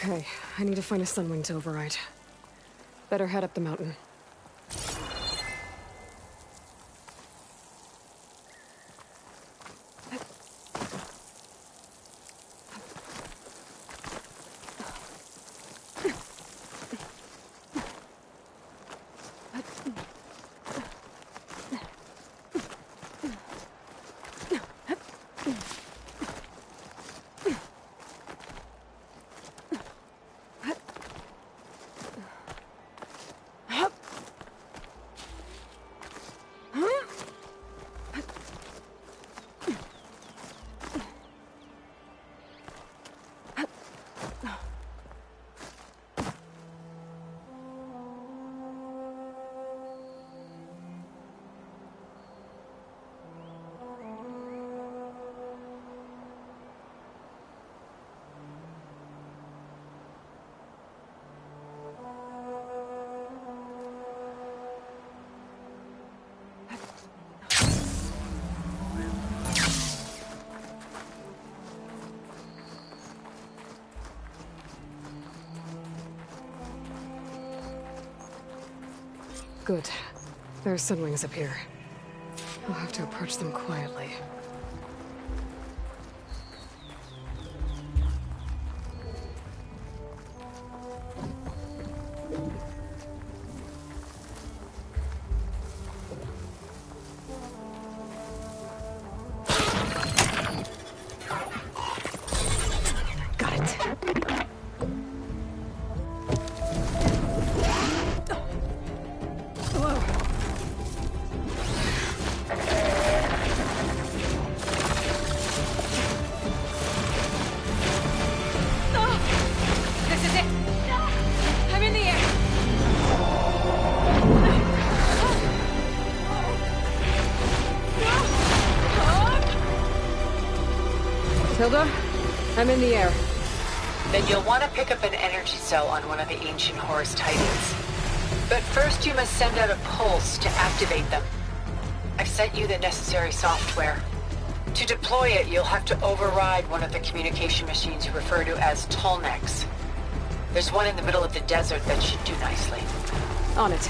Okay, I need to find a sunwing to override. Better head up the mountain. Good. There are sunwings up here. I'll have to approach them quietly. Got it. Tilda, I'm in the air. Then you'll want to pick up an energy cell on one of the ancient Horus Titans. But first you must send out a pulse to activate them. I've sent you the necessary software. To deploy it, you'll have to override one of the communication machines you refer to as Tolnecs. There's one in the middle of the desert that should do nicely. On it.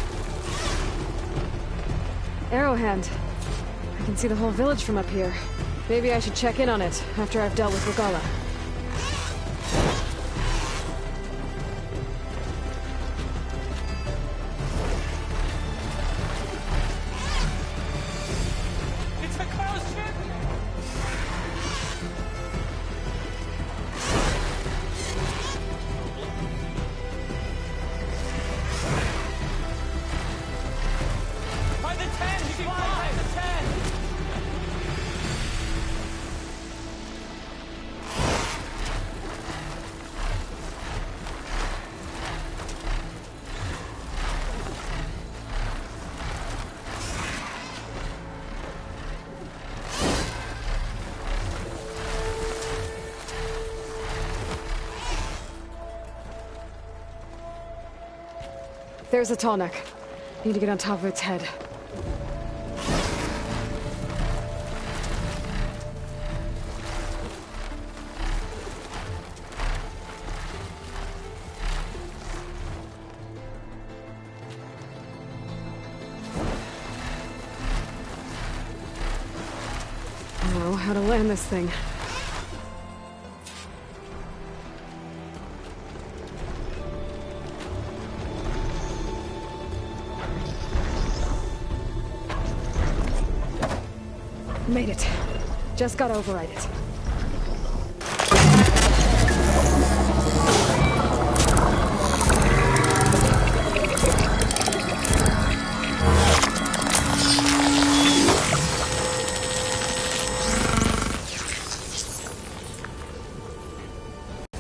Arrowhand. I can see the whole village from up here. Maybe I should check in on it after I've dealt with Regala. It's a close ship! By the 10! He's flying! By the 10! There's a Tolnec. Need to get on top of its head. I know how to land this thing. Made it. Just gotta override it.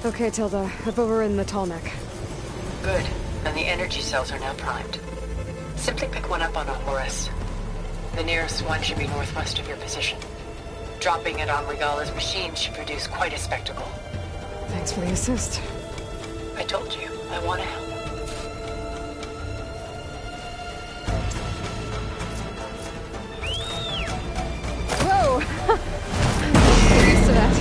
Okay, Tilda. I've overridden the Tolnec. Good. And the energy cells are now primed. Simply pick one up on a Horus. The nearest one should be northwest of your position. Dropping it on Regala's machine should produce quite a spectacle. Thanks for the assist. I told you, I want to help. Whoa! I'm used to that.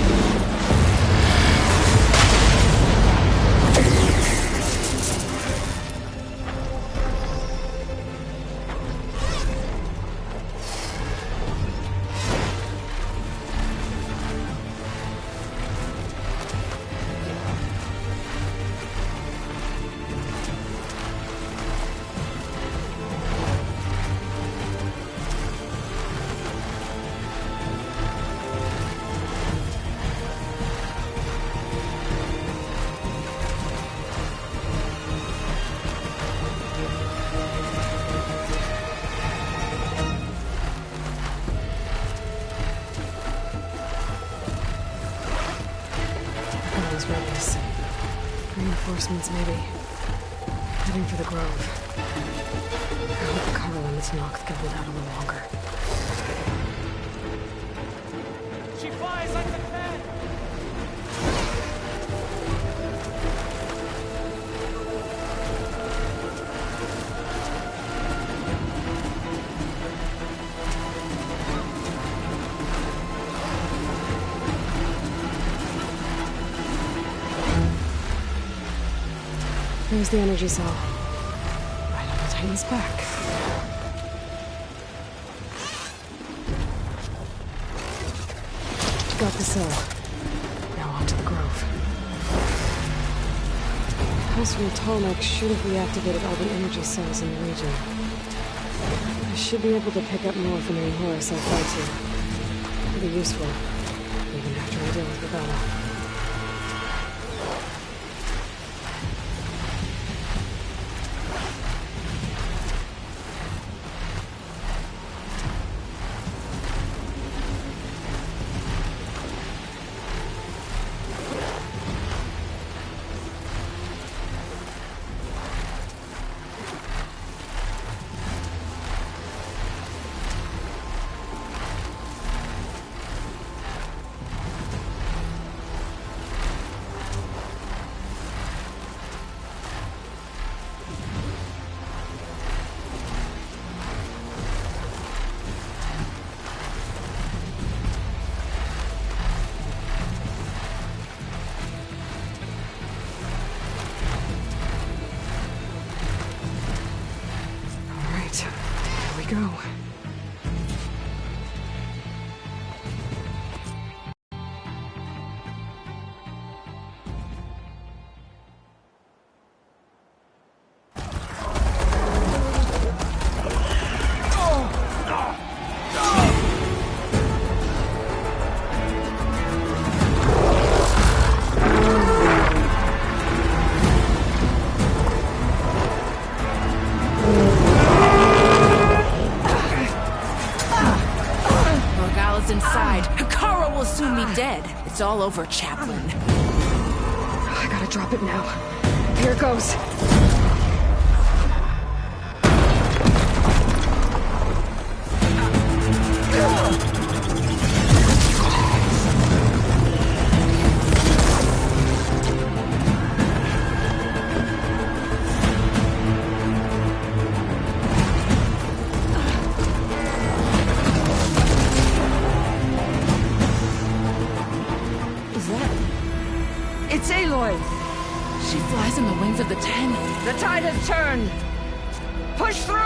reinforcements, maybe. Heading for the Grove. I hope Carl and Miss Nox can hold out a little longer. She flies like the pen! There's the energy cell. Right on the Titan's back. Got the cell. Now on to the Grove. Pulse from Tolmec should have reactivated all the energy cells in the region. I should be able to pick up more from any Horus I fly to. It'll be useful, even after I deal with Rebella. Go. It's all over, Chaplain. I gotta drop it now. Here it goes. She flies in the wings of the Ten. The tide has turned! Push through!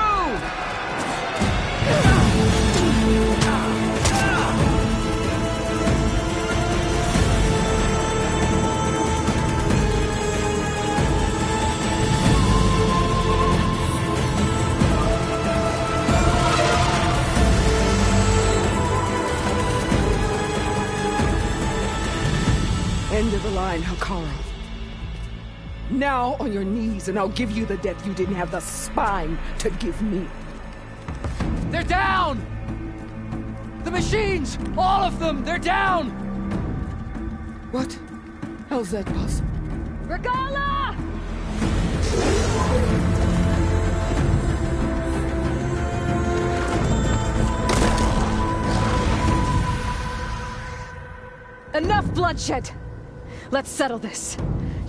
End of the line, Hakaru. Now on your knees, and I'll give you the death you didn't have the spine to give me. They're down! The machines! All of them! They're down! What? How's that possible? Regala! Enough bloodshed! Let's settle this.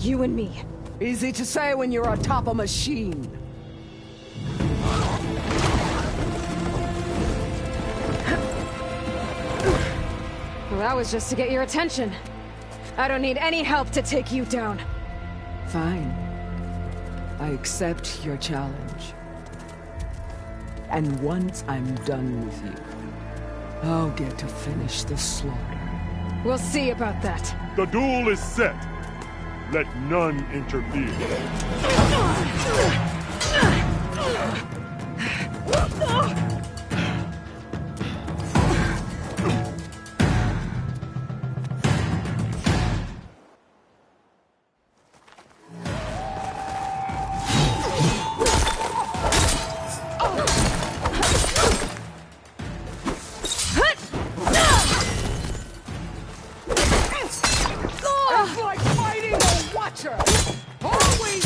You and me. Easy to say when you're atop a machine. Well, that was just to get your attention. I don't need any help to take you down. Fine. I accept your challenge. And once I'm done with you, I'll get to finish the slaughter. We'll see about that. The duel is set. Let none interfere. It's like fighting a watcher! Always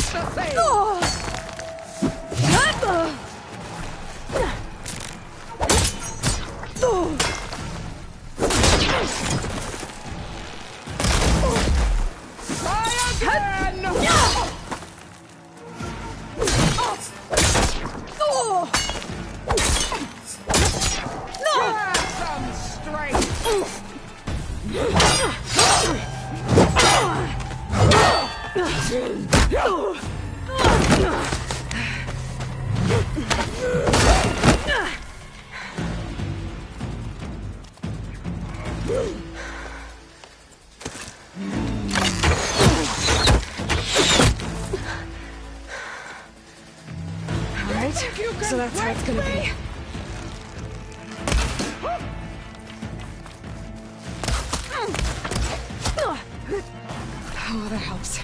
Alright, so that's how it's gonna be. Oh, that helps.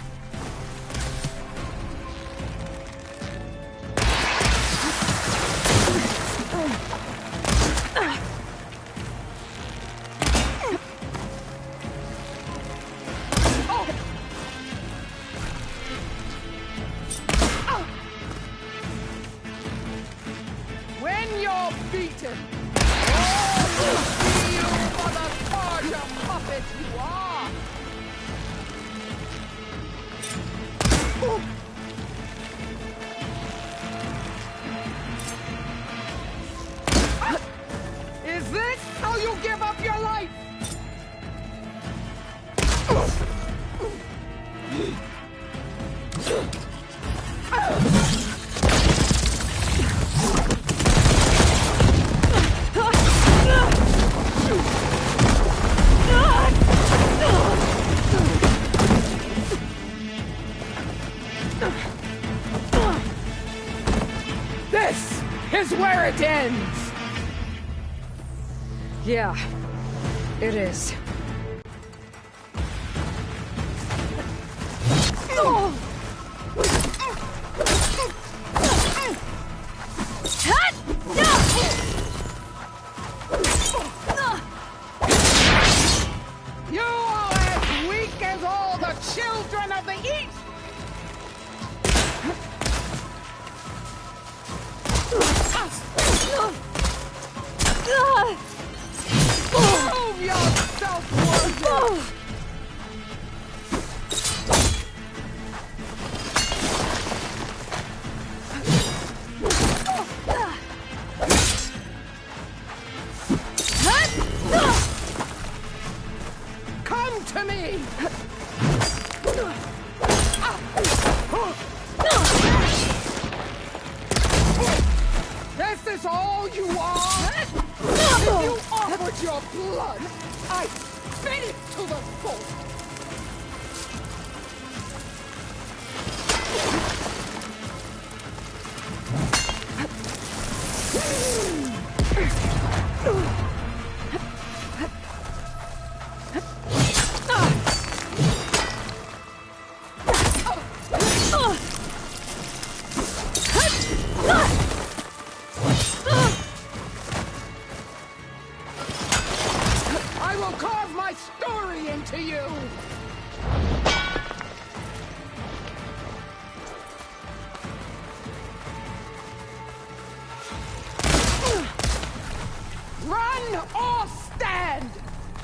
When you're beaten, all will see you for the target puppet you are! Is this how you give up your life? This is where it ends! Yeah, it is. You are as weak as all the children of the East! Prove yourself worthy! Come to me! This is all you are? If you offered your blood, I'd spit it to the full! I will carve my story into you! Run or stand!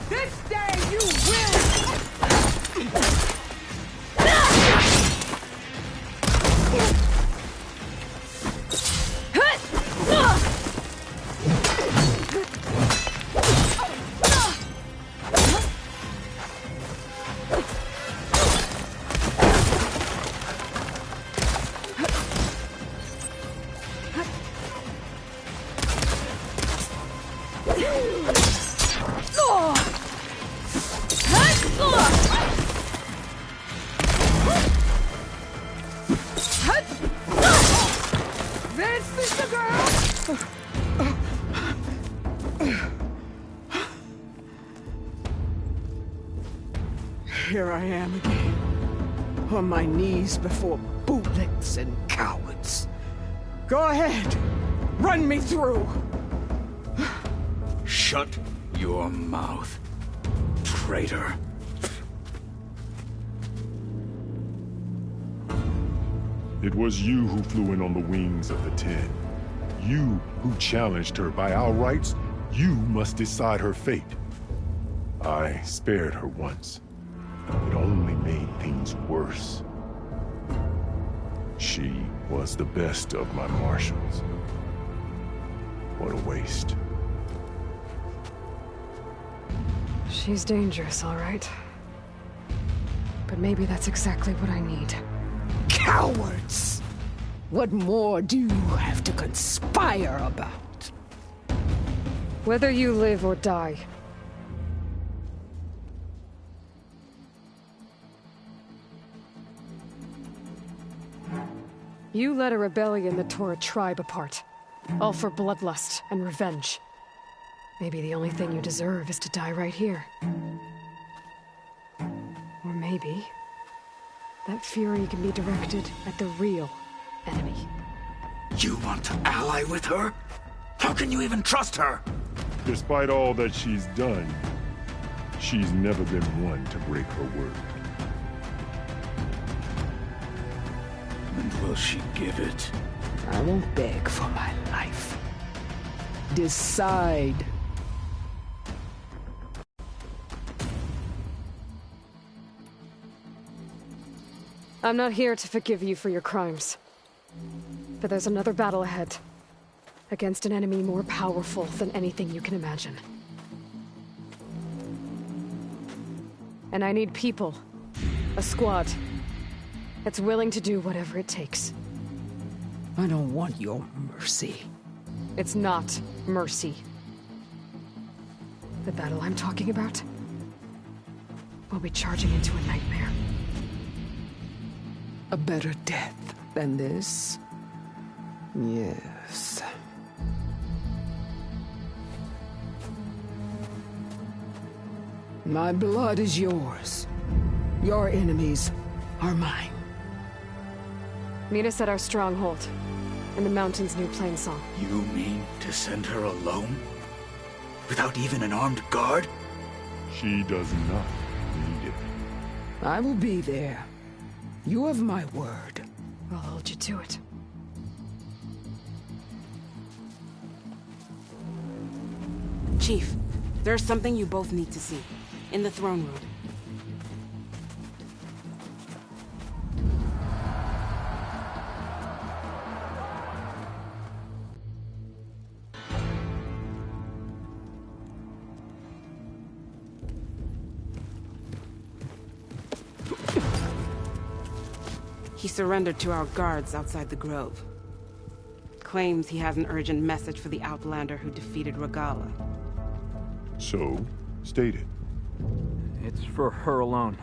This day you will! This is the girl! Here I am again, on my knees before bootlicks and cowards. Go ahead, run me through! Shut your mouth, traitor. It was you who flew in on the wings of the 10. You who challenged her by our rights. You must decide her fate. I spared her once. It only made things worse. She was the best of my marshals. What a waste. She's dangerous, all right. But maybe that's exactly what I need. Cowards! What more do you have to conspire about? Whether you live or die. You led a rebellion that tore a tribe apart. All for bloodlust and revenge. Maybe the only thing you deserve is to die right here. Or maybe that fury can be directed at the real enemy. You want to ally with her? How can you even trust her? Despite all that she's done, she's never been one to break her word. And will she give it? I won't beg for my life. Decide. I'm not here to forgive you for your crimes. But there's another battle ahead. Against an enemy more powerful than anything you can imagine. And I need people. A squad. That's willing to do whatever it takes. I don't want your mercy. It's not mercy. The battle I'm talking about will be charging into a nightmare. A better death than this? Yes. My blood is yours. Your enemies are mine. Meet us at our stronghold, in the mountains near Plainsong. You mean to send her alone? Without even an armed guard? She does not need it. I will be there. You have my word. I'll hold you to it. Chief, there's something you both need to see. In the throne room. He surrendered to our guards outside the grove. Claims he has an urgent message for the Outlander who defeated Regala. So, state it. It's for her alone.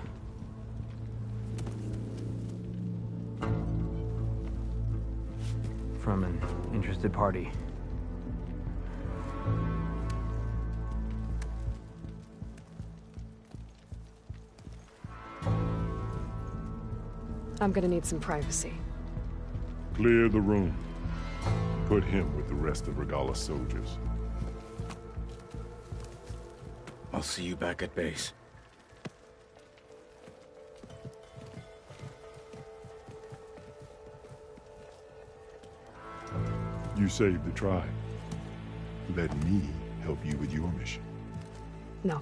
From an interested party. I'm gonna need some privacy. Clear the room. Put him with the rest of Regala's soldiers. I'll see you back at base. You saved the tribe. Let me help you with your mission. No.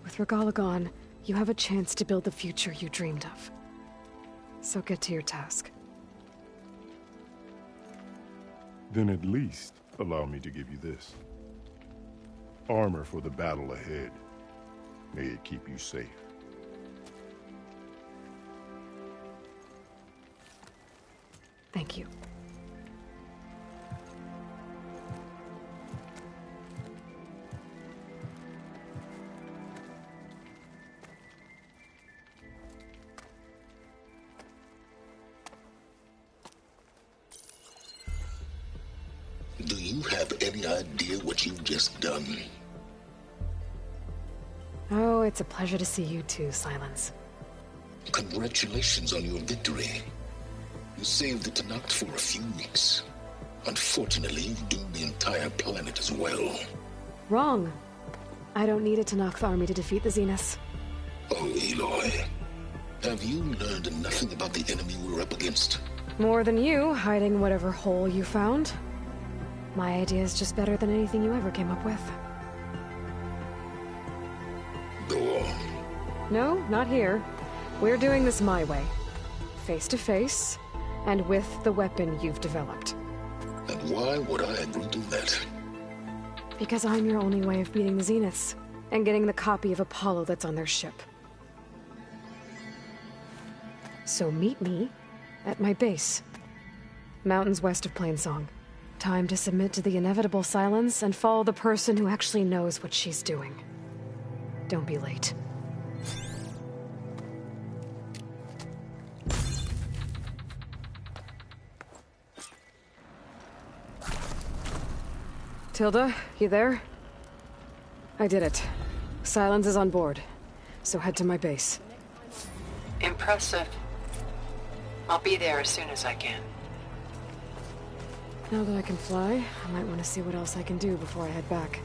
With Regala gone, you have a chance to build the future you dreamed of. So get to your task. Then at least allow me to give you this. Armor for the battle ahead. May it keep you safe. Thank you. Do you have any idea what you've just done? Oh, it's a pleasure to see you too, Silence. Congratulations on your victory. You saved the Tenakth for a few weeks. Unfortunately, you've doomed the entire planet as well. Wrong. I don't need a Tenakth army to defeat the Zeniths. Oh, Aloy. Have you learned nothing about the enemy we're up against? More than you, hiding whatever hole you found. My idea is just better than anything you ever came up with. Go on. No, not here. We're doing this my way. Face to face, and with the weapon you've developed. And why would I agree to that? Because I'm your only way of beating the Zeniths, and getting the copy of Apollo that's on their ship. So meet me at my base. Mountains west of Plainsong. Time to submit to the inevitable silence and follow the person who actually knows what she's doing. Don't be late. Tilda, you there? I did it. Silence is on board, so head to my base. Impressive. I'll be there as soon as I can. Now that I can fly, I might want to see what else I can do before I head back.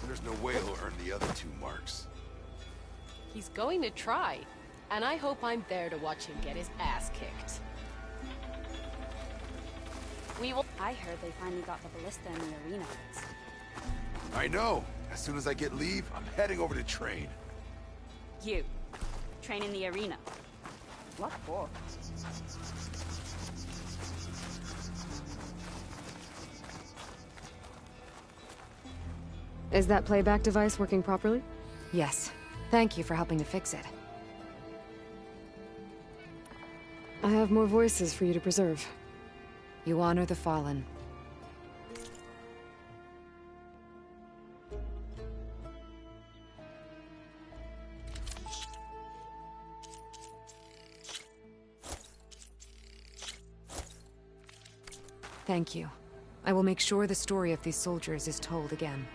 There's no way he'll earn the other 2 marks. He's going to try, and I hope I'm there to watch him get his ass kicked. We will. I heard they finally got the ballista in the arena. I know. As soon as I get leave, I'm heading over to train. You. Train in the arena. What for? Is that playback device working properly? Yes. Thank you for helping to fix it. I have more voices for you to preserve. You honor the fallen. Thank you. I will make sure the story of these soldiers is told again.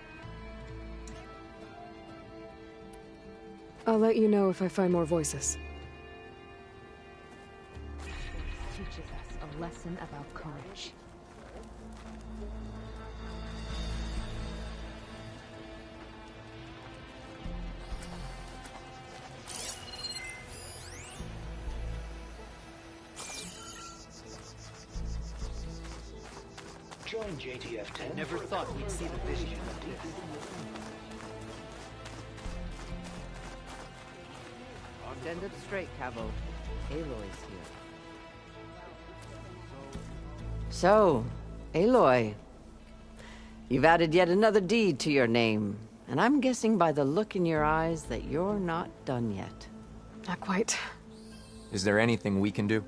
I'll let you know if I find more voices. Teaches us a lesson about courage. Join JTF 10. I never thought we'd see the vision of this. Stand up straight, Cavo. Aloy's here. So, Aloy. You've added yet another deed to your name. And I'm guessing by the look in your eyes that you're not done yet. Not quite. Is there anything we can do?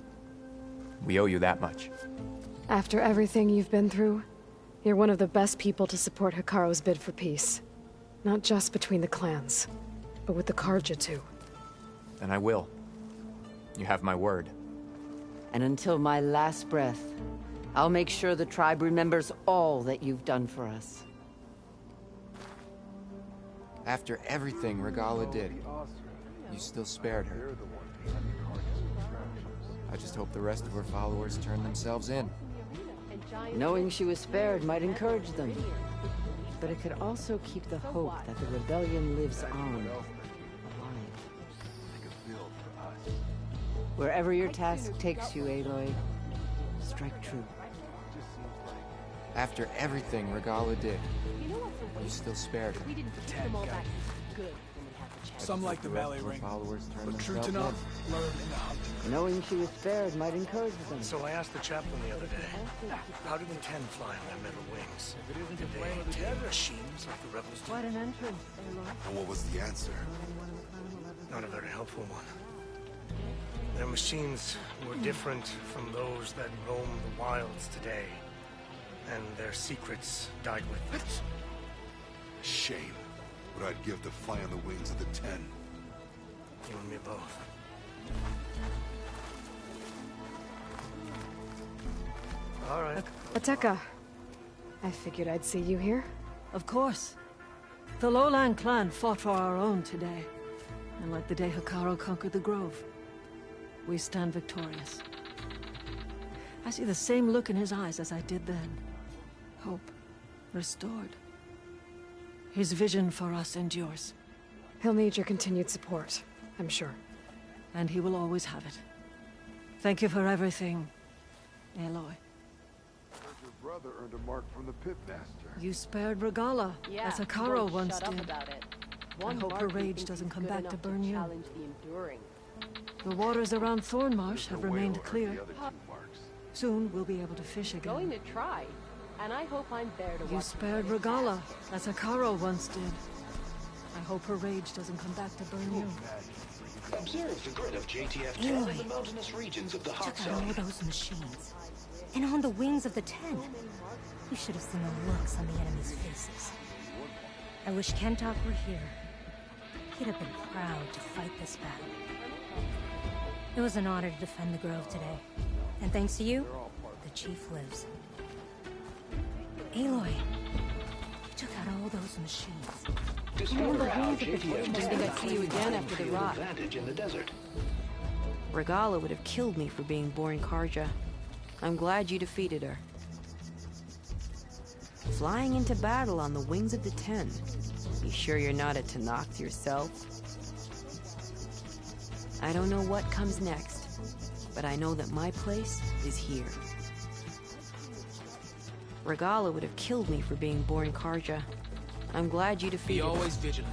We owe you that much. After everything you've been through, you're one of the best people to support Hikaru's bid for peace. Not just between the clans, but with the Carja too. Then I will. You have my word. And until my last breath, I'll make sure the tribe remembers all that you've done for us. After everything Regala did, you still spared her. I just hope the rest of her followers turn themselves in. Knowing she was spared might encourage them. But it could also keep the hope that the rebellion lives on. Wherever your task takes you, Aloy, strike true. After everything Regala did, you still spared her. Some like the ballet ring, but true to not learn in the hunt. Knowing she was spared might encourage them. So I asked the chaplain the other day, how do the 10 fly on their metal wings? Did they take machines like the rebels did? Quite an entrance, Aloy. And what was the answer? Not a very helpful one. Their machines were different from those that roam the wilds today, and their secrets died with them. A shame. What I'd give to fly on the wings of the 10. 'You and me both. All right. Ateka. I figured I'd see you here. Of course. The Lowland clan fought for our own today. And like the day Hikaru conquered the Grove, we stand victorious. I see the same look in his eyes as I did then. Hope. Restored. His vision for us endures. He'll need your continued support, I'm sure. And he will always have it. Thank you for everything, Aloy. Your brother earned a mark from the pitmaster. You spared Regala, as Hikaru once shut did. up about it. I One hope her mark rage thinks doesn't he's come good back to enough burn you. challenge the enduring. The waters around Thornmarsh have No way remained over clear. the other 2 marks. Soon we'll be able to fish again. Going to try, and I hope I'm there to watch You him spared get his Regala, ass as Hikaru once did. I hope her rage doesn't come back to burn you. Observe the grid of JTF-10 in the mountainous regions of the hot Check out all zone. those machines. And on the wings of the 10. You should have seen the looks on the enemy's faces. I wish Kentok were here. He'd have been proud to fight this battle. It was an honor to defend the Grove today. And thanks to you, the Chief lives. Aloy, you took out all those machines. Discover how I think JTF-10 I'd see you again after the field rock. advantage in the desert. Regala would have killed me for being born Karja. I'm glad you defeated her. Flying into battle on the wings of the 10. You sure you're not a Tenakth yourself? I don't know what comes next, but I know that my place is here. Regala would have killed me for being born Karja. I'm glad you defeated Be her. always vigilant.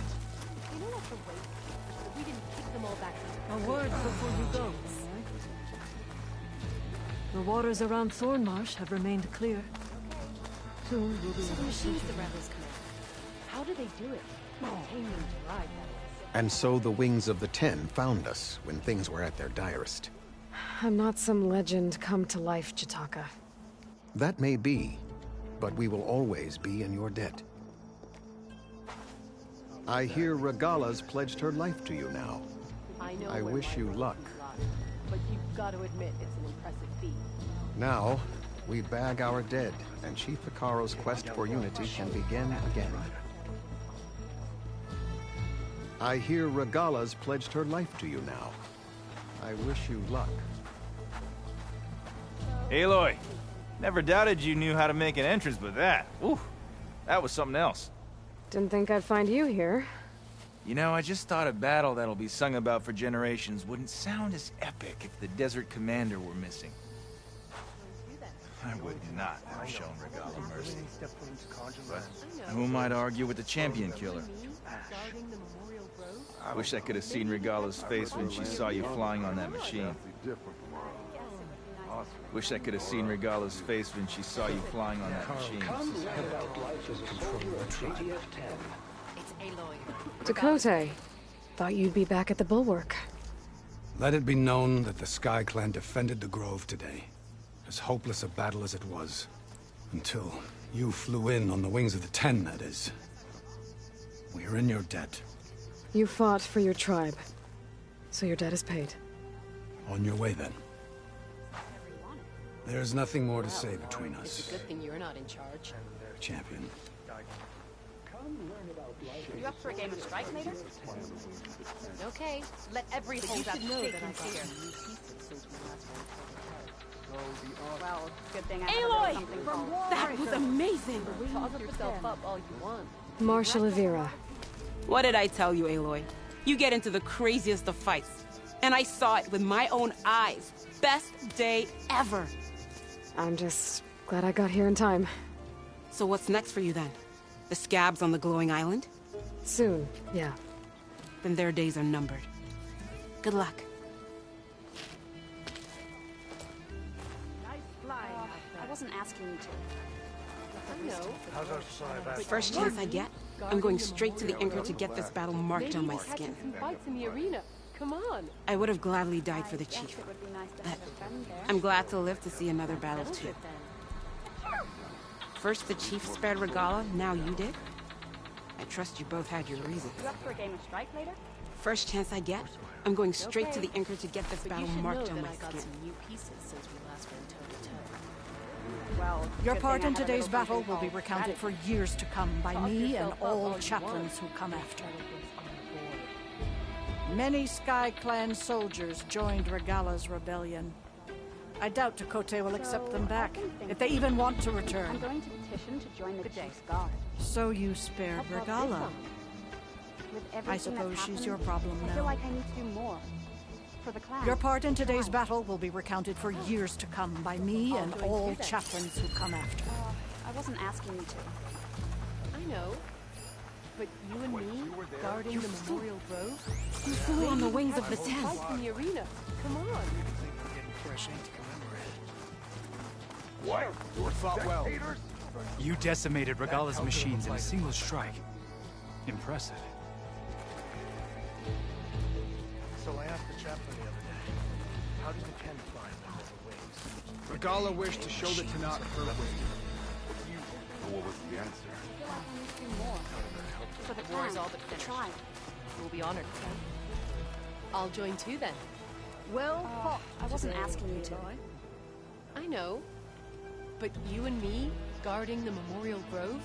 You know what the wait? We didn't kick them all back. A word before you go. The waters around Thornmarsh have remained clear. Soon we'll be So able the to machines fish the again. rebels command. How do they do it? Maintain them to ride, that is. And so the wings of the 10 found us when things were at their direst. I'm not some legend come to life, Jataka. That may be, but we will always be in your debt. I hear Regala's pledged her life to you now. I know I where wish my you money luck. lies, but you've got to admit it's an impressive feat. Now, we bag our dead, and Chief Hikaru's quest for unity can begin again. I hear Regala's pledged her life to you now. I wish you luck. Aloy, never doubted you knew how to make an entrance, but that, whew, that was something else. Didn't think I'd find you here. You know, I just thought a battle that'll be sung about for generations wouldn't sound as epic if the Desert Commander were missing. I would not have shown Regala mercy. But who might argue with the champion killer? I wish I could have seen Regala's face when she saw you flying on that machine. Wish I could have seen Regala's face when she saw you flying on that machine. It's Aloy. Dakota, thought you'd be back at the Bulwark. Let it be known that the Sky Clan defended the Grove today. As hopeless a battle as it was. Until you flew in on the wings of the 10, that is. We are in your debt. You fought for your tribe, so your debt is paid. On your way, then. There's nothing more to say between It's us, a good thing you're not in charge. champion. You up for a game of strike later? Okay, let everything You should know that taken I've got care. some new pieces since we last went. Well, good thing I Aloy! have something called... That was amazing! Talk yourself up all you want. Marshal Avira. What did I tell you, Aloy? You get into the craziest of fights. And I saw it with my own eyes. Best day ever. I'm just glad I got here in time. So what's next for you then? The scabs on the glowing island? Soon, yeah. Then their days are numbered. Good luck. I wasn't asking you to. I know. How's our supply back? First chance I get, I'm going straight to the Anchor to get this battle marked on my skin. Some fights in the arena. Come on. I would have gladly died for the Chief. But I'm glad to live to see another battle too. First the Chief spared Regala, now you did? I trust you both had your reasons. You up for a game of strike later? First chance I get, I'm going straight to the Anchor to get this But battle you should marked know on that my I got skin. some new pieces since we last went toe to toe. Well, Your good part thing I in had a today's little battle something will be called recounted for strategy. years to come by Talk me and yourself up all all you chaplains want. who come after. Many Sky Clan soldiers joined Regala's rebellion. I doubt Tekote will accept them back, if they even want to return. I'm going to petition to join the Chief's Guard. So you spared How about this Regala. one? With I everything suppose that's she's your happened, problem I now. feel like I need to do more. For the clan. Your part in today's Try. battle will be recounted for years to come by me I'll and join all too, then. chaplains who come after. I wasn't asking you to. I know. But you and me, guarding the Memorial Grove? You flew on the wings of the Catching tent. fights in the arena. Come on. What? You were fought well. You decimated Regala's machines in a single strike. Impressive. So I asked the chaplain the other day, how does the Ten fly under the wings? Regala wished to show the Tanakh her way. What was the answer? For the War is clan. all but finished. Try. We'll be honored. I'll join too then. Well fought. I wasn't asking you to. I know. But you and me, guarding the Memorial Grove?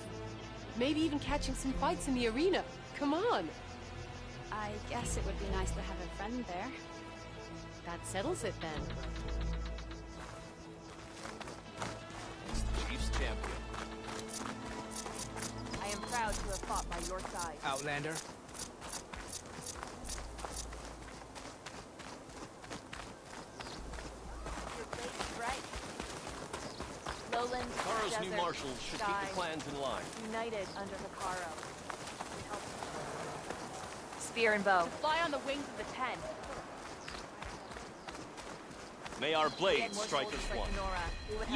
Maybe even catching some fights in the arena. Come on. I guess it would be nice to have a friend there. That settles it then. It's the Chief's champion. I am proud to have fought by your side. Outlander. Your blade's bright. Lowland, Kara's new desert, marshals should keep sky, the clans in line. united under Hikaru. Spear and bow. To fly on the wings of the Ten. May our blades strike as one.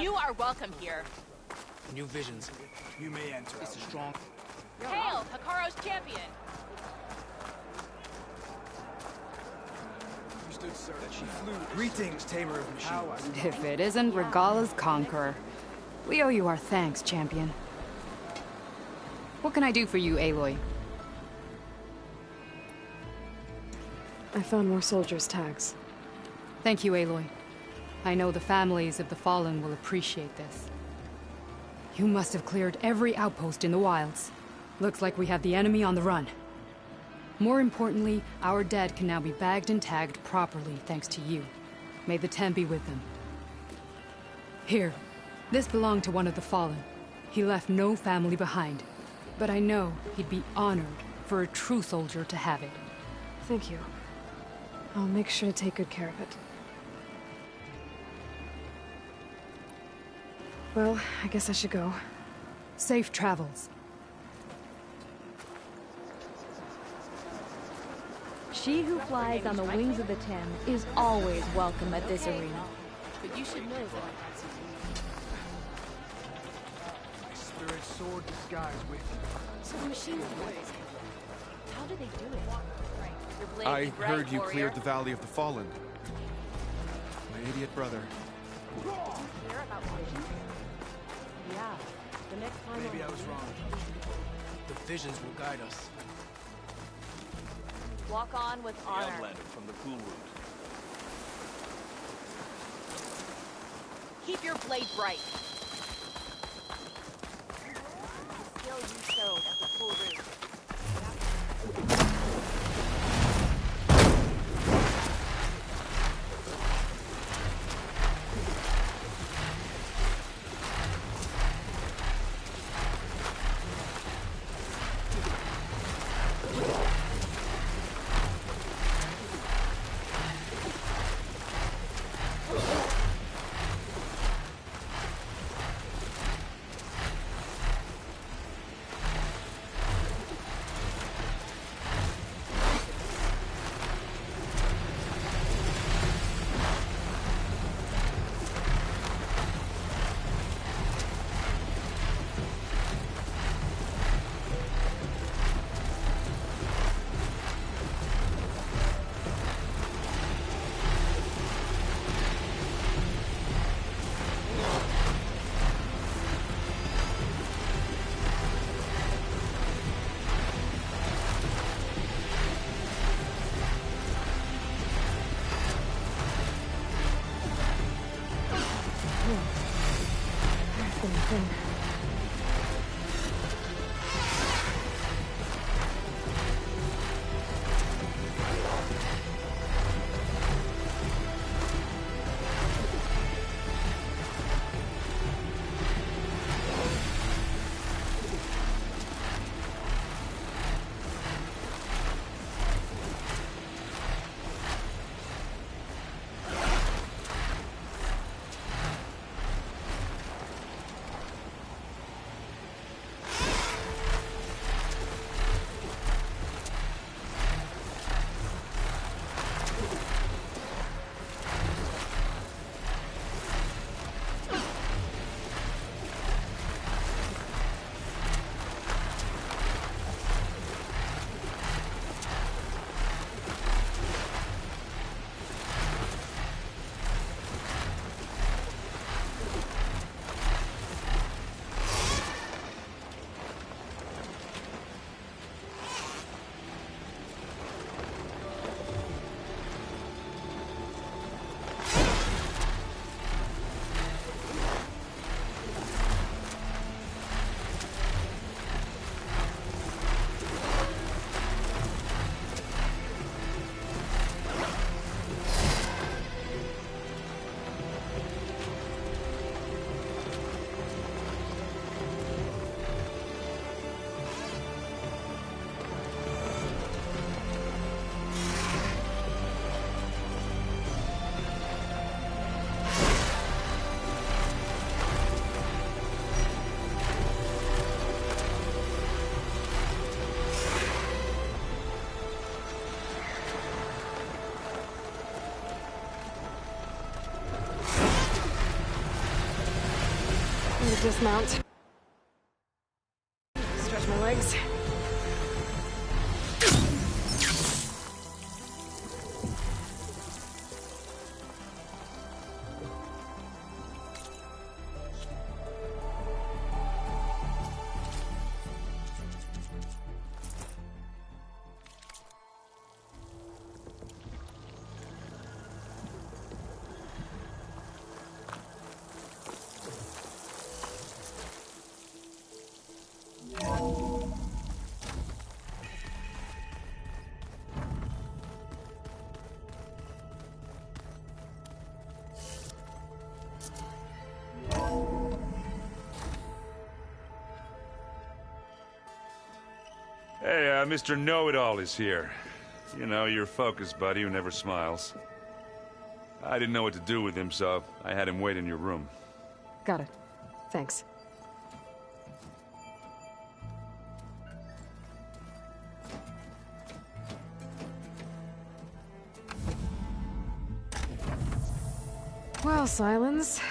You are welcome here. New visions. You may enter. It's a strong. Hail, Hikaru's champion! You stood sir that she flew. Greetings, tamer of machines. If it isn't Regala's conqueror. We owe you our thanks, champion. What can I do for you, Aloy? I found more soldiers' tags. Thank you, Aloy. I know the families of the fallen will appreciate this. You must have cleared every outpost in the wilds. Looks like we have the enemy on the run. More importantly, our dead can now be bagged and tagged properly thanks to you. May the Ten be with them. Here, this belonged to one of the fallen. He left no family behind. But I know he'd be honored for a true soldier to have it. Thank you. I'll make sure to take good care of it. Well, I guess I should go. Safe travels. She who flies on the wings of the Ten is always welcome at this arena. But you should know that My spirit sword disguised with So the machines work. How do they do it? Your blade I be bright, heard you warrior. cleared the Valley of the Fallen. My idiot brother. Hear about visions? Yeah. The next time Maybe I was wrong. The visions will guide us. Walk on with The honor. Outlander from the Cool Route. Keep your blade bright. The skill you showed at the Cool Route. dismount. Stretch my legs. Hey, Mr. Know-It-All is here. You know, your focus buddy who never smiles. I didn't know what to do with him, so I had him wait in your room. Got it. Thanks. Well, Silence.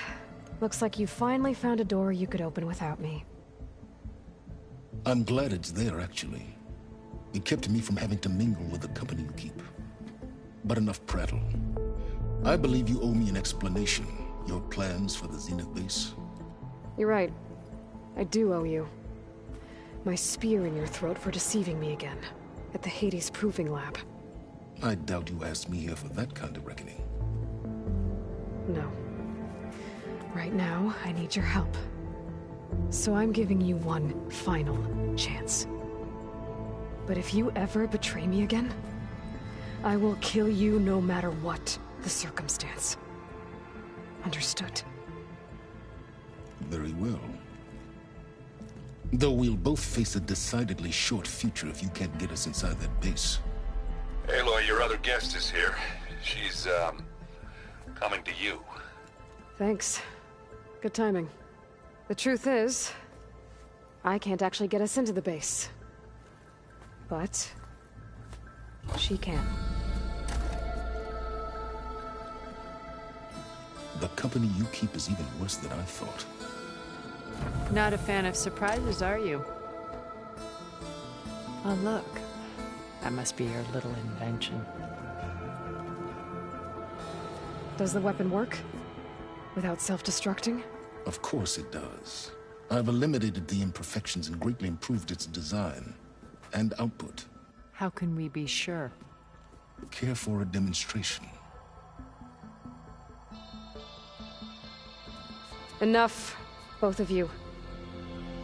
Looks like you finally found a door you could open without me. I'm glad it's there, actually. It kept me from having to mingle with the company you keep. But enough prattle. I believe you owe me an explanation. Your plans for the Zenith base. You're right. I do owe you. My spear in your throat for deceiving me again. At the Hades Proving Lab. I doubt you asked me here for that kind of reckoning. No. Right now, I need your help. So I'm giving you one final chance. But if you ever betray me again, I will kill you no matter what the circumstance. Understood? Very well. Though we'll both face a decidedly short future if you can't get us inside that base. Aloy, your other guest is here. She's, coming to you. Thanks. Good timing. The truth is, I can't actually get us into the base. But she can. The company you keep is even worse than I thought. Not a fan of surprises, are you? Oh, look. That must be your little invention. Does the weapon work? Without self-destructing? Of course it does. I've eliminated the imperfections and greatly improved its design and output. How can we be sure? Care for a demonstration? Enough, both of you.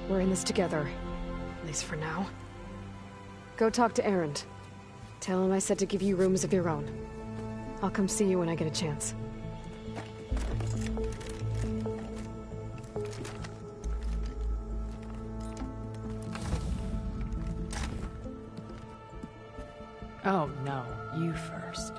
We're in this together, at least for now. Go talk to Erend. Tell him I said to give you rooms of your own. I'll come see you when I get a chance. Oh, no. You first.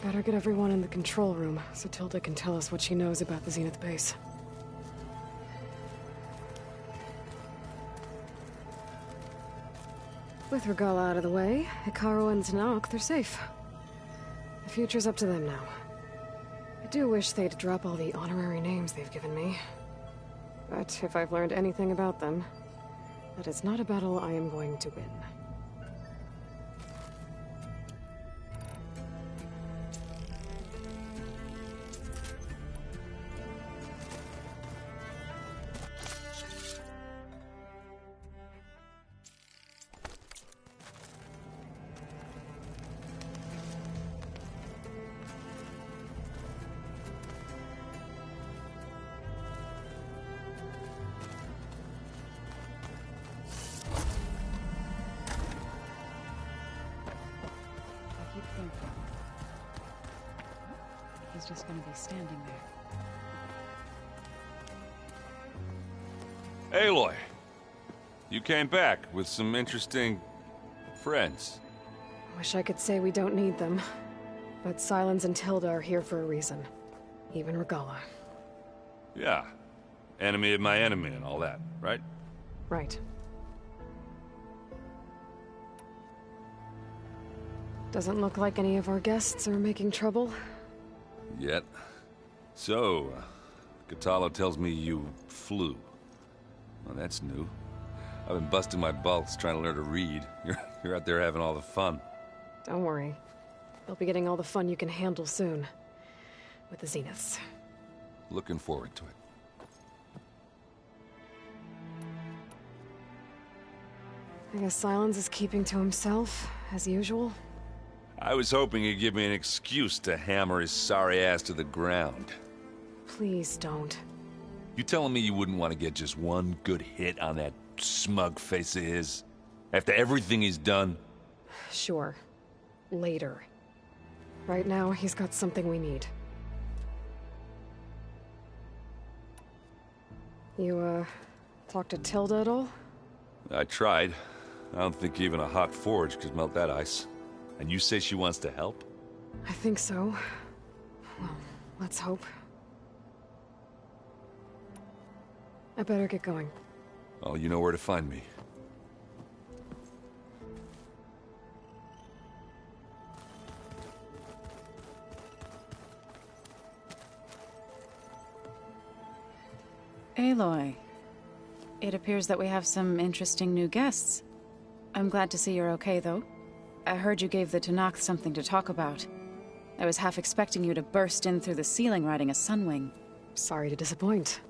Better get everyone in the control room, so Tilda can tell us what she knows about the Zenith base. With Regala out of the way, Hekarro and Znok, they're safe. The future's up to them now. I do wish they'd drop all the honorary names they've given me. But if I've learned anything about them, that is not a battle I am going to win. He's just gonna be standing there. Aloy, you came back with some interesting friends. Wish I could say we don't need them, but Silence and Tilda are here for a reason. Even Regala. Yeah, enemy of my enemy and all that, right? Right. Doesn't look like any of our guests are making trouble. Yet. So, Katala tells me you flew. Well, that's new. I've been busting my balls trying to learn to read. You're out there having all the fun. Don't worry. You'll be getting all the fun you can handle soon. With the Zeniths. Looking forward to it. I guess Silence is keeping to himself, as usual. I was hoping he'd give me an excuse to hammer his sorry ass to the ground. Please don't. You telling me you wouldn't want to get just one good hit on that smug face of his? After everything he's done? Sure. Later. Right now, he's got something we need. You, talked to Tilda at all? I tried. I don't think even a hot forge could melt that ice. And you say she wants to help? I think so. Well, let's hope. I better get going. Oh, you know where to find me. Aloy, it appears that we have some interesting new guests. I'm glad to see you're okay, though. I heard you gave the Tanakh something to talk about. I was half expecting you to burst in through the ceiling riding a sunwing. Sorry to disappoint.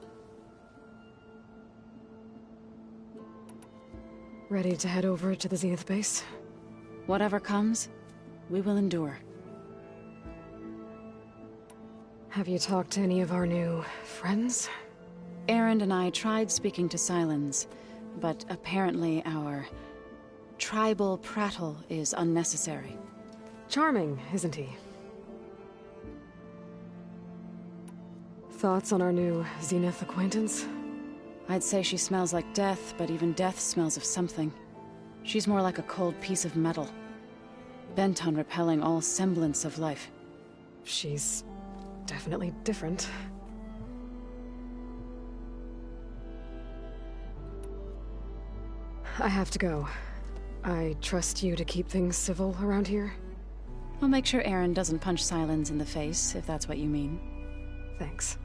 Ready to head over to the Zenith base? Whatever comes, we will endure. Have you talked to any of our new friends? Erend and I tried speaking to Silence, but apparently our tribal prattle is unnecessary. Charming, isn't he? Thoughts on our new Zenith acquaintance? I'd say she smells like death, but even death smells of something. She's more like a cold piece of metal, bent on repelling all semblance of life. She's definitely different. I have to go. I trust you to keep things civil around here? I'll make sure Erend doesn't punch Silence in the face, if that's what you mean. Thanks.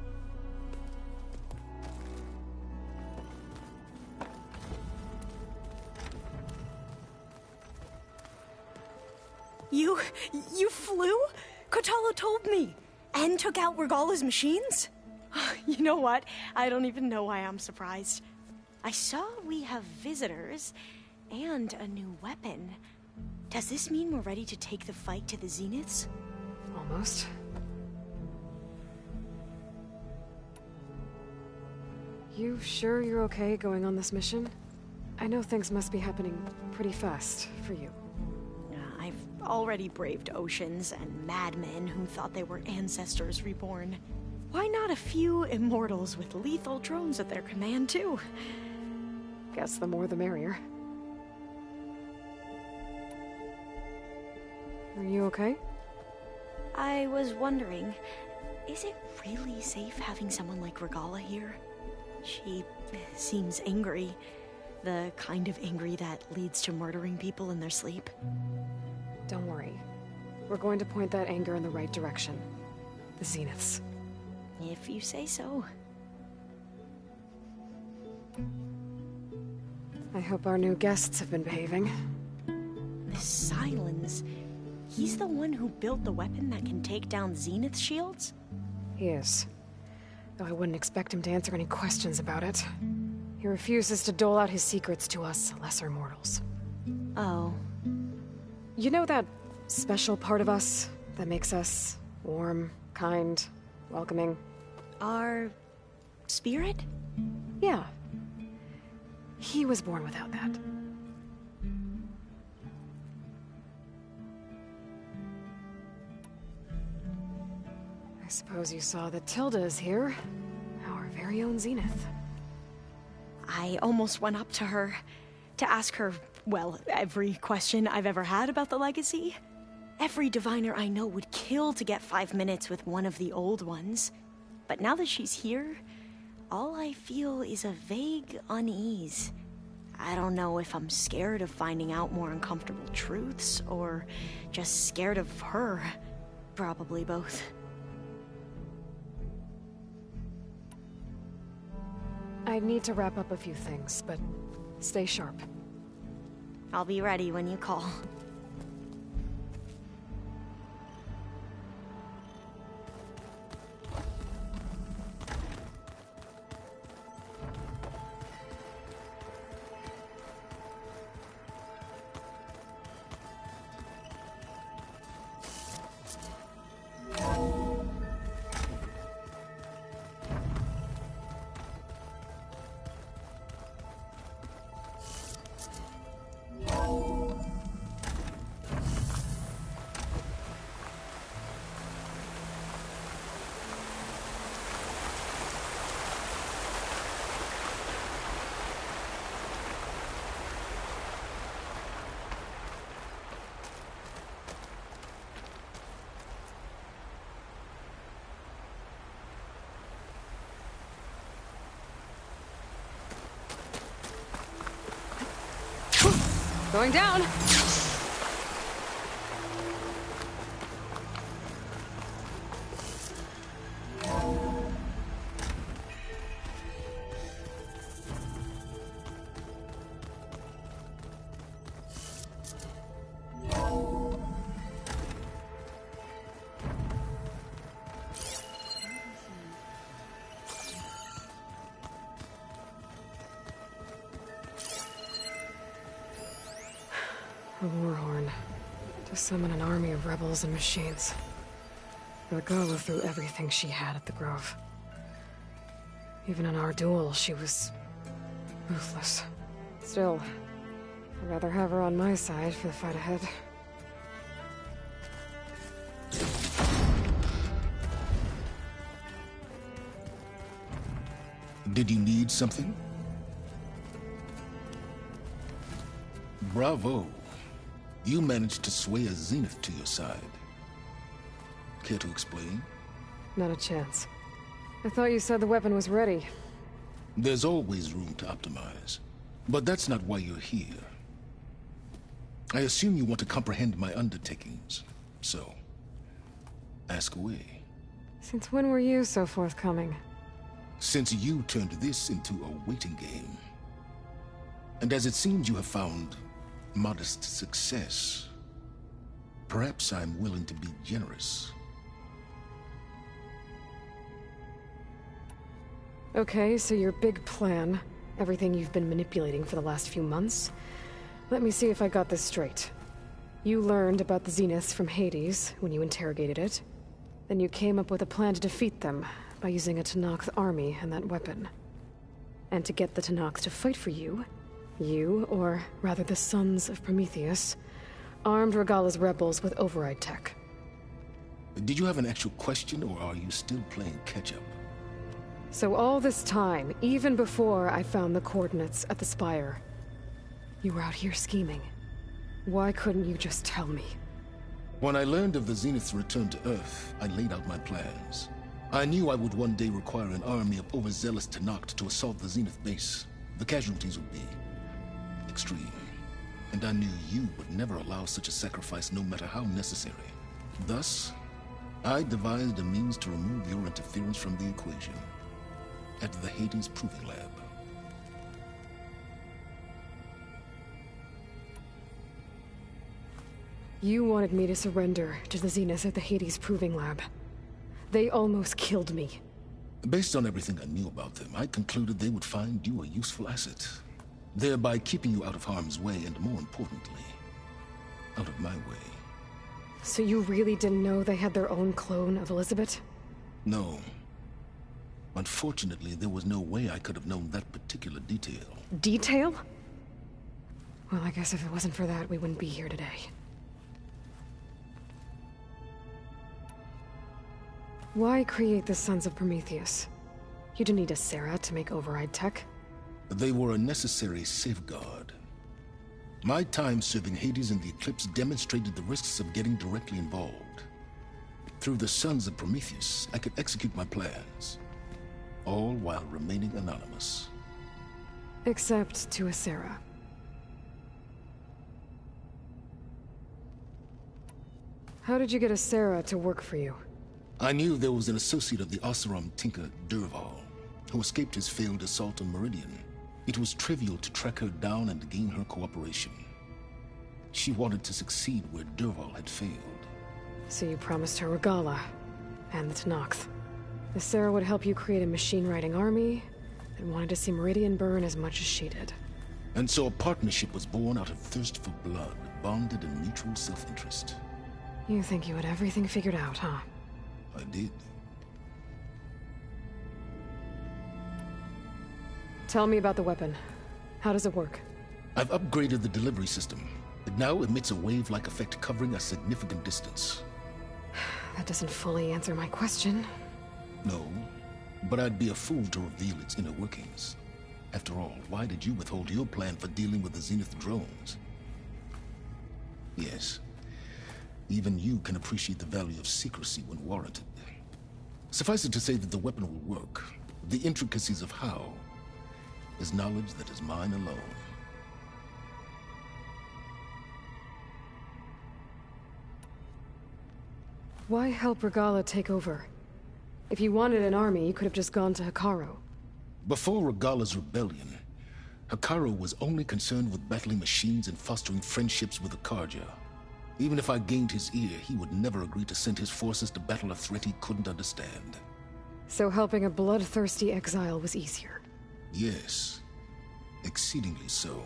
You flew? Kotalo told me. And took out Regala's machines? You know what? I don't even know why I'm surprised. I saw we have visitors and a new weapon. Does this mean we're ready to take the fight to the Zeniths? Almost. You sure you're okay going on this mission? I know things must be happening pretty fast for you. I've already braved oceans and madmen who thought they were ancestors reborn. Why not a few immortals with lethal drones at their command, too? Guess the more the merrier. Are you okay? I was wondering, is it really safe having someone like Regala here? She seems angry. The kind of angry that leads to murdering people in their sleep. Don't worry. We're going to point that anger in the right direction. The Zeniths. If you say so. I hope our new guests have been behaving. This Silence, he's the one who built the weapon that can take down Zenith shields? He is. Though I wouldn't expect him to answer any questions about it. He refuses to dole out his secrets to us lesser mortals. Oh. You know that special part of us that makes us warm, kind, welcoming? Our spirit? Yeah. He was born without that. I suppose you saw that Tilda is here. Our very own Zenith. I almost went up to her to ask her, well, every question I've ever had about the legacy. Every diviner I know would kill to get 5 minutes with one of the old ones. But now that she's here, all I feel is a vague unease. I don't know if I'm scared of finding out more uncomfortable truths, or just scared of her. Probably both. I need to wrap up a few things, but stay sharp. I'll be ready when you call. Going down! A warhorn. To summon an army of rebels and machines. Regala threw everything she had at the Grove. Even in our duel, she was ruthless. Still, I'd rather have her on my side for the fight ahead. Did you need something? Bravo. You managed to sway a Zenith to your side. Care to explain? Not a chance. I thought you said the weapon was ready. There's always room to optimize. But that's not why you're here. I assume you want to comprehend my undertakings. So, ask away. Since when were you so forthcoming? Since you turned this into a waiting game. And as it seems you have found modest success, perhaps I'm willing to be generous. Okay, so your big plan, everything you've been manipulating for the last few months. Let me see if I got this straight. You learned about the Zeniths from Hades when you interrogated it. Then you came up with a plan to defeat them by using a Tenakth army and that weapon. And to get the Tenakth to fight for you, or rather the Sons of Prometheus, armed Regala's rebels with override tech. Did you have an actual question, or are you still playing catch-up? So all this time, even before I found the coordinates at the Spire, you were out here scheming. Why couldn't you just tell me? When I learned of the Zenith's return to Earth, I laid out my plans. I knew I would one day require an army of overzealous Tenakth to assault the Zenith base. The casualties would be extreme. And I knew you would never allow such a sacrifice, no matter how necessary. Thus, I devised a means to remove your interference from the equation. At the Hades Proving Lab. You wanted me to surrender to the Zeniths at the Hades Proving Lab. They almost killed me. Based on everything I knew about them, I concluded they would find you a useful asset, thereby keeping you out of harm's way and, more importantly, out of my way. So you really didn't know they had their own clone of Elizabeth? No. Unfortunately, there was no way I could have known that particular detail. Detail? Well, I guess if it wasn't for that, we wouldn't be here today. Why create the Sons of Prometheus? You didn't need a Sarah to make override tech. They were a necessary safeguard. My time serving Hades in the Eclipse demonstrated the risks of getting directly involved. Through the Sons of Prometheus, I could execute my plans, all while remaining anonymous. Except to a Sarah. How did you get a Sarah to work for you? I knew there was an associate of the Oseram tinker, Durval, who escaped his failed assault on Meridian. It was trivial to track her down and gain her cooperation. She wanted to succeed where Durval had failed. So you promised her Regala, and the Tenakth. The Sarah would help you create a machine-riding army, and wanted to see Meridian burn as much as she did. And so a partnership was born out of thirst for blood, bonded in mutual self-interest. You think you had everything figured out, huh? I did. Tell me about the weapon. How does it work? I've upgraded the delivery system. It now emits a wave-like effect covering a significant distance. That doesn't fully answer my question. No, but I'd be a fool to reveal its inner workings. After all, why did you withhold your plan for dealing with the Zenith drones? Yes, even you can appreciate the value of secrecy when warranted. Suffice it to say that the weapon will work. The intricacies of how is knowledge that is mine alone. Why help Regala take over? If you wanted an army, you could have just gone to Hekarro. Before Regala's rebellion, Hekarro was only concerned with battling machines and fostering friendships with the Karja. Even if I gained his ear, he would never agree to send his forces to battle a threat he couldn't understand. So helping a bloodthirsty exile was easier? Yes, exceedingly so.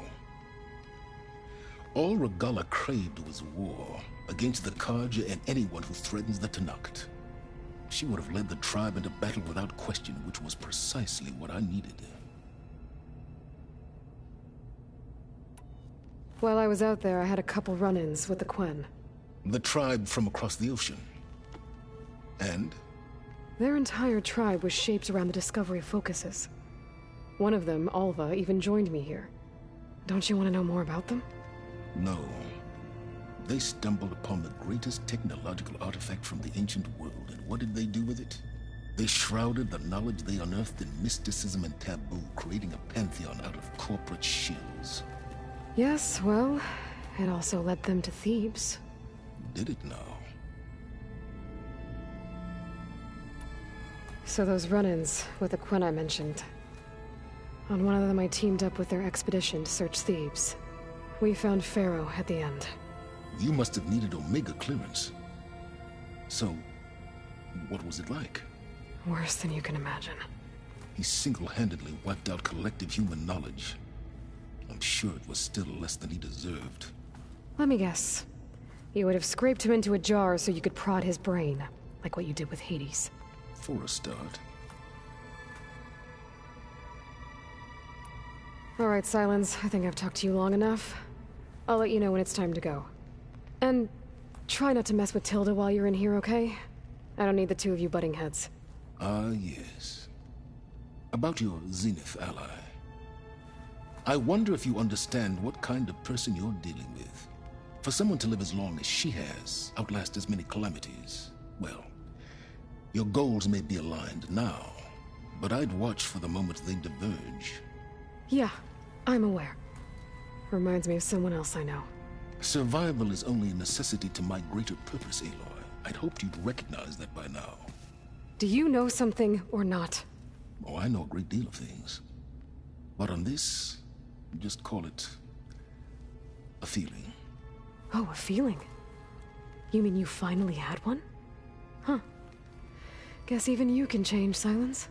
All Regala craved was war against the Karja and anyone who threatens the Tenakth. She would have led the tribe into battle without question, which was precisely what I needed. While I was out there, I had a couple run-ins with the Quen. The tribe from across the ocean. And? Their entire tribe was shaped around the discovery of focuses. One of them, Alva, even joined me here. Don't you want to know more about them? No. They stumbled upon the greatest technological artifact from the ancient world, and what did they do with it? They shrouded the knowledge they unearthed in mysticism and taboo, creating a pantheon out of corporate shills. Yes, well, it also led them to Thebes. Did it now? So those run-ins with the Quen I mentioned. On one of them I teamed up with their expedition to search Thebes. We found Pharaoh at the end. You must have needed Omega clearance. So, what was it like? Worse than you can imagine. He single-handedly wiped out collective human knowledge. I'm sure it was still less than he deserved. Let me guess. You would have scraped him into a jar so you could prod his brain, like what you did with Hades. For a start. All right, Silence. I think I've talked to you long enough. I'll let you know when it's time to go. And try not to mess with Tilda while you're in here, okay? I don't need the two of you butting heads. Ah, yes. About your Zenith ally. I wonder if you understand what kind of person you're dealing with. For someone to live as long as she has, outlast as many calamities, well, your goals may be aligned now, but I'd watch for the moment they diverge. Yeah, I'm aware. Reminds me of someone else I know. Survival is only a necessity to my greater purpose, Aloy. I'd hoped you'd recognize that by now. Do you know something or not? Oh, I know a great deal of things. But on this, just call it a feeling. Oh, a feeling? You mean you finally had one? Huh. Guess even you can change, Silence.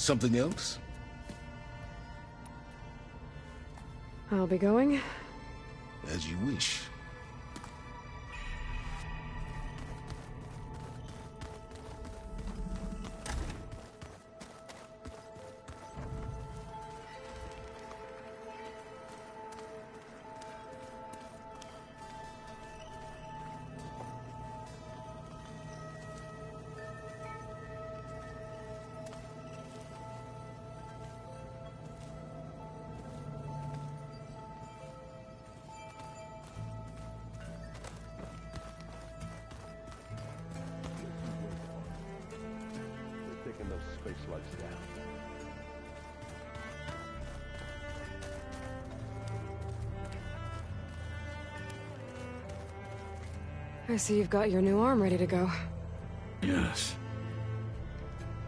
Something else? I'll be going. As you wish. Taking those space slugs down. I see you've got your new arm ready to go. Yes.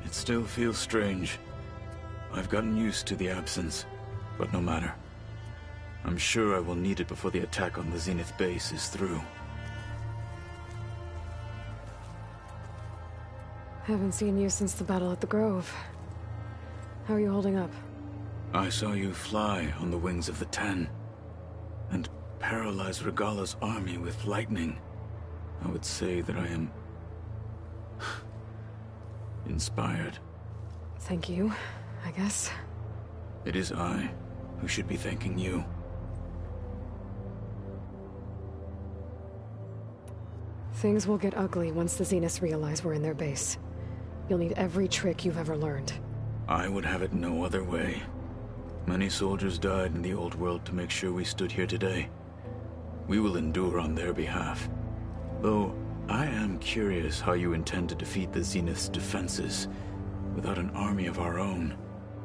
It still feels strange. I've gotten used to the absence, but no matter. I'm sure I will need it before the attack on the Zenith base is through. Haven't seen you since the battle at the Grove. How are you holding up? I saw you fly on the wings of the Ten, and paralyze Regalla's army with lightning. I would say that I am inspired. Thank you, I guess. It is I who should be thanking you. Things will get ugly once the Zeniths realize we're in their base. You'll need every trick you've ever learned. I would have it no other way. Many soldiers died in the old world to make sure we stood here today. We will endure on their behalf. Though, I am curious how you intend to defeat the Zenith's defenses without an army of our own.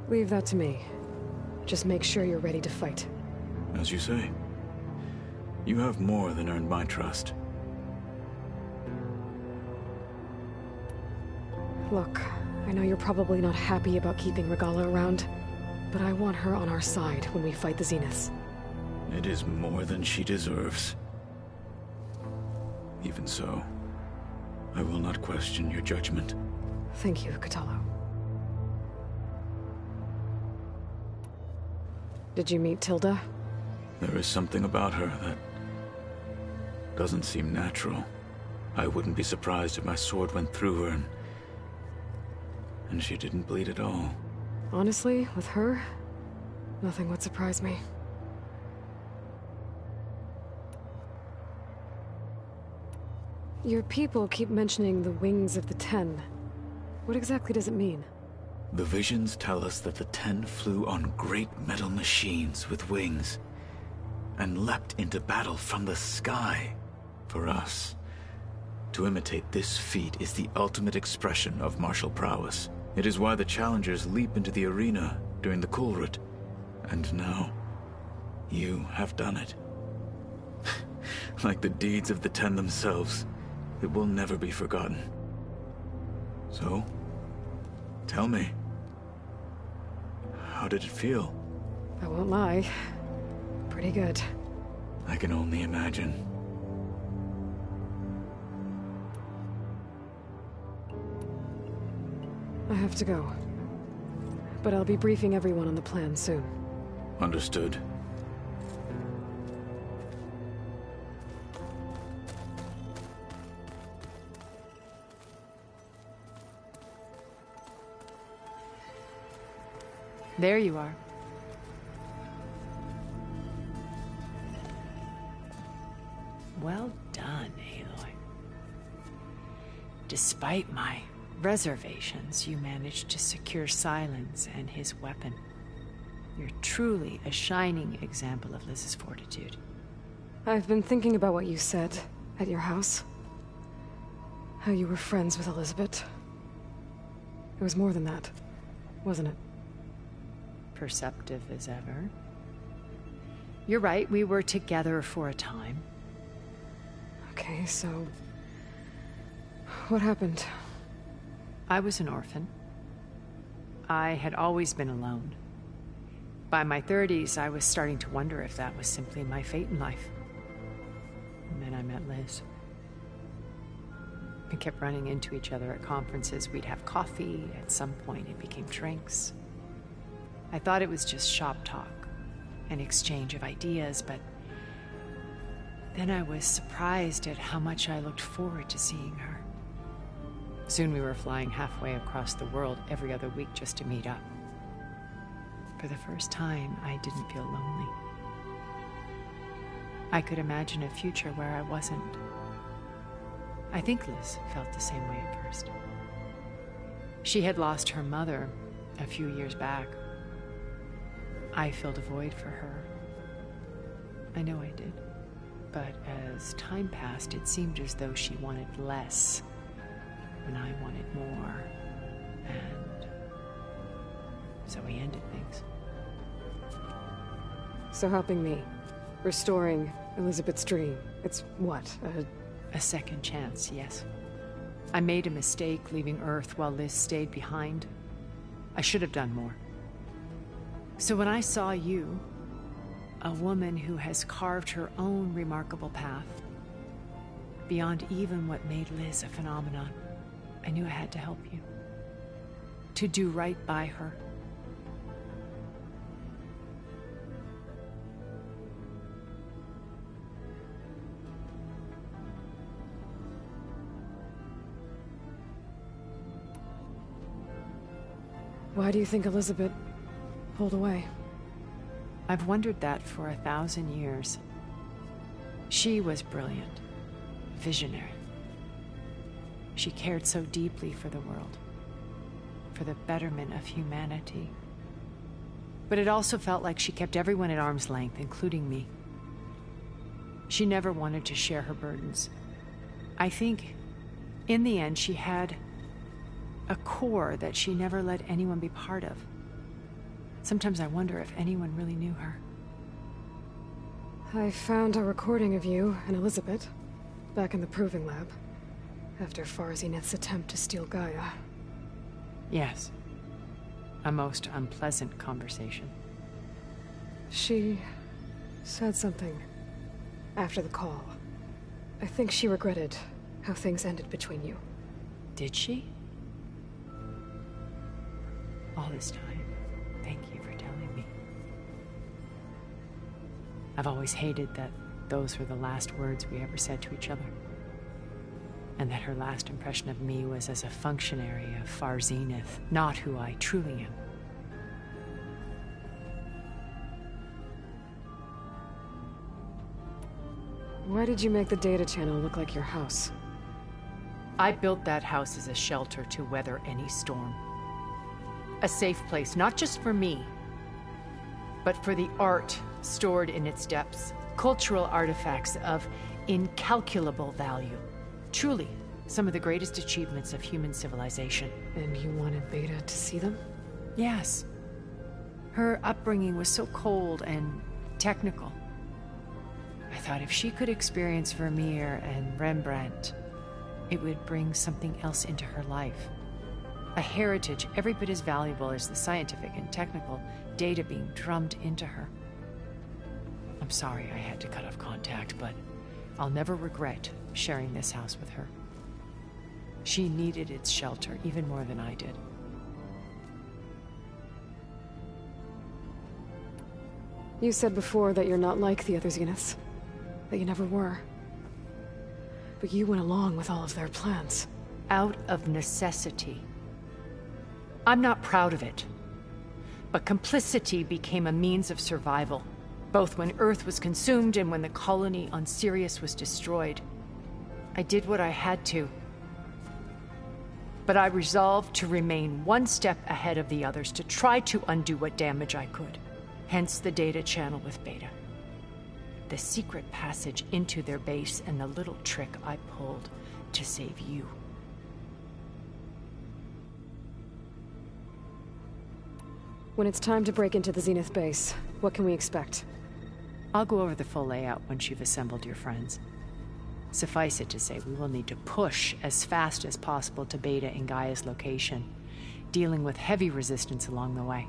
Leave that to me. Just make sure you're ready to fight. As you say. You have more than earned my trust. Look, I know you're probably not happy about keeping Regalla around, but I want her on our side when we fight the Zeniths. It is more than she deserves. Even so, I will not question your judgment. Thank you, Kotallo. Did you meet Tilda? There is something about her that doesn't seem natural. I wouldn't be surprised if my sword went through her and she didn't bleed at all. Honestly, with her, nothing would surprise me. Your people keep mentioning the wings of the Ten. What exactly does it mean? The visions tell us that the Ten flew on great metal machines with wings, and leapt into battle from the sky. For us, to imitate this feat is the ultimate expression of martial prowess. It is why the challengers leap into the arena during the Kulrut. And now, you have done it. Like the deeds of the Ten themselves, it will never be forgotten. So, tell me, how did it feel? I won't lie. Pretty good. I can only imagine. I have to go. But I'll be briefing everyone on the plan soon. Understood. There you are. Well done, Aloy. Despite my reservations, you managed to secure Silence and his weapon. You're truly a shining example of Liz's fortitude. I've been thinking about what you said at your house. How you were friends with Elizabeth. It was more than that, wasn't it? Perceptive as ever. You're right, we were together for a time. Okay, so... what happened? I was an orphan. I had always been alone. By my 30s, I was starting to wonder if that was simply my fate in life. And then I met Liz. We kept running into each other at conferences. We'd have coffee. At some point, it became drinks. I thought it was just shop talk, an exchange of ideas, but then I was surprised at how much I looked forward to seeing her. Soon we were flying halfway across the world every other week just to meet up. For the first time, I didn't feel lonely. I could imagine a future where I wasn't. I think Liz felt the same way at first. She had lost her mother a few years back. I filled a void for her. I know I did. But as time passed, it seemed as though she wanted less, and I wanted more. And so we ended things. So helping me, restoring Elizabeth's dream, it's what, a second chance, yes. I made a mistake leaving Earth while Liz stayed behind. I should have done more. So when I saw you, a woman who has carved her own remarkable path, beyond even what made Liz a phenomenon, I knew I had to help you. To do right by her. Why do you think Elizabeth pulled away? I've wondered that for 1,000 years. She was brilliant, visionary. She cared so deeply for the world, for the betterment of humanity. But it also felt like she kept everyone at arm's length, including me. She never wanted to share her burdens. I think, in the end, she had a core that she never let anyone be part of. Sometimes I wonder if anyone really knew her. I found a recording of you and Elizabeth back in the proving lab after Farzineth's attempt to steal Gaia. Yes. A most unpleasant conversation. She said something after the call. I think she regretted how things ended between you. Did she? All this time, thank you for telling me. I've always hated that those were the last words we ever said to each other. And that her last impression of me was as a functionary of Farzineth, not who I truly am. Why did you make the data channel look like your house? I built that house as a shelter to weather any storm. A safe place, not just for me, but for the art stored in its depths. Cultural artifacts of incalculable value. Truly, some of the greatest achievements of human civilization. And you wanted Beta to see them? Yes. Her upbringing was so cold and technical. I thought if she could experience Vermeer and Rembrandt, it would bring something else into her life. A heritage every bit as valuable as the scientific and technical data being drummed into her. I'm sorry I had to cut off contact, but I'll never regret sharing this house with her. She needed its shelter even more than I did. You said before that you're not like the other Zeniths. That you never were. But you went along with all of their plans. Out of necessity. I'm not proud of it. But complicity became a means of survival, both when Earth was consumed and when the colony on Sirius was destroyed. I did what I had to. But I resolved to remain one step ahead of the others, to try to undo what damage I could. Hence the data channel with Beta. The secret passage into their base and the little trick I pulled to save you. When it's time to break into the Zenith base, what can we expect? I'll go over the full layout once you've assembled your friends. Suffice it to say, we will need to push as fast as possible to Beta and Gaia's location, dealing with heavy resistance along the way.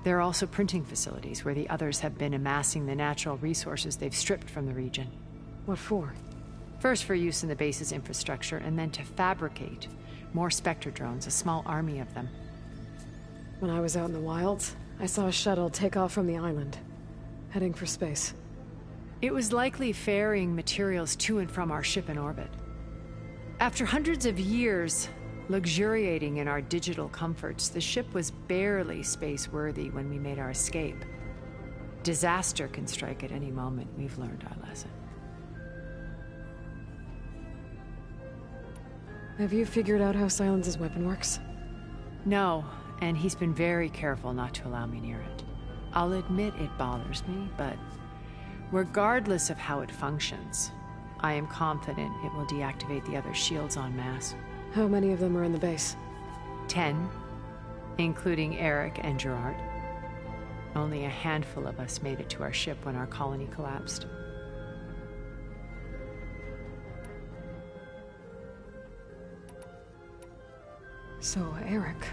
There are also printing facilities where the others have been amassing the natural resources they've stripped from the region. What for? First for use in the base's infrastructure, and then to fabricate more Spectre drones, a small army of them. When I was out in the wilds, I saw a shuttle take off from the island, heading for space. It was likely ferrying materials to and from our ship in orbit. After hundreds of years luxuriating in our digital comforts, the ship was barely space-worthy when we made our escape. Disaster can strike at any moment. We've learned our lesson. Have you figured out how Silence's weapon works? No, and he's been very careful not to allow me near it. I'll admit it bothers me, but regardless of how it functions, I am confident it will deactivate the other shields en masse. How many of them are in the base? 10, including Eric and Gerard. Only a handful of us made it to our ship when our colony collapsed. So, Eric...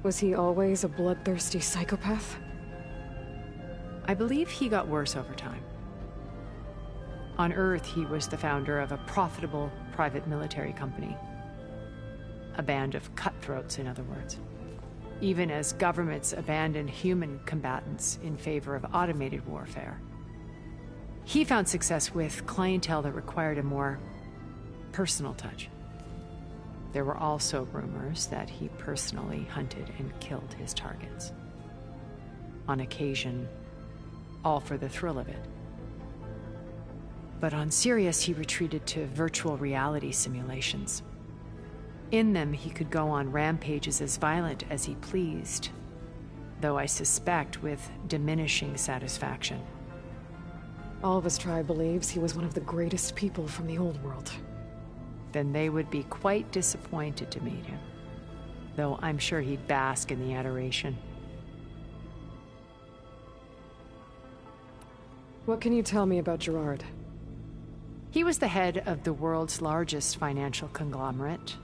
was he always a bloodthirsty psychopath? I believe he got worse over time. On Earth, he was the founder of a profitable private military company. A band of cutthroats, in other words. Even as governments abandoned human combatants in favor of automated warfare. He found success with clientele that required a more personal touch. There were also rumors that he personally hunted and killed his targets. On occasion, all for the thrill of it. But on Sirius, he retreated to virtual reality simulations. In them, he could go on rampages as violent as he pleased, though I suspect with diminishing satisfaction. All of his tribe believes he was one of the greatest people from the old world. Then they would be quite disappointed to meet him, though I'm sure he'd bask in the adoration. What can you tell me about Gerard? He was the head of the world's largest financial conglomerate,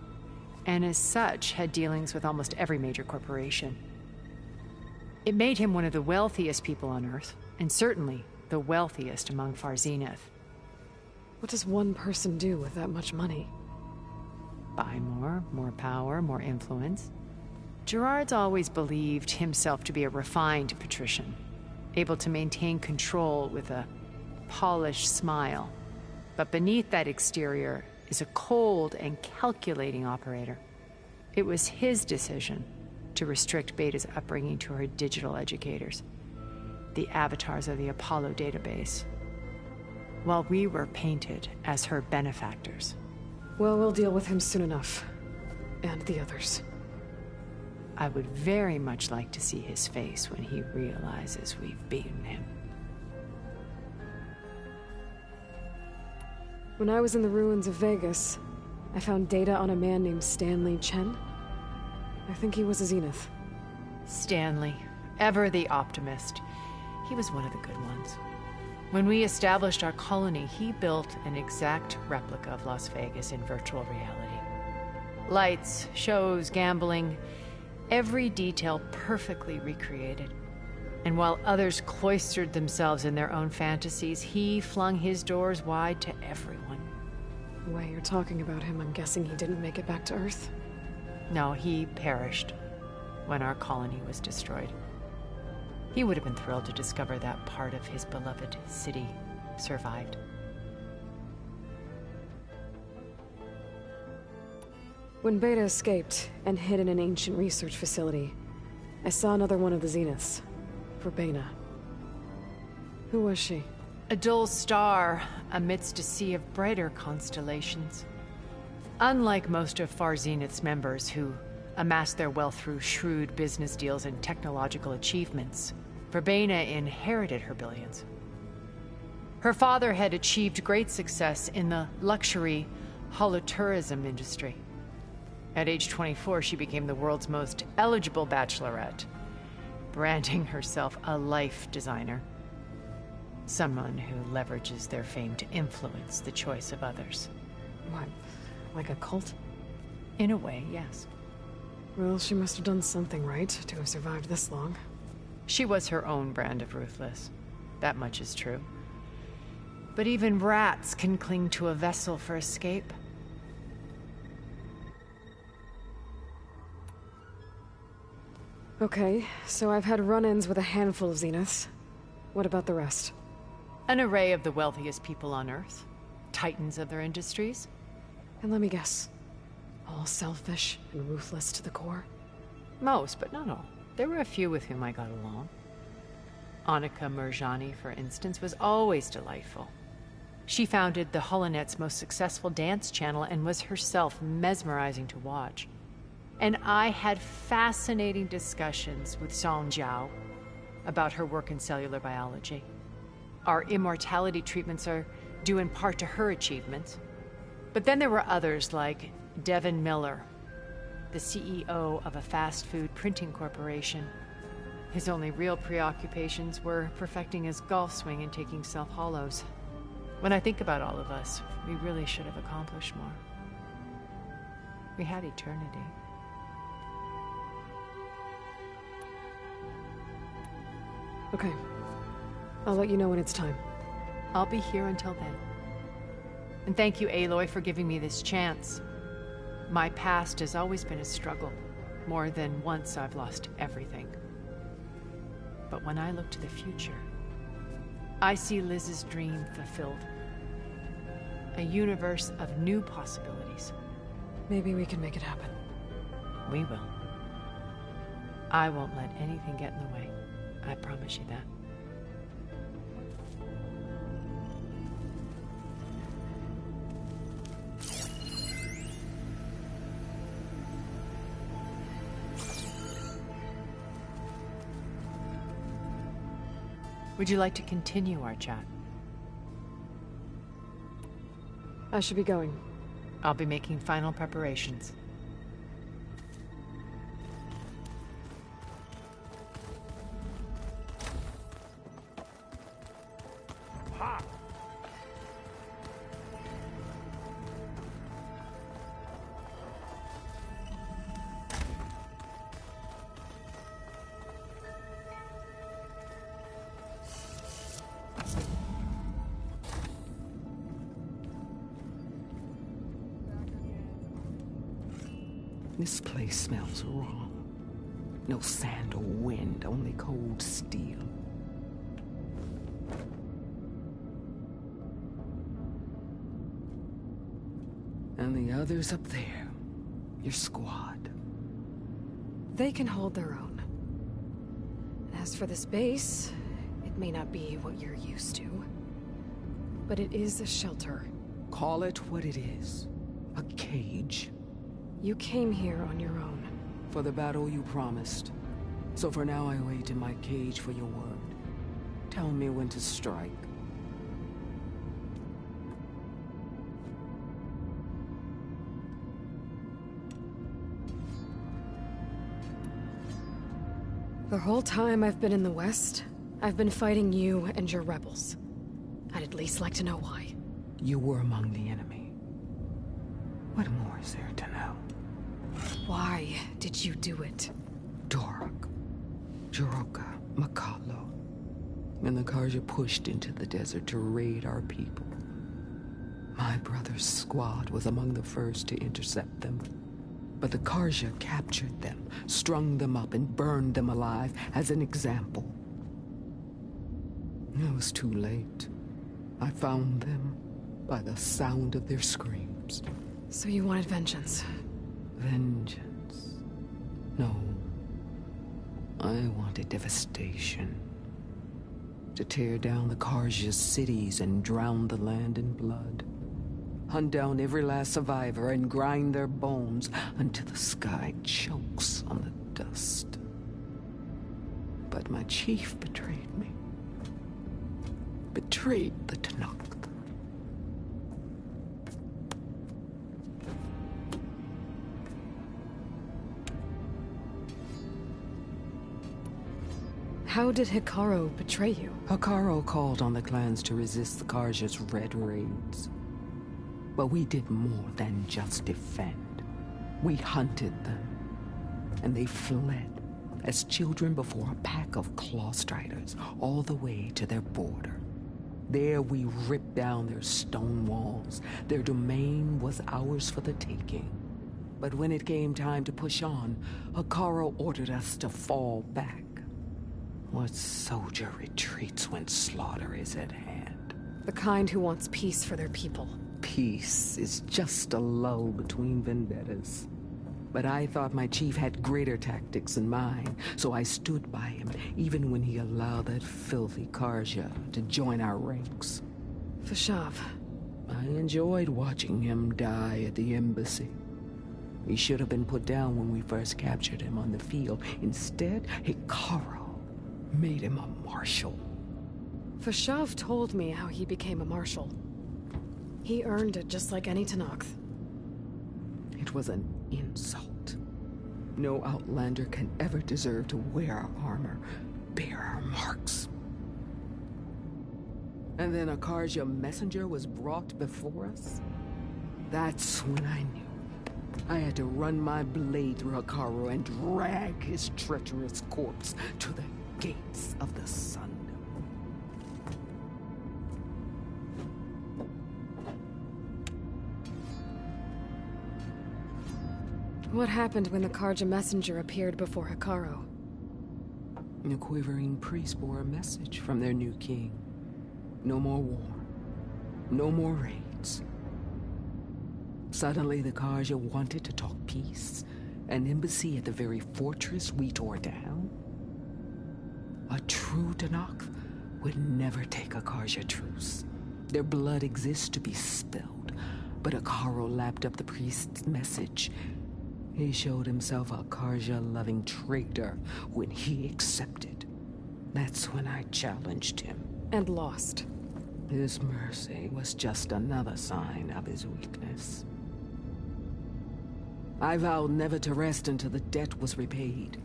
and as such had dealings with almost every major corporation. It made him one of the wealthiest people on Earth, and certainly the wealthiest among Far Zenith. What does one person do with that much money? Buy more power, more influence. Gerard's always believed himself to be a refined patrician, able to maintain control with a polished smile. But beneath that exterior is a cold and calculating operator. It was his decision to restrict Beta's upbringing to her digital educators, the avatars of the Apollo database, while we were painted as her benefactors. Well, we'll deal with him soon enough. And the others. I would very much like to see his face when he realizes we've beaten him. When I was in the ruins of Vegas, I found data on a man named Stanley Chen. I think he was a Zenith. Stanley, ever the optimist. He was one of the good ones. When we established our colony, he built an exact replica of Las Vegas in virtual reality. Lights, shows, gambling, every detail perfectly recreated. And while others cloistered themselves in their own fantasies, he flung his doors wide to everyone. The way you're talking about him, I'm guessing he didn't make it back to Earth? No, he perished when our colony was destroyed. He would have been thrilled to discover that part of his beloved city survived. When Beta escaped and hid in an ancient research facility, I saw another one of the Zeniths. Verbena. Who was she? A dull star amidst a sea of brighter constellations. Unlike most of Far Zenith's members who amassed their wealth through shrewd business deals and technological achievements, Verbena inherited her billions. Her father had achieved great success in the luxury holotourism industry. At age 24, she became the world's most eligible bachelorette, branding herself a life designer. Someone who leverages their fame to influence the choice of others. What? Like a cult? In a way, yes. Well, she must have done something right to have survived this long. She was her own brand of ruthless. That much is true. But even rats can cling to a vessel for escape. Okay, so I've had run-ins with a handful of Zeniths. What about the rest? An array of the wealthiest people on Earth. Titans of their industries. And let me guess. All selfish and ruthless to the core? Most, but not all. There were a few with whom I got along. Annika Merjani, for instance, was always delightful. She founded the Holonet's most successful dance channel and was herself mesmerizing to watch. And I had fascinating discussions with Song Jiao about her work in cellular biology. Our immortality treatments are due in part to her achievements. But then there were others like Devin Miller, the CEO of a fast food printing corporation. His only real preoccupations were perfecting his golf swing and taking self-hollows. When I think about all of us, we really should have accomplished more. We had eternity. Okay. I'll let you know when it's time. I'll be here until then. And thank you, Aloy, for giving me this chance. My past has always been a struggle. More than once I've lost everything. But when I look to the future, I see Liz's dream fulfilled. A universe of new possibilities. Maybe we can make it happen. We will. I won't let anything get in the way. I promise you that. Would you like to continue our chat? I should be going. I'll be making final preparations. This place smells wrong. No sand or wind, only cold steel. And the others up there, your squad. They can hold their own. As for this base, it may not be what you're used to, but it is a shelter. Call it what it is. A cage. You came here on your own. For the battle you promised. So for now I wait in my cage for your word. Tell me when to strike. The whole time I've been in the West, I've been fighting you and your rebels. I'd at least like to know why. You were among the enemy. What more is there to know? Why did you do it? Dorok, Jiroka, Makalo, and the Karja pushed into the desert to raid our people. My brother's squad was among the first to intercept them. But the Karja captured them, strung them up, and burned them alive as an example. It was too late. I found them by the sound of their screams. So you wanted vengeance? Vengeance? No. I wanted devastation. To tear down the Karja's cities and drown the land in blood. Hunt down every last survivor and grind their bones until the sky chokes on the dust. But my chief betrayed me. Betrayed the Tanakh. How did Hikaru betray you? Hikaru called on the clans to resist the Karja's red raids. But we did more than just defend. We hunted them. And they fled, as children before a pack of claw striders, all the way to their border. There we ripped down their stone walls. Their domain was ours for the taking. But when it came time to push on, Hekarro ordered us to fall back. What soldier retreats when slaughter is at hand? The kind who wants peace for their people. Peace is just a lull between vendettas. But I thought my chief had greater tactics than mine, so I stood by him, even when he allowed that filthy Karja to join our ranks. Fashav. I enjoyed watching him die at the embassy. He should have been put down when we first captured him on the field. Instead, Hekarro made him a marshal. Fashav told me how he became a marshal. He earned it just like any Tenakth. It was an insult. No Outlander can ever deserve to wear our armor, bear our marks. And then a Karja messenger was brought before us? That's when I knew. I had to run my blade through Hekarro and drag his treacherous corpse to the gates of the sun. What happened when the Karja messenger appeared before Hekarro? The quivering priests bore a message from their new king. No more war. No more raids. Suddenly the Karja wanted to talk peace. An embassy at the very fortress we tore down? A true Tenakth would never take a Karja truce. Their blood exists to be spilled. But Hekarro lapped up the priest's message. He showed himself a Karja-loving traitor when he accepted. That's when I challenged him. And lost. His mercy was just another sign of his weakness. I vowed never to rest until the debt was repaid,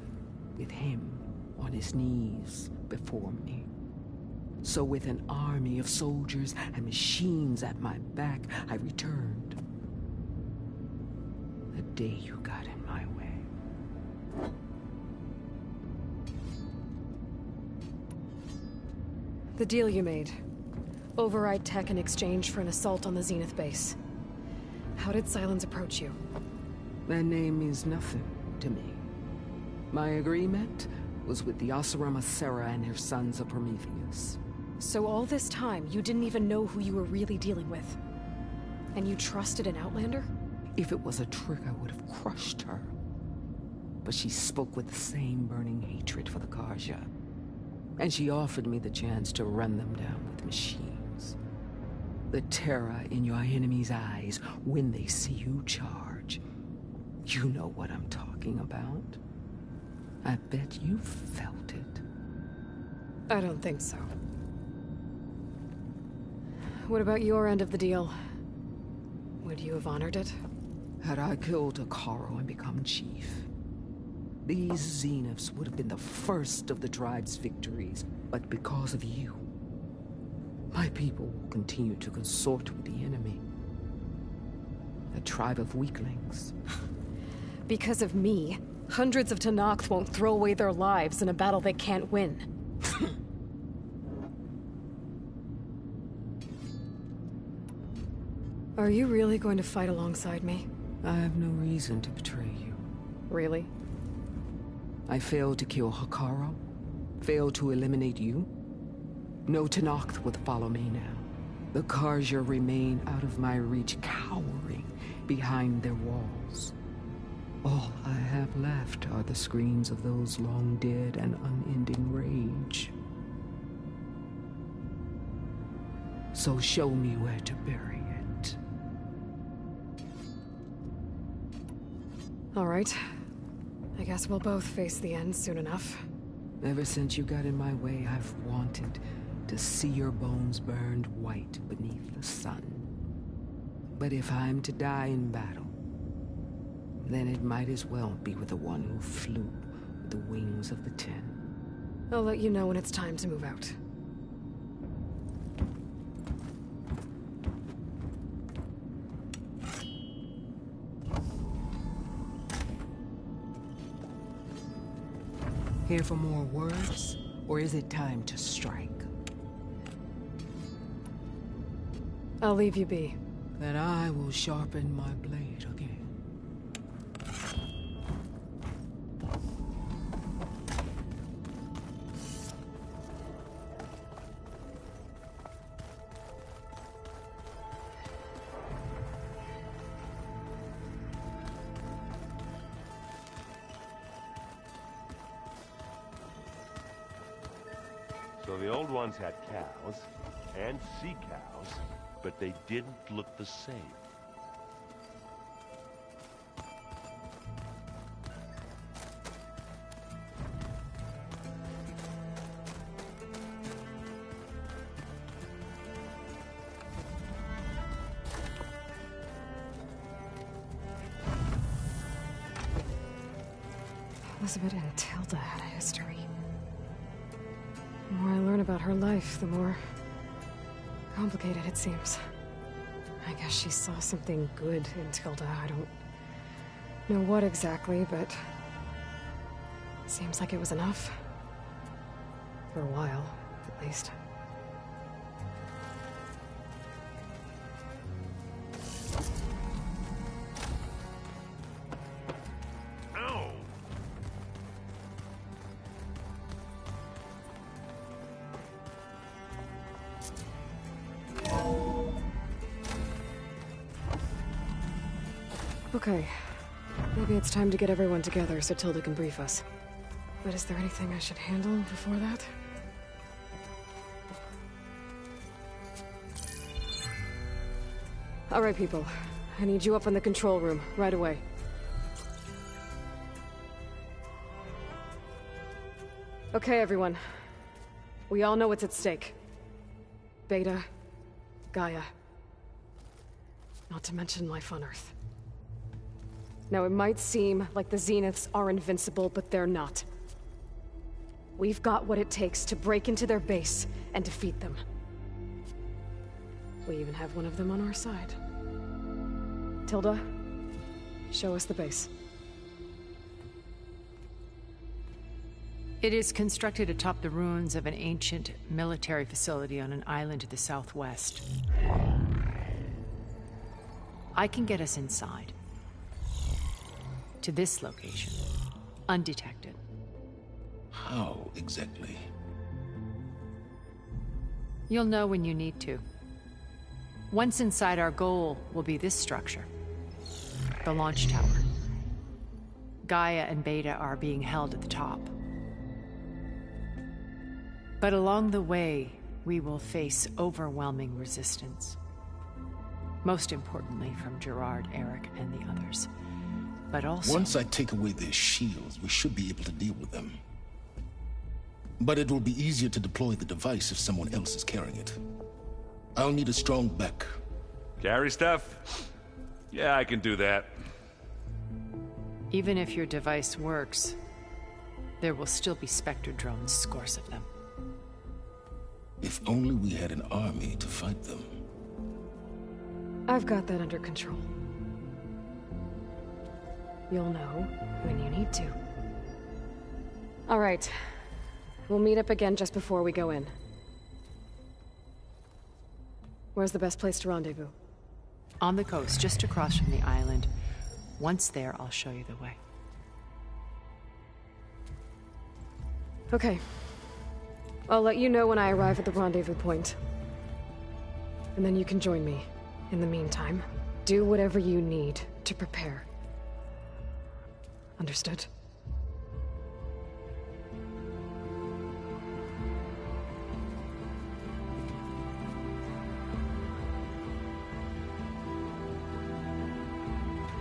with him on his knees before me. So with an army of soldiers and machines at my back, I returned. The day you got in my way. The deal you made. Override tech in exchange for an assault on the Zenith base. How did Silence approach you? That name means nothing to me. My agreement was with the Oseram Sera and their sons of Prometheus. So all this time, you didn't even know who you were really dealing with? And you trusted an Outlander? If it was a trick, I would have crushed her. But she spoke with the same burning hatred for the Karja. And she offered me the chance to run them down with machines. The terror in your enemy's eyes when they see you charge. You know what I'm talking about. I bet you felt it. I don't think so. What about your end of the deal? Would you have honored it? Had I killed Hekarro and become chief, these Zeniths would have been the first of the tribe's victories. But because of you, my people will continue to consort with the enemy. A tribe of weaklings. Because of me, hundreds of Tenakth won't throw away their lives in a battle they can't win. Are you really going to fight alongside me? I have no reason to betray you. Really? I failed to kill Hekarro, failed to eliminate you. No Tenakth would follow me now. The Karja remain out of my reach, cowering behind their walls. All I have left are the screams of those long dead and unending rage. So show me where to bury it. All right. I guess we'll both face the end soon enough. Ever since you got in my way, I've wanted to see your bones burned white beneath the sun. But if I'm to die in battle, then it might as well be with the one who flew with the wings of the Ten. I'll let you know when it's time to move out. Here for more words, or is it time to strike? I'll leave you be. Then I will sharpen my blade again. So the old ones had cows, and sea cows, but they didn't look the same. Elizabeth and Tilda had a history. The more I learn about her life, the more complicated it seems. I guess she saw something good in Tilda. I don't know what exactly, but seems like it was enough. For a while, at least. Okay. Maybe it's time to get everyone together so Tilda can brief us. But is there anything I should handle before that? Alright, people. I need you up in the control room, right away. Okay, everyone. We all know what's at stake. Beta, Gaia. Not to mention life on Earth. Now, it might seem like the Zeniths are invincible, but they're not. We've got what it takes to break into their base and defeat them. We even have one of them on our side. Tilda, show us the base. It is constructed atop the ruins of an ancient military facility on an island to the southwest. I can get us inside. To this location, undetected. How exactly? You'll know when you need to. Once inside, our goal will be this structure. The launch tower. Gaia and Beta are being held at the top. But along the way, we will face overwhelming resistance. Most importantly from Gerard, Eric, and the others. But also... Once I take away their shields, we should be able to deal with them. But it will be easier to deploy the device if someone else is carrying it. I'll need a strong back. Carry stuff? Yeah, I can do that. Even if your device works, there will still be Spectre drones, scores of them. If only we had an army to fight them. I've got that under control. You'll know when you need to. All right. We'll meet up again just before we go in. Where's the best place to rendezvous? On the coast, just across from the island. Once there, I'll show you the way. Okay. I'll let you know when I arrive at the rendezvous point. And then you can join me. In the meantime, do whatever you need to prepare. Understood?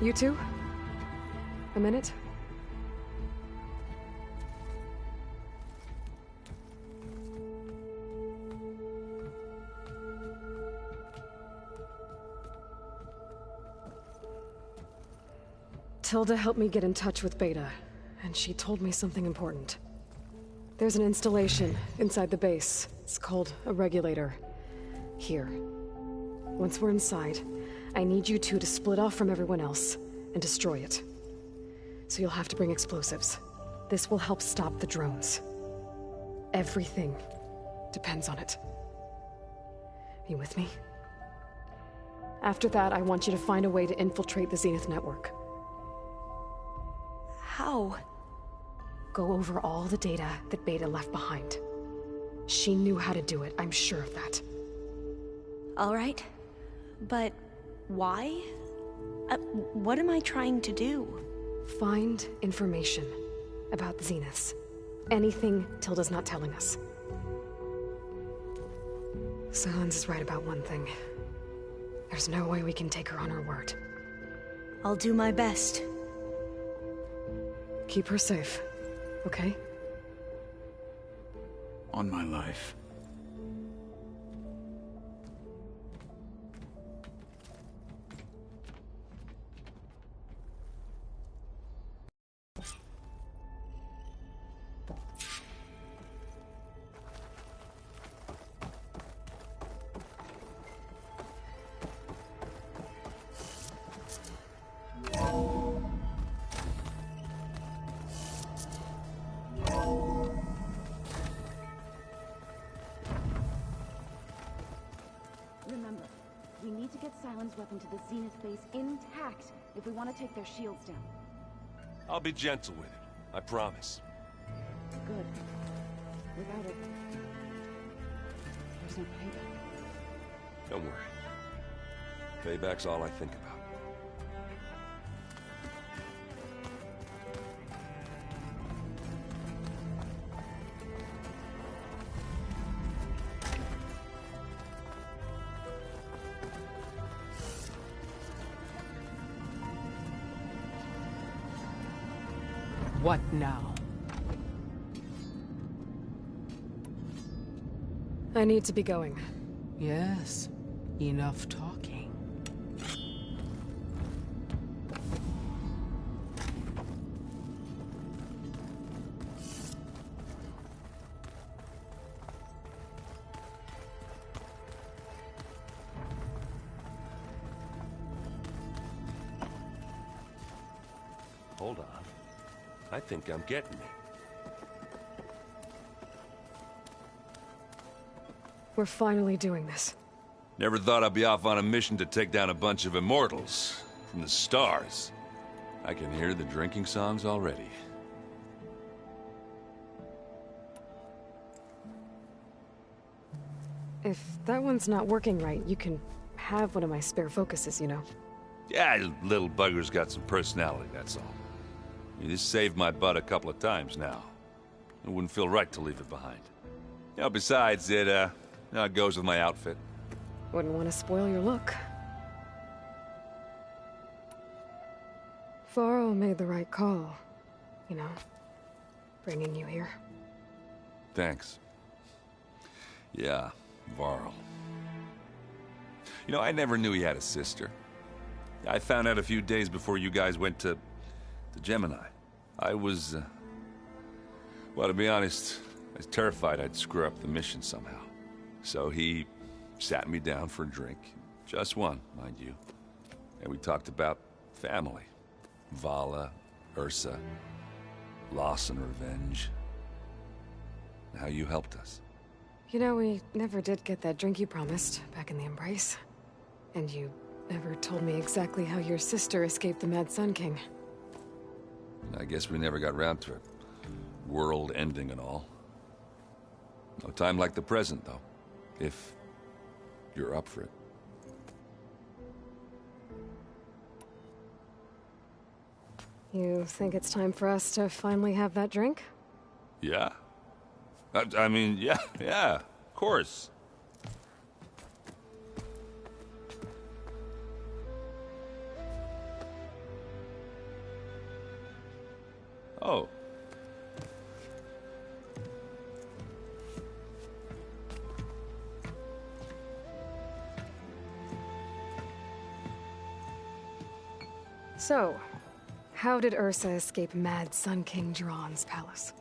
You two? A minute? Tilda helped me get in touch with Beta, and she told me something important. There's an installation inside the base. It's called a regulator. Here. Once we're inside, I need you two to split off from everyone else and destroy it. So you'll have to bring explosives. This will help stop the drones. Everything depends on it. You with me? After that, I want you to find a way to infiltrate the Zenith network. How? Go over all the data that Beta left behind. She knew how to do it, I'm sure of that. All right. But why? What am I trying to do? Find information about the Zeniths. Anything Tilda's not telling us. So Hans is right about one thing. There's no way we can take her on her word. I'll do my best. Keep her safe, okay? On my life. Remember, we need to get Silent's weapon to the Zenith base intact if we want to take their shields down. I'll be gentle with it. I promise. Good. Without it, there's no payback. Don't worry. Payback's all I think about. What now? I need to be going. Yes, enough talking. Hold on. I think I'm getting it. We're finally doing this. Never thought I'd be off on a mission to take down a bunch of immortals from the stars. I can hear the drinking songs already. If that one's not working right, you can have one of my spare focuses, you know. Yeah, little bugger's got some personality, that's all. This saved my butt a couple of times now. It wouldn't feel right to leave it behind. You know, besides, it goes with my outfit. Wouldn't want to spoil your look. Varl made the right call. You know, bringing you here. Thanks. Yeah, Varl. You know, I never knew he had a sister. I found out a few days before you guys went to Gemini. I was, well, to be honest, I was terrified I'd screw up the mission somehow. So he sat me down for a drink. Just one, mind you. And we talked about family. Vala, Ursa, loss and revenge. And how you helped us. You know, we never did get that drink you promised back in the Embrace. And you never told me exactly how your sister escaped the Mad Sun King. I guess we never got round to it. World ending and all. No time like the present, though. If you're up for it. You think it's time for us to finally have that drink? Yeah? I mean, yeah, of course. Oh. So, how did Ursa escape Mad Sun King Jiran's palace?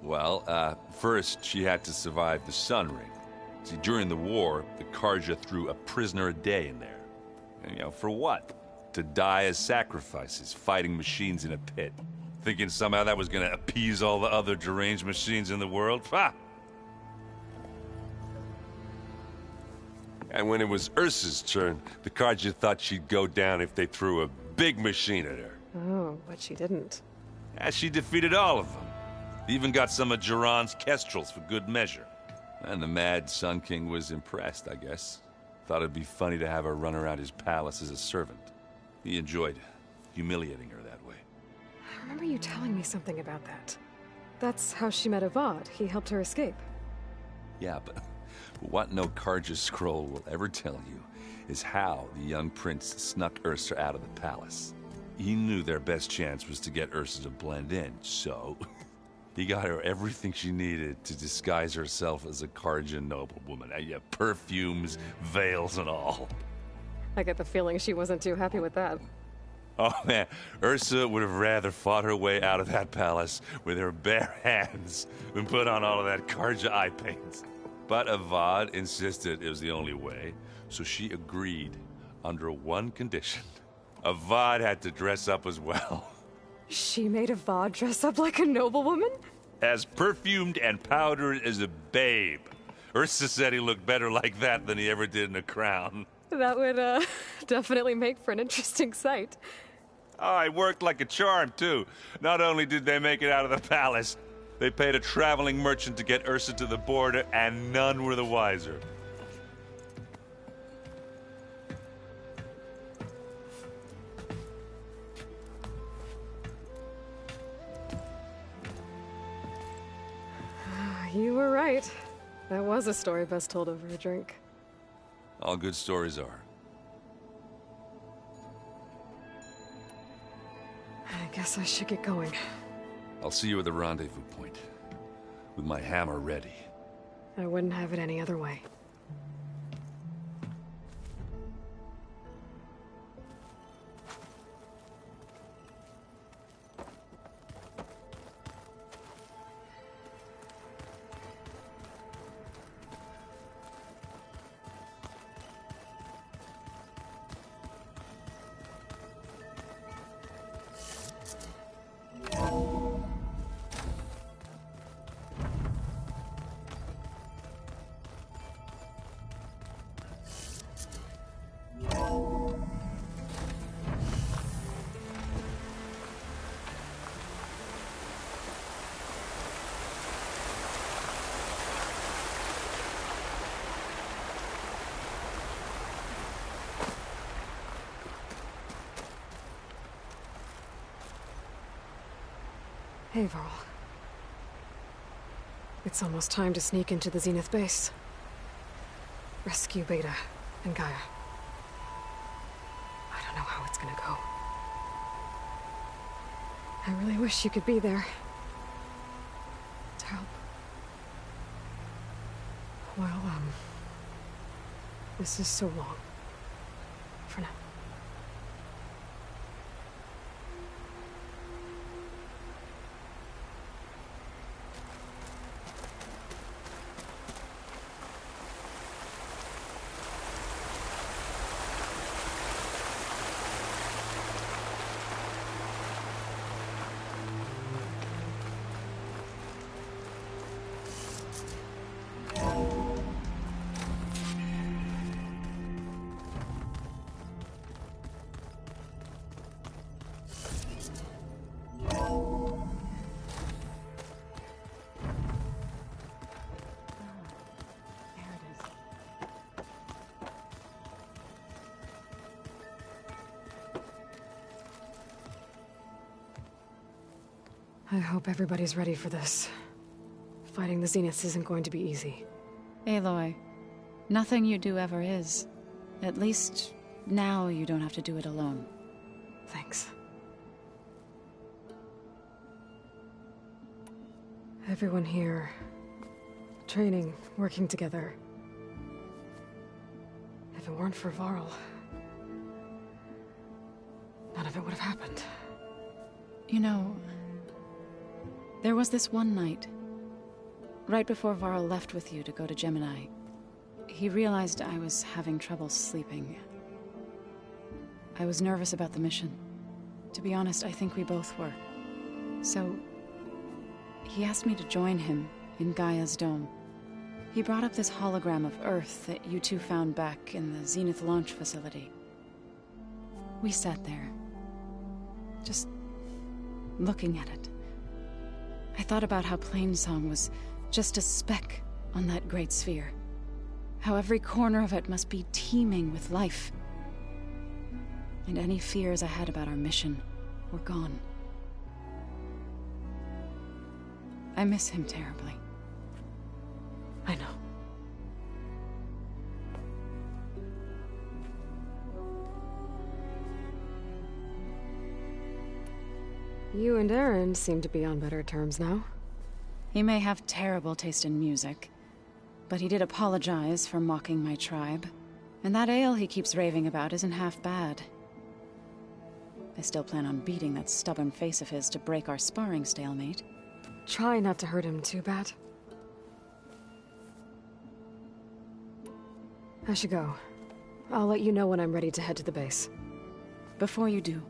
Well, first she had to survive the Sun Ring. See, during the war, the Karja threw a prisoner a day in there. And, you know, for what? To die as sacrifices, fighting machines in a pit. Thinking somehow that was gonna appease all the other deranged machines in the world? Ha! And when it was Ursa's turn, the Carja thought she'd go down if they threw a big machine at her. Oh, but she didn't. And she defeated all of them. Even got some of Jiran's kestrels for good measure. And the mad Sun King was impressed, I guess. Thought it'd be funny to have her run around his palace as a servant. He enjoyed humiliating her that way. I remember you telling me something about that. That's how she met Avad. He helped her escape. Yeah, but what no Carja scroll will ever tell you is how the young prince snuck Ursa out of the palace. He knew their best chance was to get Ursa to blend in, so he got her everything she needed to disguise herself as a Carja noblewoman. Yeah, perfumes, veils, and all. I get the feeling she wasn't too happy with that. Oh man, Ursa would have rather fought her way out of that palace with her bare hands than put on all of that Carja eye paint. But Avad insisted it was the only way, so she agreed under one condition. Avad had to dress up as well. She made Avad dress up like a noblewoman? As perfumed and powdered as a babe. Ursa said he looked better like that than he ever did in a crown. That would, definitely make for an interesting sight. Oh, it worked like a charm, too. Not only did they make it out of the palace, they paid a traveling merchant to get Ursa to the border, and none were the wiser. You were right. That was a story best told over a drink. All good stories are. I guess I should get going. I'll see you at the rendezvous point, with my hammer ready. I wouldn't have it any other way. Hey, Varl. It's almost time to sneak into the Zenith base. Rescue Beta and Gaia. I don't know how it's gonna go. I really wish you could be there. To help. Well, this is so long. For now. I hope everybody's ready for this. Fighting the Zeniths isn't going to be easy. Aloy, nothing you do ever is. At least, now you don't have to do it alone. Thanks. Everyone here, training, working together. If it weren't for Varl, none of it would have happened. You know, there was this one night, right before Varl left with you to go to Gemini. He realized I was having trouble sleeping. I was nervous about the mission. To be honest, I think we both were. So, he asked me to join him in Gaia's dome. He brought up this hologram of Earth that you two found back in the Zenith launch facility. We sat there, just looking at it. I thought about how Plainsong was just a speck on that great sphere. How every corner of it must be teeming with life. And any fears I had about our mission were gone. I miss him terribly. I know. You and Aaron seem to be on better terms now. He may have terrible taste in music, but he did apologize for mocking my tribe. And that ale he keeps raving about isn't half bad. I still plan on beating that stubborn face of his to break our sparring stalemate. Try not to hurt him too bad. I should go. I'll let you know when I'm ready to head to the base. Before you do,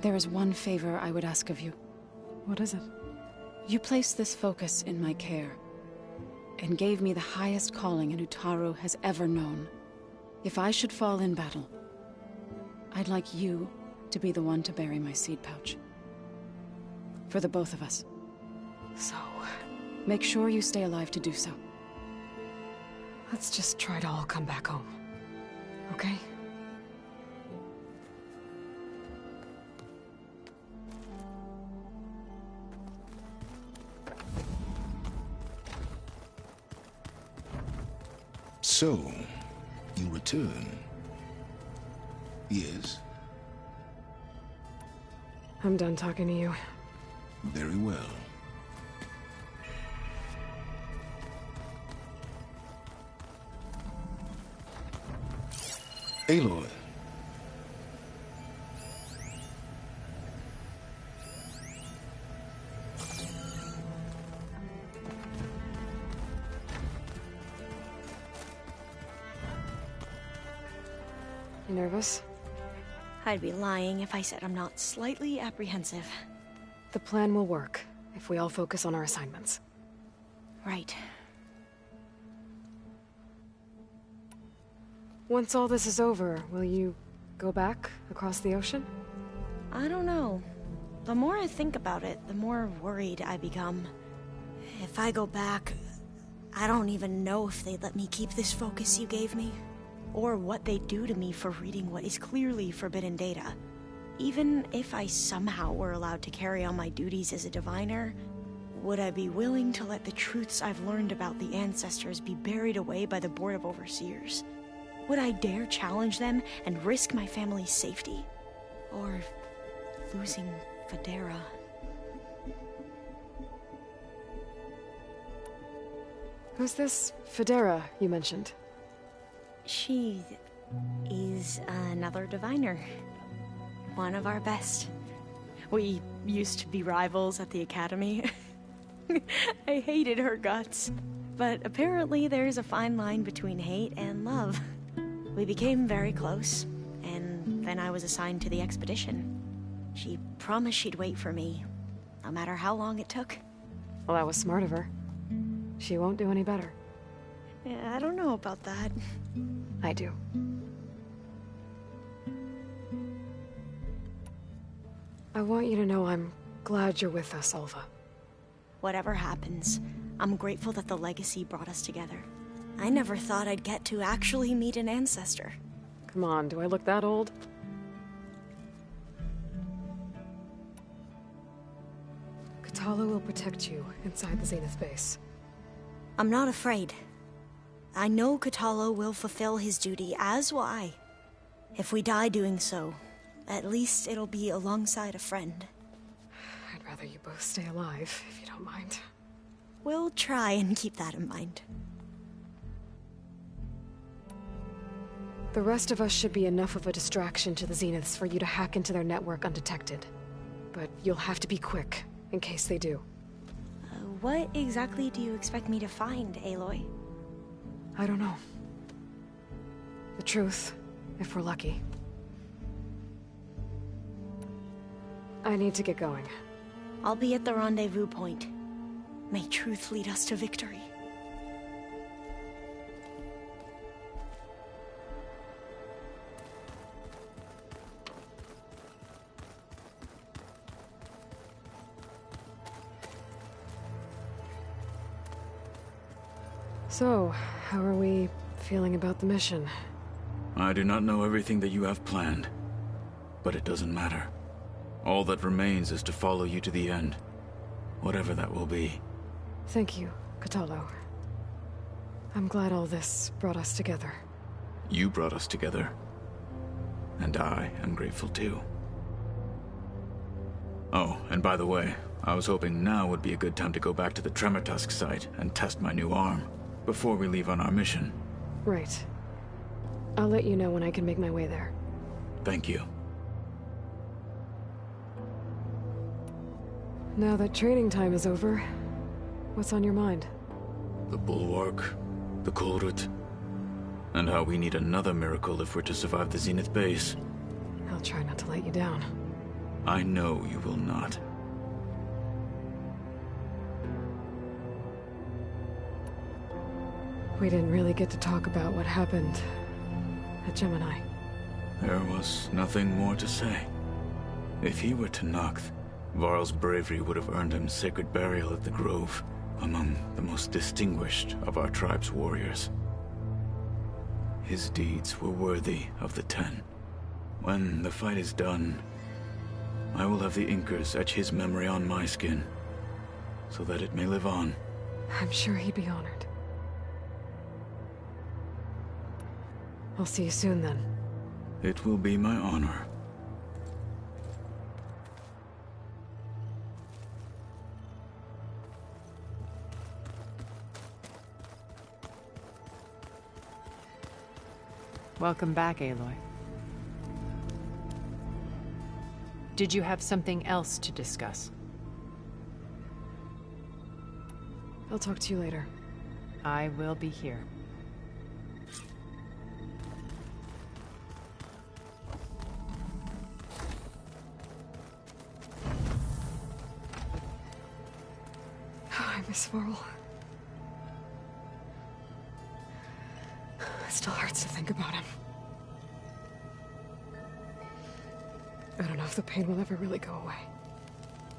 there is one favor I would ask of you. What is it? You placed this focus in my care, and gave me the highest calling an Utaru has ever known. If I should fall in battle, I'd like you to be the one to bury my seed pouch. For the both of us. So... make sure you stay alive to do so. Let's just try to all come back home. Okay? So, you return. Yes? I'm done talking to you. Very well. Aloy. You nervous? I'd be lying if I said I'm not slightly apprehensive. The plan will work, if we all focus on our assignments. Right. Once all this is over, will you go back across the ocean? I don't know. The more I think about it, the more worried I become. If I go back, I don't even know if they'd let me keep this focus you gave me, or what they'd do to me for reading what is clearly forbidden data. Even if I somehow were allowed to carry on my duties as a diviner, would I be willing to let the truths I've learned about the ancestors be buried away by the Board of Overseers? Would I dare challenge them and risk my family's safety? Or losing Federa? Who's this Federa you mentioned? She is another diviner. One of our best. We used to be rivals at the academy. I hated her guts. But apparently there's a fine line between hate and love. We became very close, and then I was assigned to the expedition. She promised she'd wait for me, no matter how long it took. Well, that was smart of her. She won't do any better. Yeah, I don't know about that. I do. I want you to know I'm glad you're with us, Alva. Whatever happens, I'm grateful that the legacy brought us together. I never thought I'd get to actually meet an ancestor. Come on, do I look that old? Katala will protect you inside the Zenith base. I'm not afraid. I know Katala will fulfill his duty, as will I. If we die doing so, at least it'll be alongside a friend. I'd rather you both stay alive, if you don't mind. We'll try and keep that in mind. The rest of us should be enough of a distraction to the Zeniths for you to hack into their network undetected. But you'll have to be quick, in case they do. What exactly do you expect me to find, Aloy? I don't know. The truth, if we're lucky. I need to get going. I'll be at the rendezvous point. May truth lead us to victory. So, how are we feeling about the mission? I do not know everything that you have planned, but it doesn't matter. All that remains is to follow you to the end, whatever that will be. Thank you, Kotallo. I'm glad all this brought us together. You brought us together, and I am grateful too. Oh, and by the way, I was hoping now would be a good time to go back to the Tremortusk site and test my new arm, before we leave on our mission. Right. I'll let you know when I can make my way there. Thank you. Now that training time is over, what's on your mind? The Bulwark, the Kulrut, and how we need another miracle if we're to survive the Zenith base. I'll try not to let you down. I know you will not. We didn't really get to talk about what happened at Gemini. There was nothing more to say. If he were Tenakth, Varl's bravery would have earned him sacred burial at the Grove, among the most distinguished of our tribe's warriors. His deeds were worthy of the Ten. When the fight is done, I will have the Inkers etch his memory on my skin, so that it may live on. I'm sure he'd be honored. I'll see you soon, then. It will be my honor. Welcome back, Aloy. Did you have something else to discuss? I'll talk to you later. I will be here. I miss Varl. It still hurts to think about him. I don't know if the pain will ever really go away.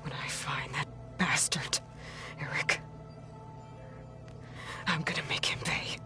When I find that bastard, Eric, I'm gonna make him pay.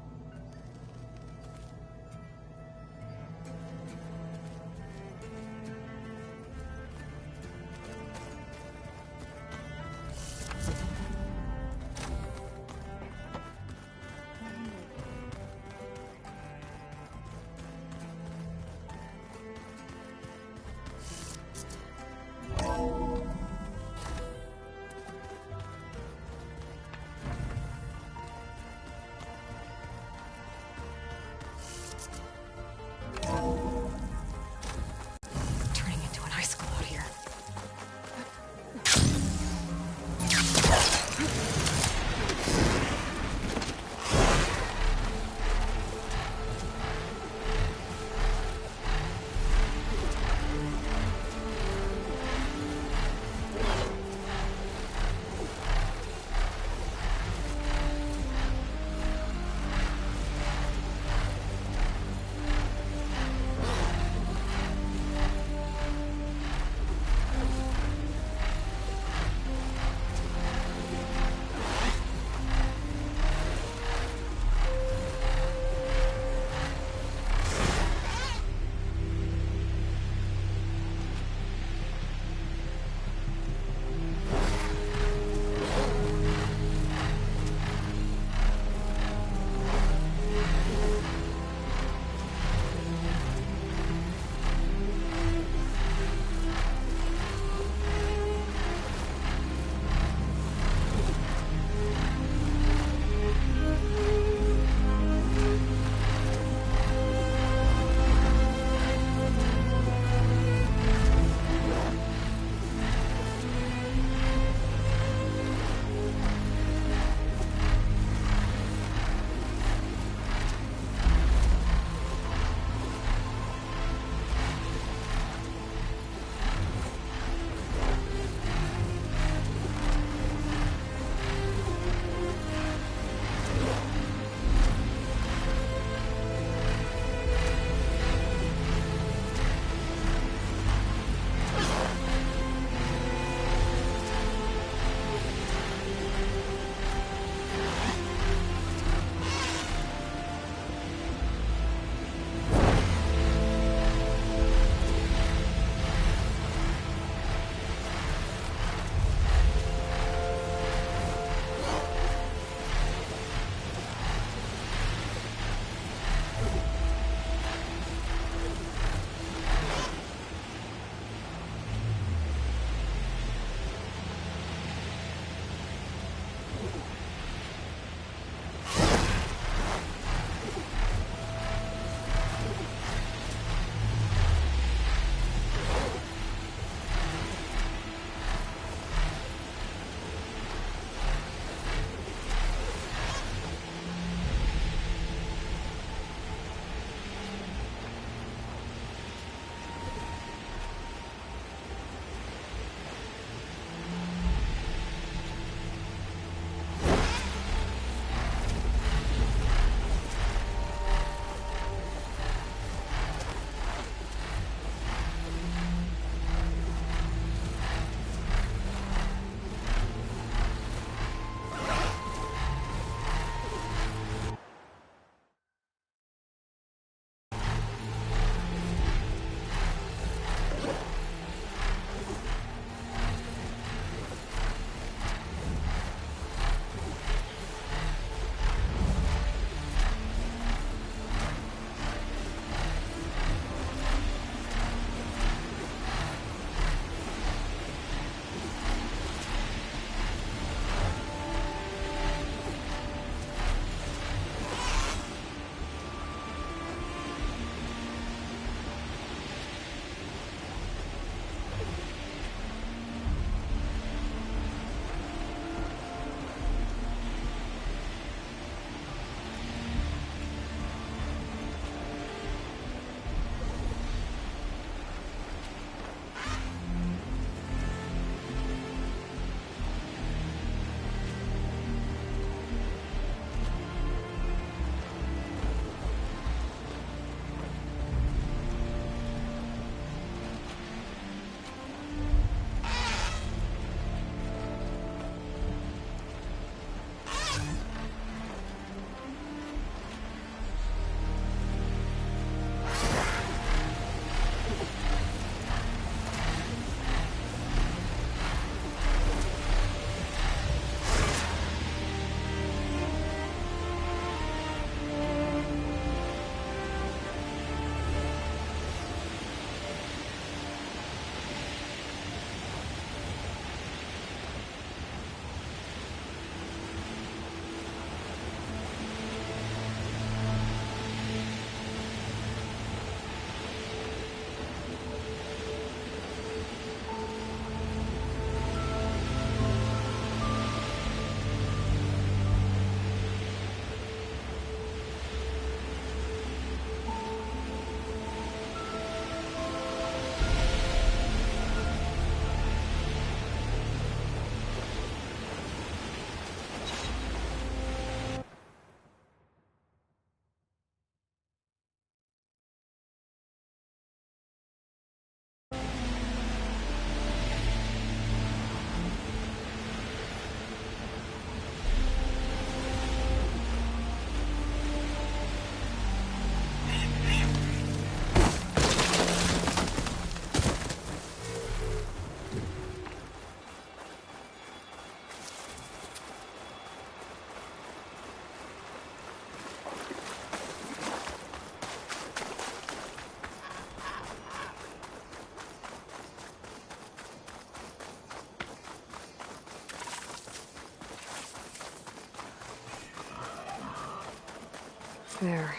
There.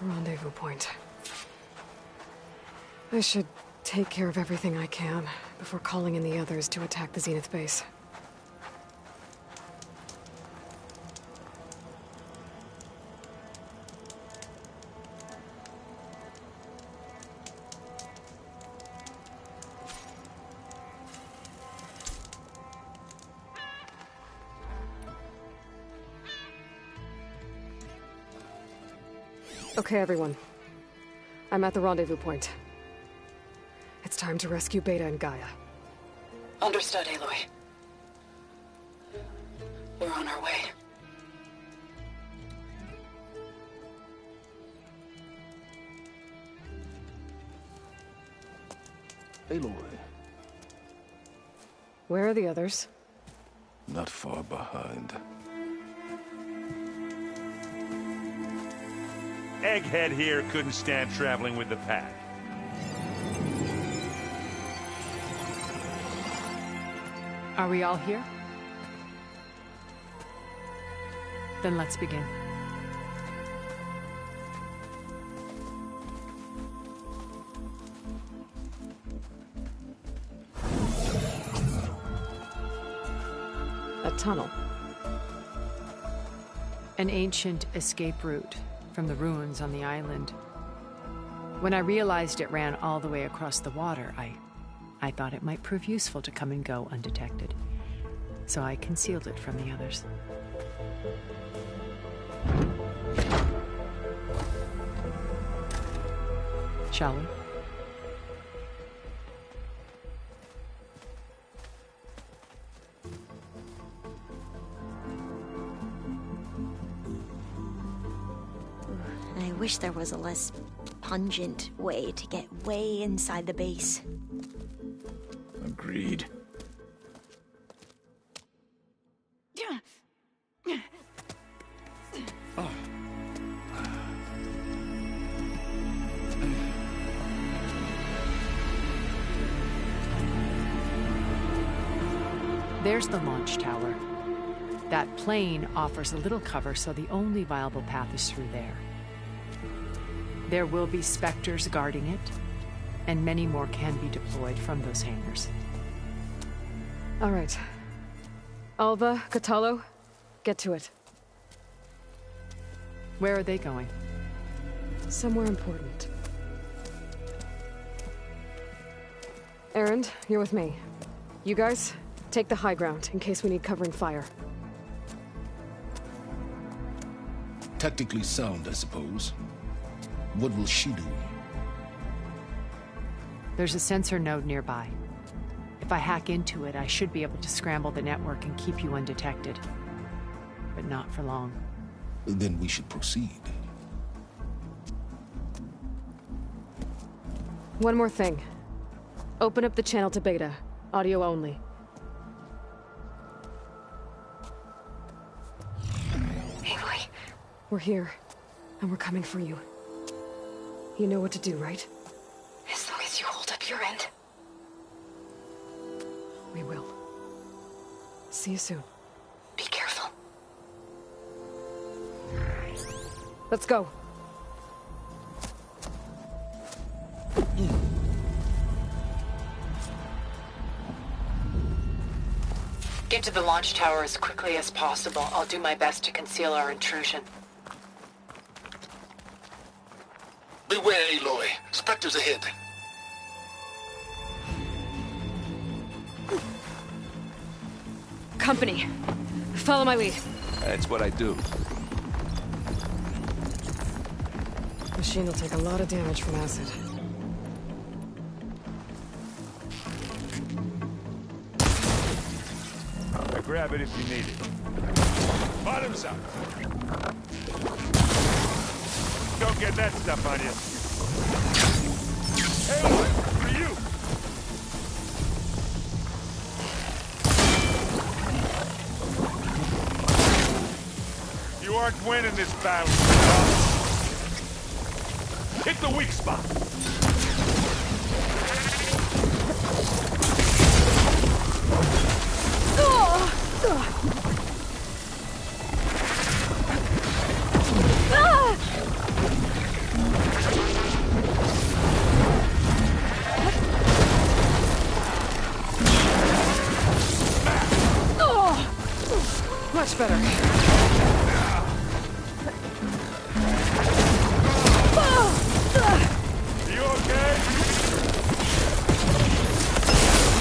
Rendezvous point. I should take care of everything I can before calling in the others to attack the Zenith base. Okay, everyone. I'm at the rendezvous point. It's time to rescue Beta and Gaia. Understood, Aloy. We're on our way. Aloy. Where are the others? Not far behind. Egghead here couldn't stand traveling with the pack. Are we all here? Then let's begin. A tunnel. An ancient escape route from the ruins on the island. When I realized it ran all the way across the water, I thought it might prove useful to come and go undetected. So I concealed it from the others. Shall we? I wish there was a less pungent way to get way inside the base. Agreed. There's the launch tower. That plane offers a little cover, so the only viable path is through there. There will be Spectres guarding it, and many more can be deployed from those hangars. All right. Alva, Catalo, get to it. Where are they going? Somewhere important. Erend, you're with me. You guys, take the high ground in case we need covering fire. Tactically sound, I suppose. What will she do? There's a sensor node nearby. If I hack into it, I should be able to scramble the network and keep you undetected. But not for long. Then we should proceed. One more thing. Open up the channel to Beta. Audio only. Aloy. We're here, and we're coming for you. You know what to do, right? As long as you hold up your end. We will. See you soon. Be careful. Let's go. Get to the launch tower as quickly as possible. I'll do my best to conceal our intrusion. Beware, Aloy. Spectres ahead. Company. Follow my lead. That's what I do. Machine will take a lot of damage from acid. Grab it if you need it. Bottoms up. Don't get that stuff on you. Hey, for you. You aren't winning this battle. Hit the weak spot. Ah! Much better. You okay?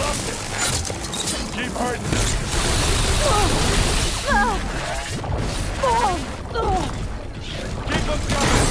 Lost it. Keep hurting. Keep them coming.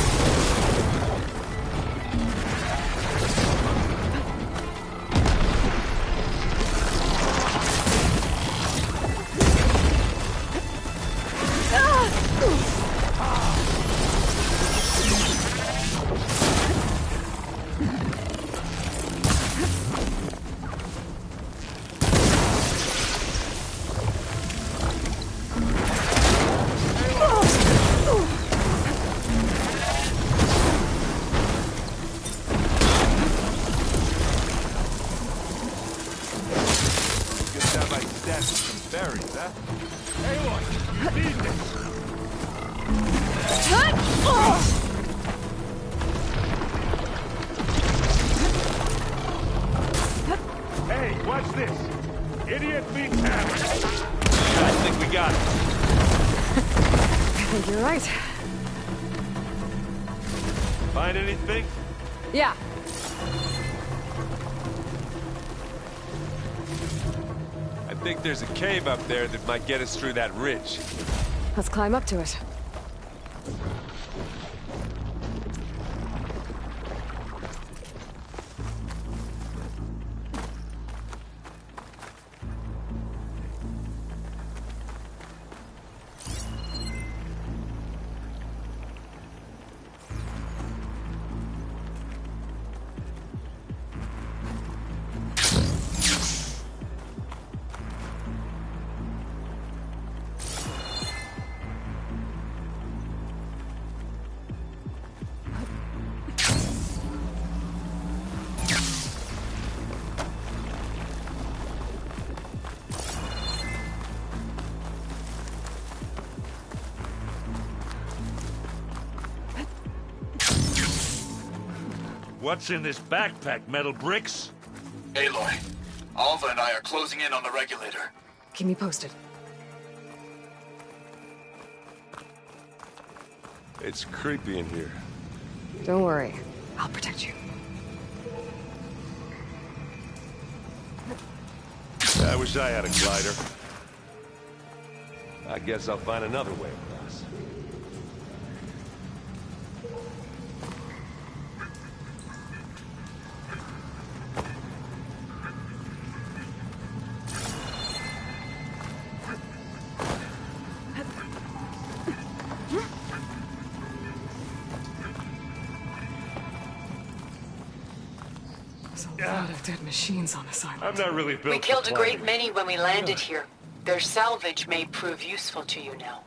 Berries, huh? Aloy, you need this! Hey, watch this! Idiot meets hammer! I think we got it. I think you're right. Find anything? Yeah. I think there's a cave up there that might get us through that ridge. Let's climb up to it. What's in this backpack, metal bricks? Aloy, Alva and I are closing in on the regulator. Keep me posted. It's creepy in here. Don't worry. I'll protect you. I wish I had a glider. I guess I'll find another way across. There's a lot of dead machines on this island. I'm not really built We killed for a great climbing. many when we landed here. Their salvage may prove useful to you now.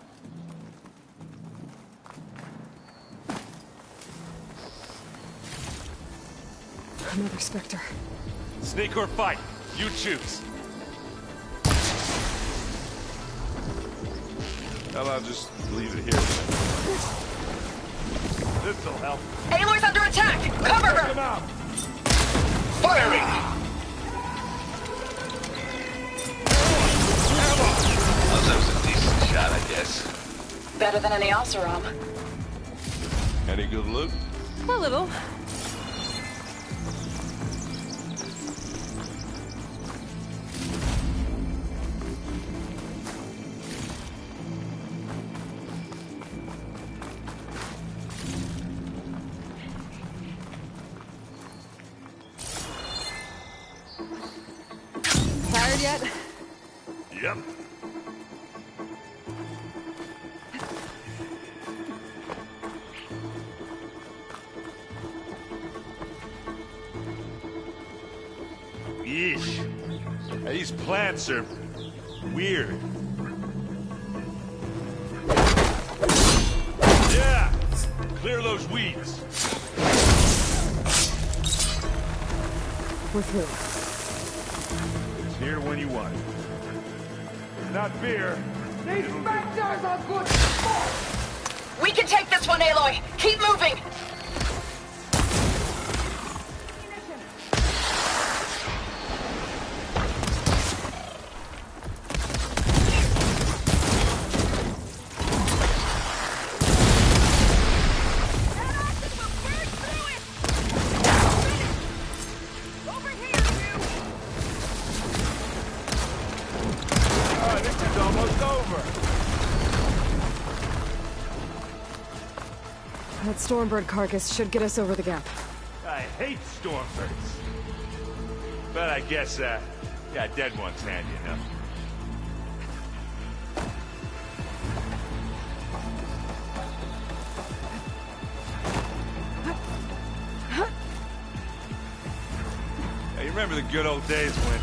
Another Spectre. Sneak or fight, you choose. Well, I'll just leave it here. This'll help. Aloy's under attack! Cover Take her! them out. Firing! Well, that was a decent shot, I guess. Better than any Oseram. Any good loot? A little. Tired yet? Yep. Yeesh. These plants are weird. Yeah! Clear those weeds. We're through. It's here when you want it. Not beer. These Spectres are good. We can take this one, Aloy! Keep moving! That Stormbird carcass should get us over the gap. I hate Stormbirds. But I guess, yeah, dead one's handy enough. Hey, you remember the good old days when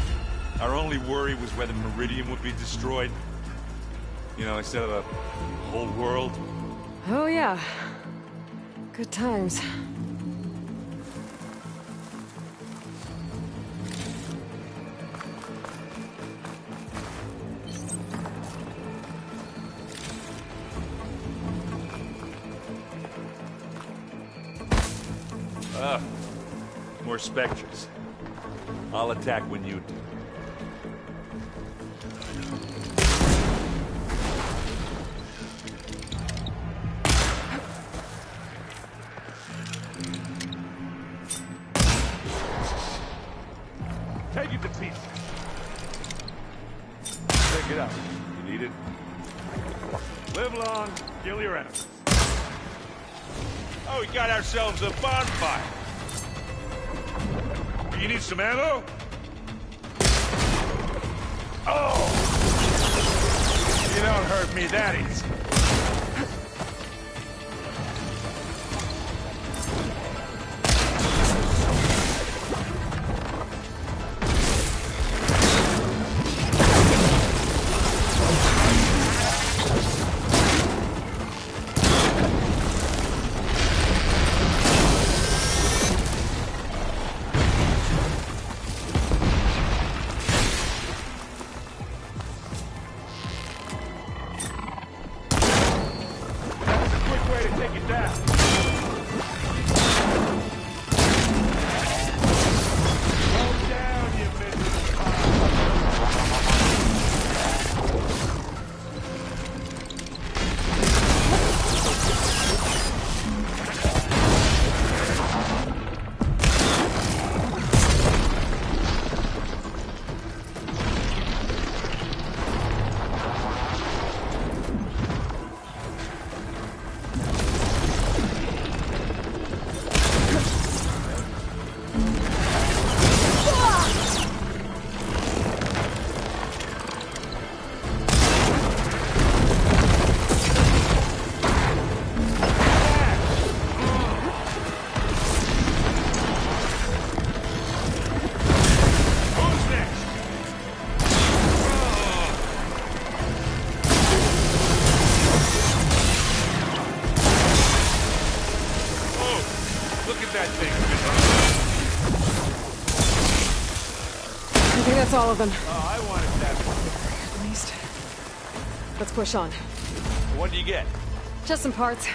our only worry was whether Meridian would be destroyed? You know, instead of the whole world? Oh yeah. Good times. More Spectres. I'll attack when you do. Take it to pieces. Pick it up. You need it? Live long, kill your enemies. Oh, we got ourselves a bonfire. You need some ammo? Oh! You don't hurt me that easy. I think that's all of them. Oh, I wanted that one. At least. Let's push on. What do you get? Just some parts.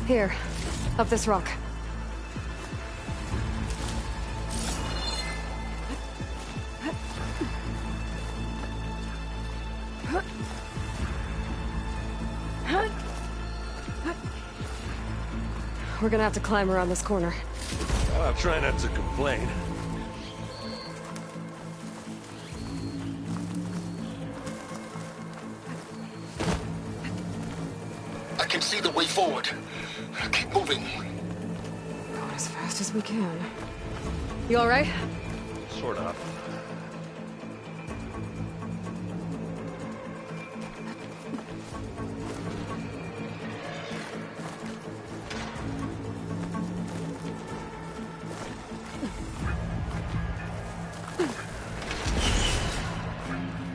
Here, up this rock. We're gonna have to climb around this corner. Well, I'll try not to complain. I can see the way forward. Keep moving. Going as fast as we can. You all right? Sort of.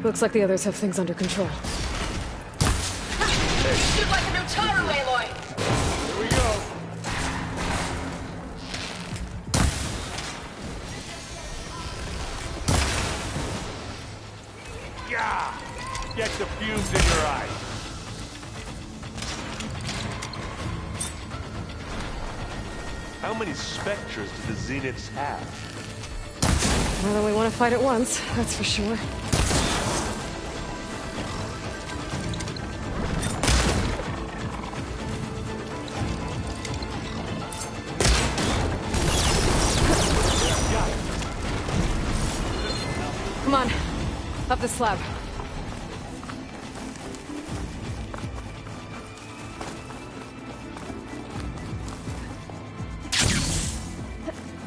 Looks like the others have things under control. Shoot like a new Taru, Aloy! Here we go. Yeah! Get the fumes in your eyes. How many Spectres do the Zeniths have? More than we want to fight at once, that's for sure. Up the slab.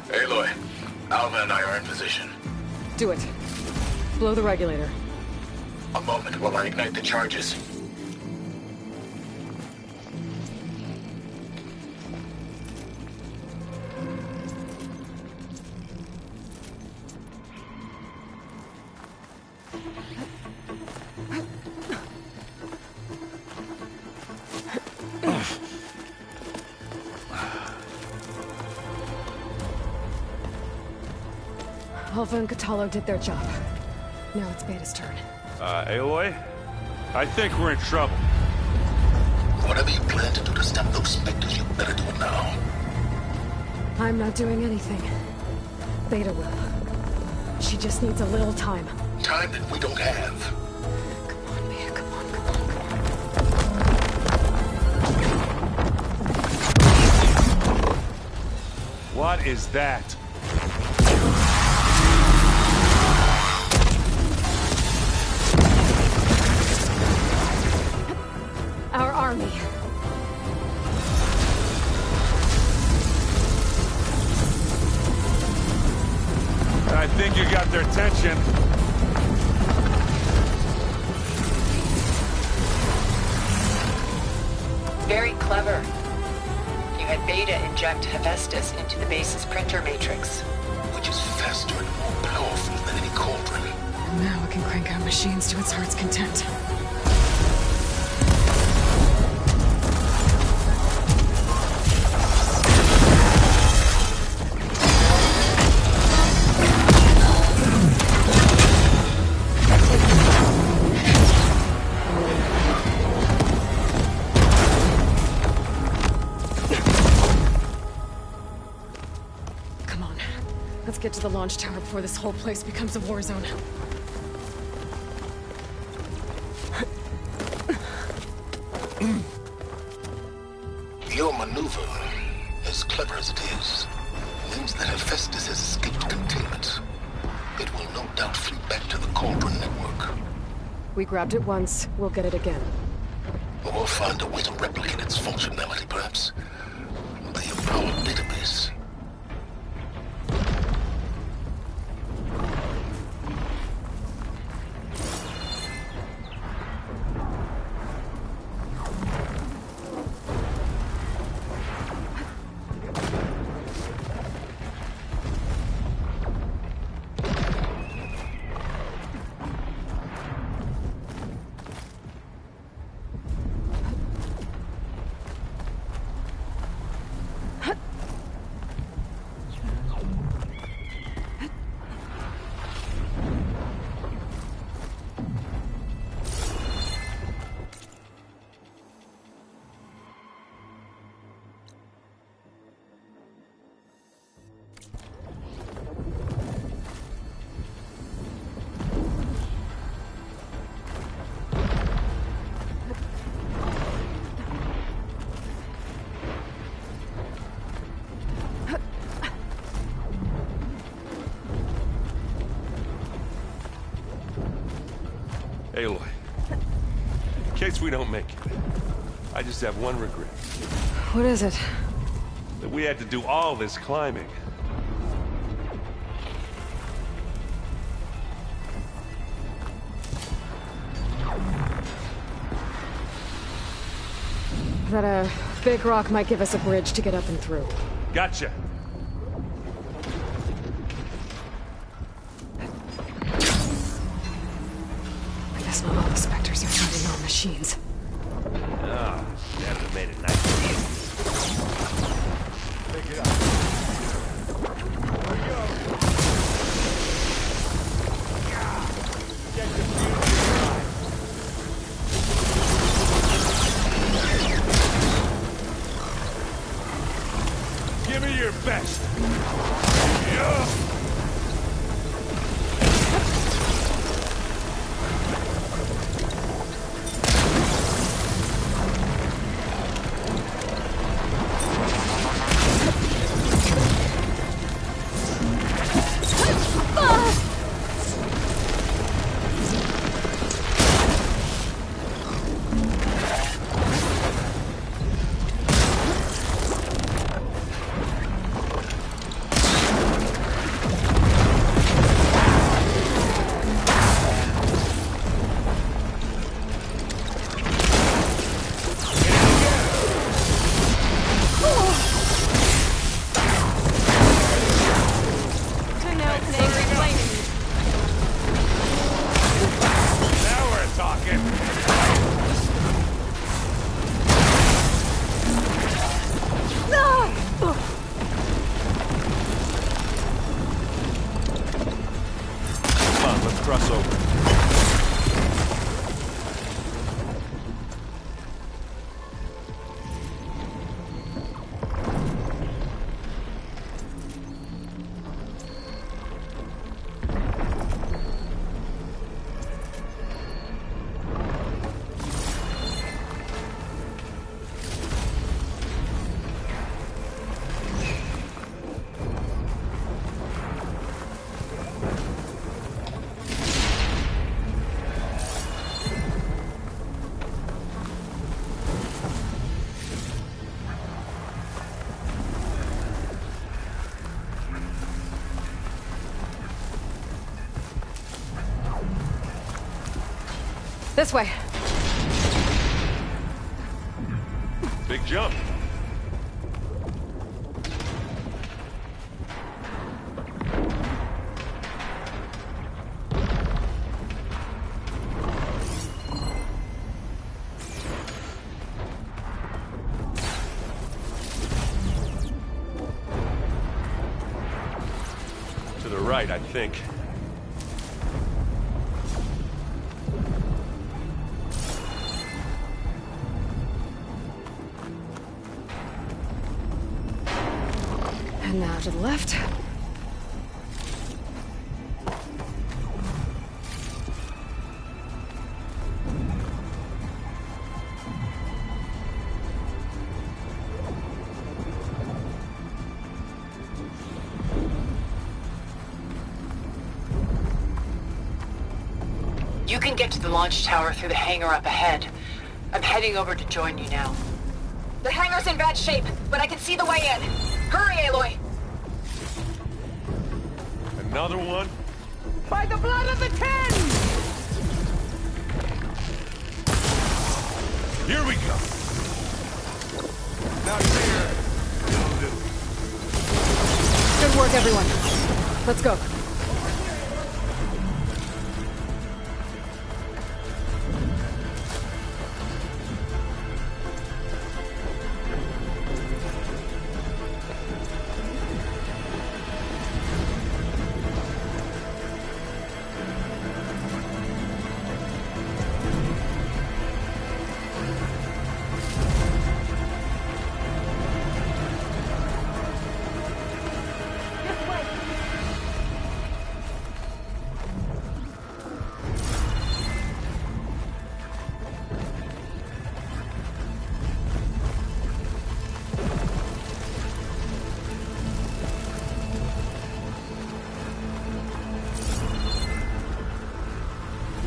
Aloy, Alva and I are in position. Do it. Blow the regulator. A moment while I ignite the charges. Alva and Catalo did their job. Now it's Beta's turn. Aloy? I think we're in trouble. Whatever you plan to do to stop those specters, you better do it now. I'm not doing anything. Beta will. She just needs a little time. Time that we don't have. Come on, Beta, come on, come on. What is that? Our army. I think you got their attention. Very clever. You had Beta inject Hephaestus into the base's printer matrix. Which is faster and more powerful than any cauldron. And now it can crank out machines to its heart's content. Let's get to the launch tower before this whole place becomes a war zone. Your maneuver, as clever as it is, means that Hephaestus has escaped containment. It will no doubt flee back to the Cauldron network. We grabbed it once, we'll get it again. Or find a way to replicate its functionality, perhaps. The power database. Aloy, in case we don't make it, I just have one regret. What is it? That we had to do all this climbing. That a big rock might give us a bridge to get up and through. Gotcha. I guess not all the specters are fighting our machines. Ah, that would have made it nice and easy. Pick it up. Here we go. Get the give me your best. Yeah. cross over. This way. Big jump. To the right, I think. And now to the left. You can get to the launch tower through the hangar up ahead. I'm heading over to join you now. The hangar's in bad shape, but I can see the way in. Hurry, Aloy! Another one? By the blood of the Ten! Here we go! Now here! Good work, everyone. Let's go.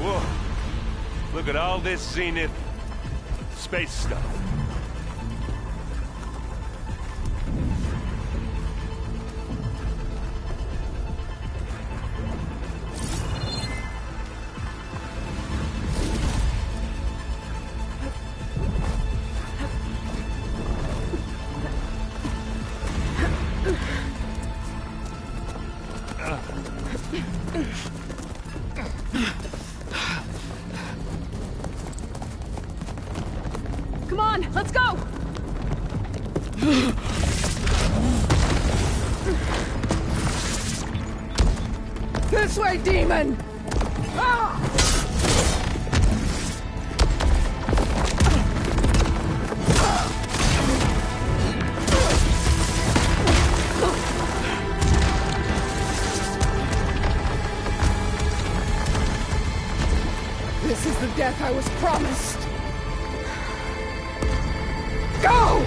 Whoa. Look at all this Zenith space stuff. Come on, let's go! This way, demon! Ah! This is the death I was promised. Go!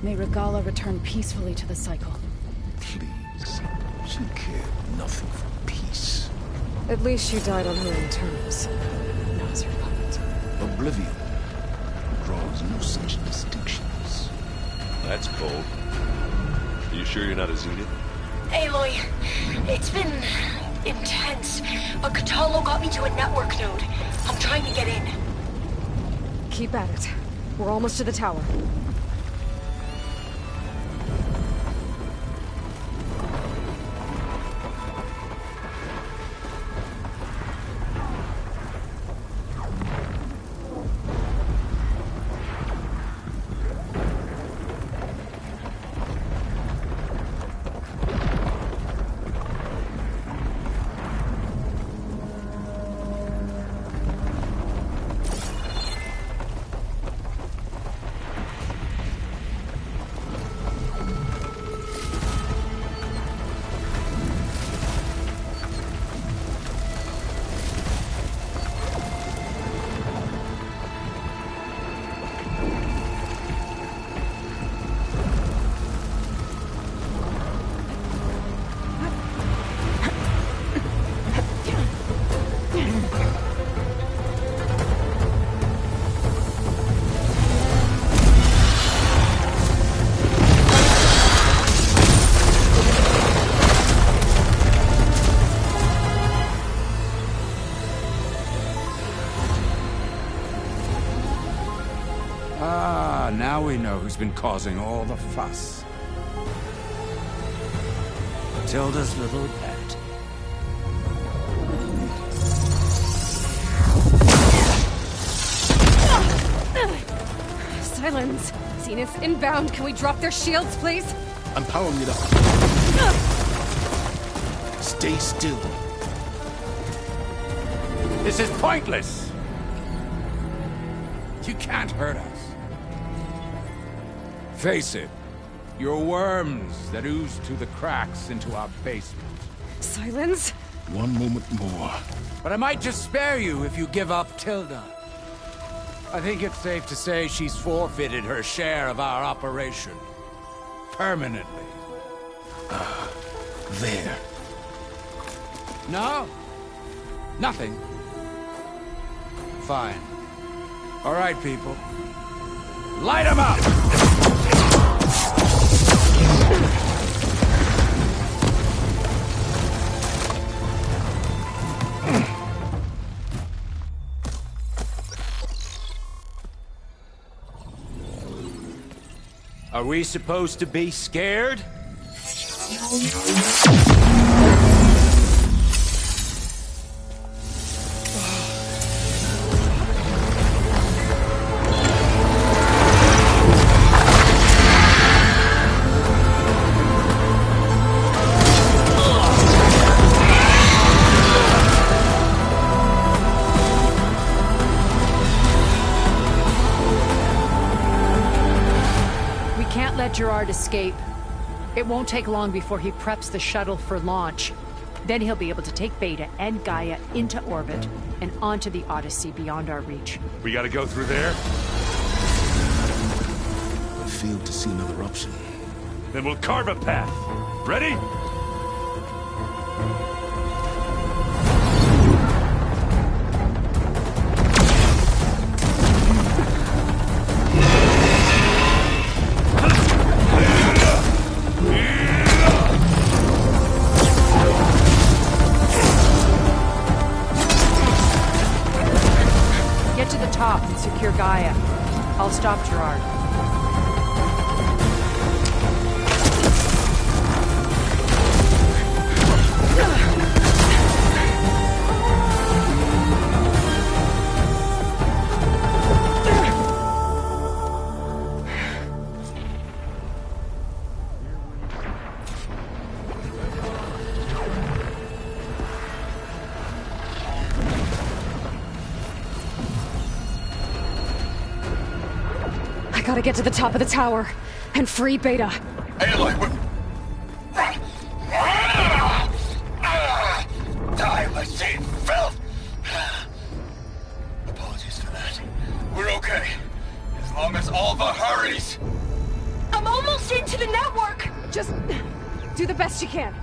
May Regala return peacefully to the cycle. Please. She cared nothing for peace. At least she died on her own terms. Now's her puppet. Oblivion draws no such distinctions. That's cold. Are you sure you're not a Zenith? Aloy, it's been intense, but Catalo got me to a network node. I'm trying to get in. Keep at it. We're almost to the tower. Ah, now we know who's been causing all the fuss. Matilda's little pet. Silence! Zenith inbound. Can we drop their shields, please? I'm powering it up. Stay still. This is pointless! You can't hurt us. Face it, you're worms that ooze through the cracks into our basement. Silence? One moment more. But I might just spare you if you give up Tilda. I think it's safe to say she's forfeited her share of our operation. Permanently. There. No? Nothing. Fine. All right, people. Light 'em up! Are we supposed to be scared? Let Gerard escape. It won't take long before he preps the shuttle for launch. Then he'll be able to take Beta and Gaia into orbit and onto the Odyssey beyond our reach. We gotta go through there? I failed to see another option. Then we'll carve a path. Ready? Get to the top and secure Gaia. I'll stop Gerard. I gotta get to the top of the tower and free Beta. Aloy, die, machine filth! Apologies for that. We're okay. As long as Alva hurries. I'm almost into the network! Just do the best you can.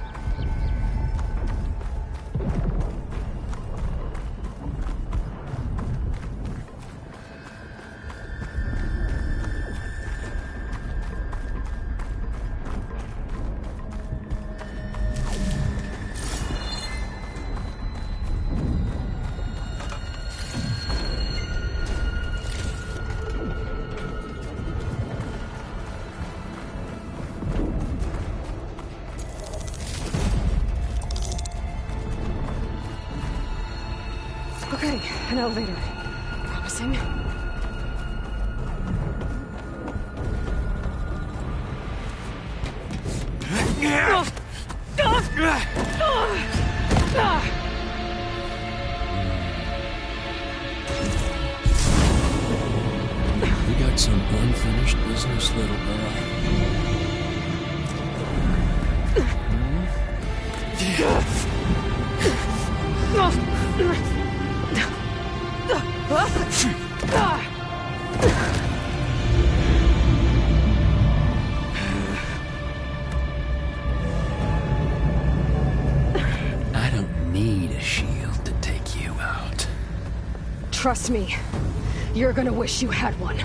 Okay, an elevator. Promising. We got some unfinished business, little girl. I don't need a shield to take you out. Trust me, you're gonna wish you had one.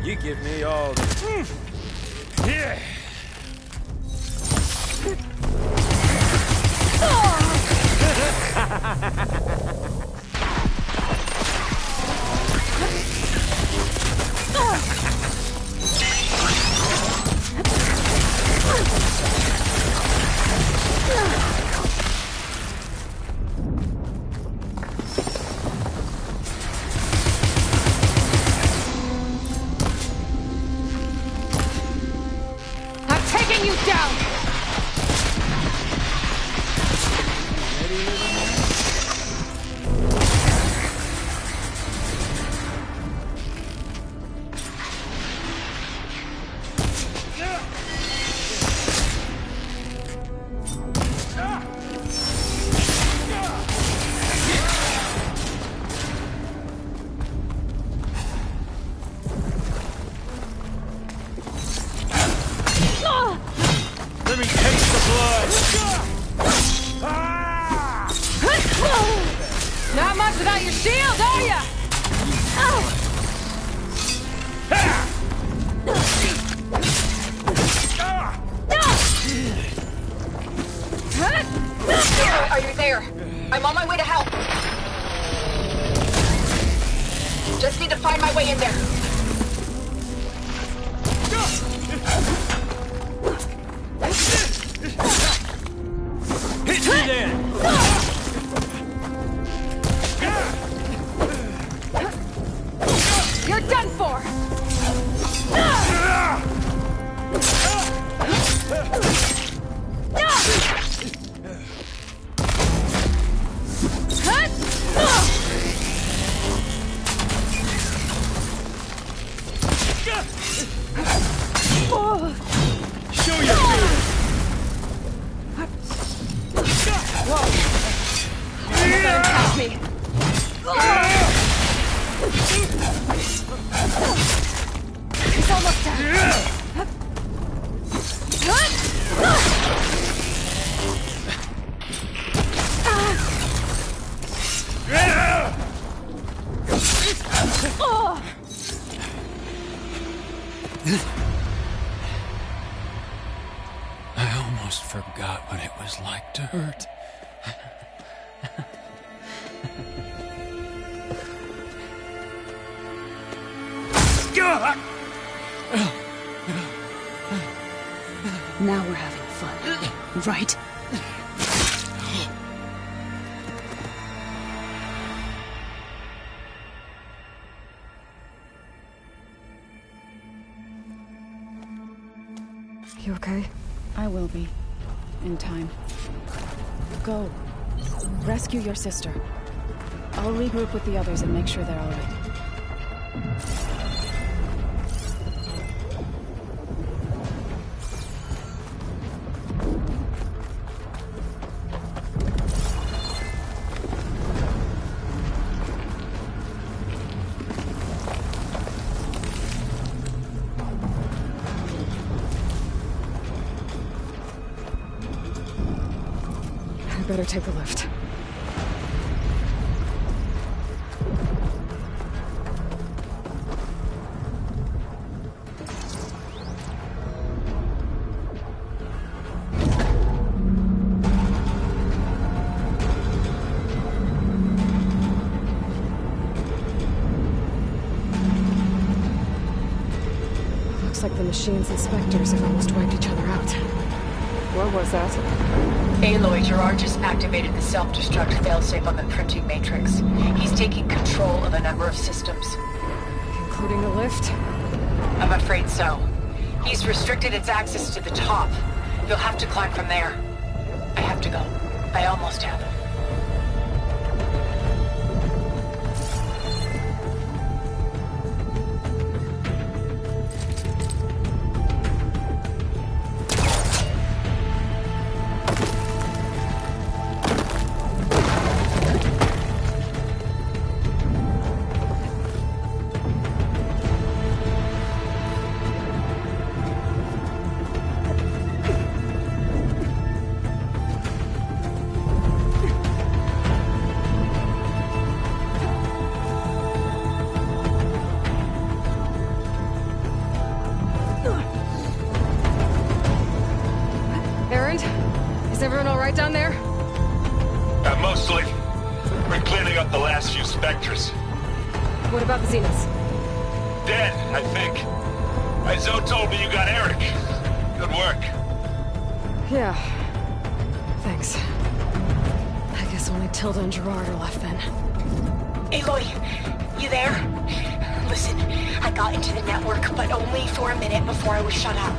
You give me all the... Yeah. without your shield, are ya? Are you there? I'm on my way to help. Just need to find my way in there. Hit me then! You're done for! Show your fear! Better catch me. He's almost down. I almost forgot what it was like to hurt. Now we're having fun, right? You okay? I will be. In time. Go. Rescue your sister. I'll regroup with the others and make sure they're all right. I better take the lift. Looks like the machine's inspectors have almost wiped each other out. What was that? Aloy, Gerard just activated the self-destruct failsafe on the printing matrix. He's taking control of a number of systems. Including the lift? I'm afraid so. He's restricted its access to the top. You'll have to climb from there. I have to go. I almost have. Is everyone all right down there? Mostly. We're cleaning up the last few Spectres. What about the Zeniths? Dead, I think. Zoe told me you got Eric. Good work. Yeah. Thanks. I guess only Tilda and Gerard are left then. Aloy, you there? Listen, I got into the network, but only for a minute before I was shut out.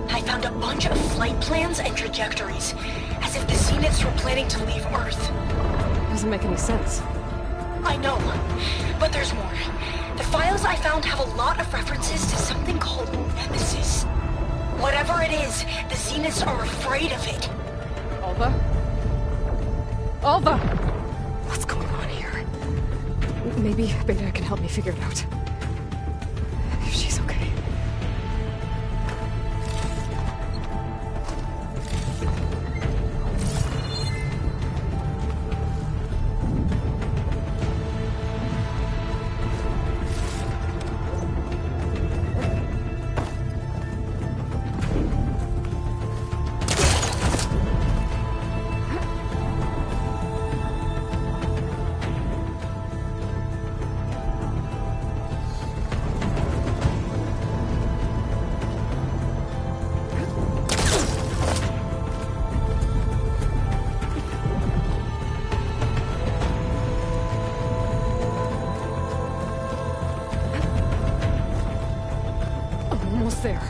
I found a bunch of flight plans and trajectories, as if the Zeniths were planning to leave Earth. Doesn't make any sense. I know, but there's more. The files I found have a lot of references to something called Nemesis. Whatever it is, the Zeniths are afraid of it. Alva? Alva! What's going on here? Maybe Beta can help me figure it out. If she's okay. there.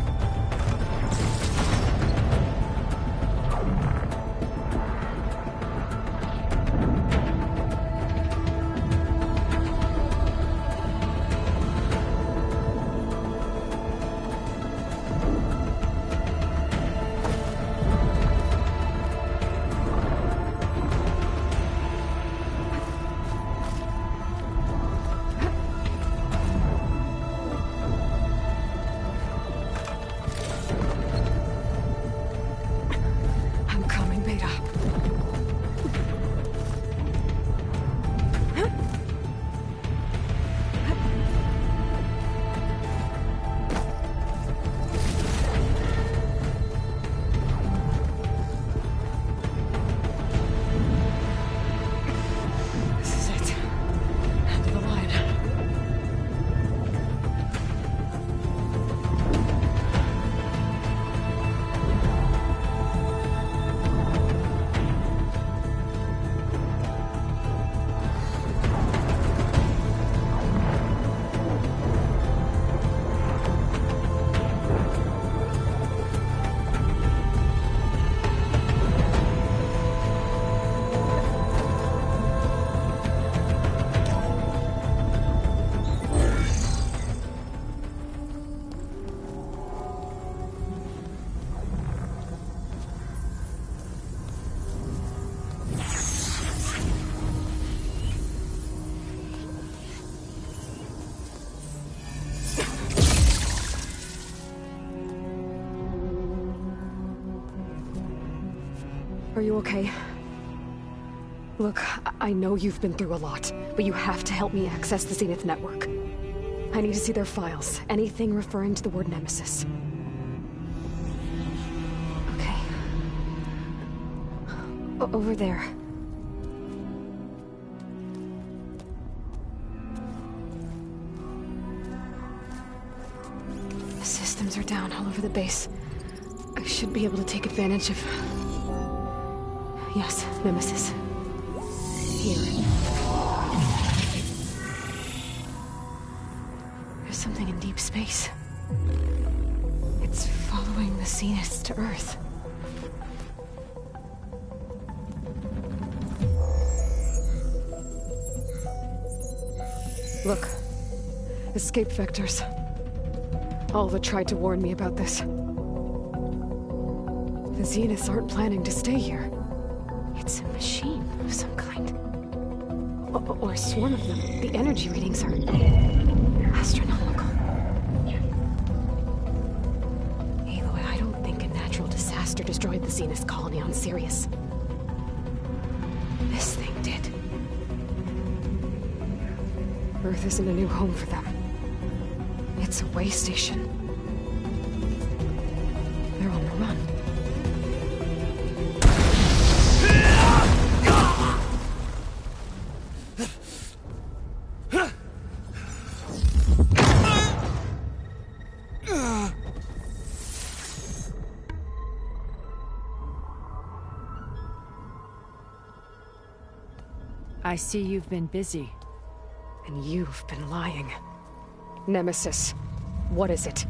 Are you okay? Look, I know you've been through a lot, but you have to help me access the Zenith network. I need to see their files. Anything referring to the word Nemesis. Okay. Over there. The systems are down all over the base. I should be able to take advantage of... Yes, Nemesis. Here. There's something in deep space. It's following the Zeniths to Earth. Look. Escape vectors. Alva tried to warn me about this. The Zeniths aren't planning to stay here. It's a machine of some kind. Or a swarm of them. The energy readings are... astronomical. Aloy, I don't think a natural disaster destroyed the Zenith colony on Sirius. This thing did. Earth isn't a new home for them. It's a way station. They're on the run. I see you've been busy. And you've been lying. Nemesis, what is it?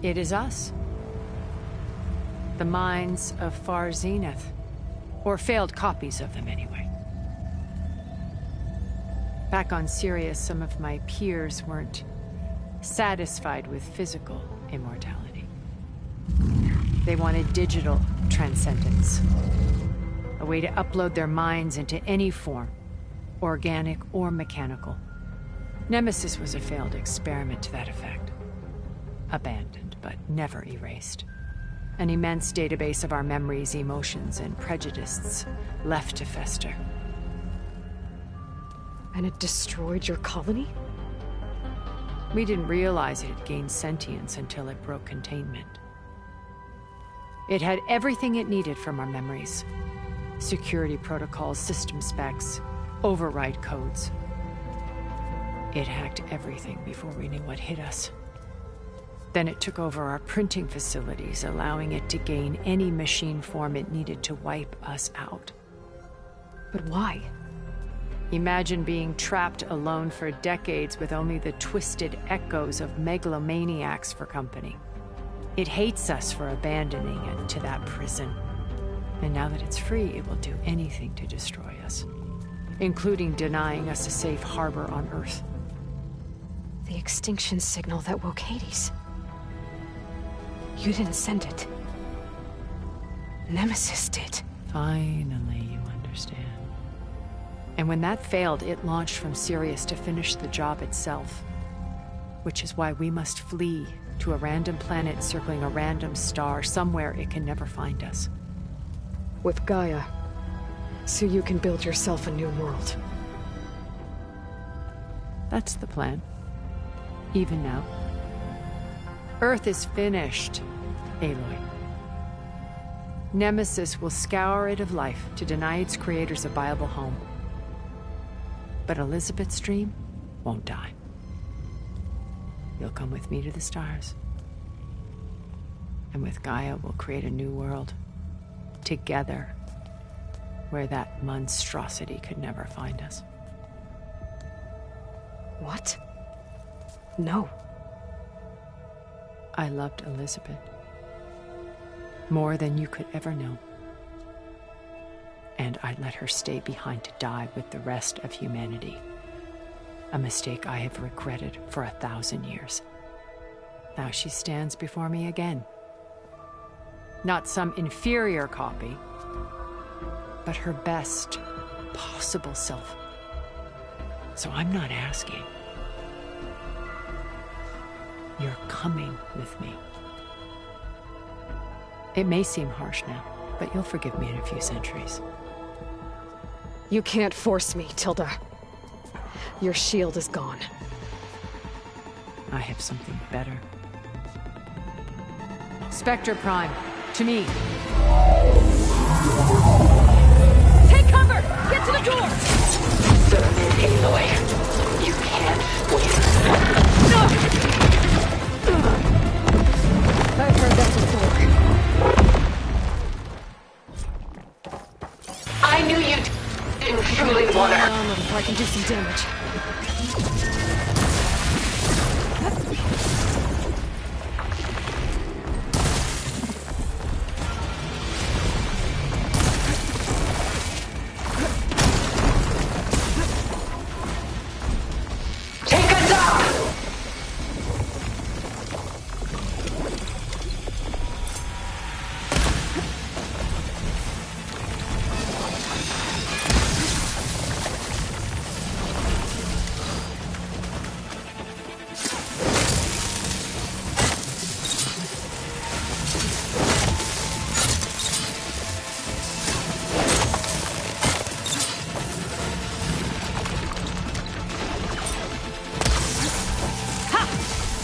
It is us. The minds of Far Zenith. Or failed copies of them, anyway. Back on Sirius, some of my peers weren't satisfied with physical immortality. They wanted digital transcendence. A way to upload their minds into any form, organic or mechanical. Nemesis was a failed experiment to that effect. Abandoned, but never erased. An immense database of our memories, emotions, and prejudices left to fester. And it destroyed your colony? We didn't realize it had gained sentience until it broke containment. It had everything it needed from our memories. Security protocols, system specs, override codes. It hacked everything before we knew what hit us. Then it took over our printing facilities, allowing it to gain any machine form it needed to wipe us out. But why? Imagine being trapped alone for decades with only the twisted echoes of megalomaniacs for company. It hates us for abandoning it to that prison. And now that it's free, it will do anything to destroy us, including denying us a safe harbor on Earth. The extinction signal that woke Hades. You didn't send it. Nemesis did. Finally, you understand. And when that failed, it launched from Sirius to finish the job itself. Which is why we must flee to a random planet circling a random star, somewhere it can never find us. With Gaia. So you can build yourself a new world. That's the plan. Even now. Earth is finished, Aloy. Nemesis will scour it of life to deny its creators a viable home. But Elizabeth's dream won't die. You'll come with me to the stars. And with Gaia, we'll create a new world. Together. Where that monstrosity could never find us. What? No. I loved Elizabeth. More than you could ever know. And I let her stay behind to die with the rest of humanity. A mistake I have regretted for 1,000 years. Now she stands before me again. Not some inferior copy, but her best possible self. So I'm not asking. You're coming with me. It may seem harsh now, but you'll forgive me in a few centuries. You can't force me, Tilda. Your shield is gone. I have something better. Spectre Prime, to me. Take cover! Get to the door! Submit, Aloy. You can't win. I've heard that before. I knew you didn't truly want her. Before I can do some damage.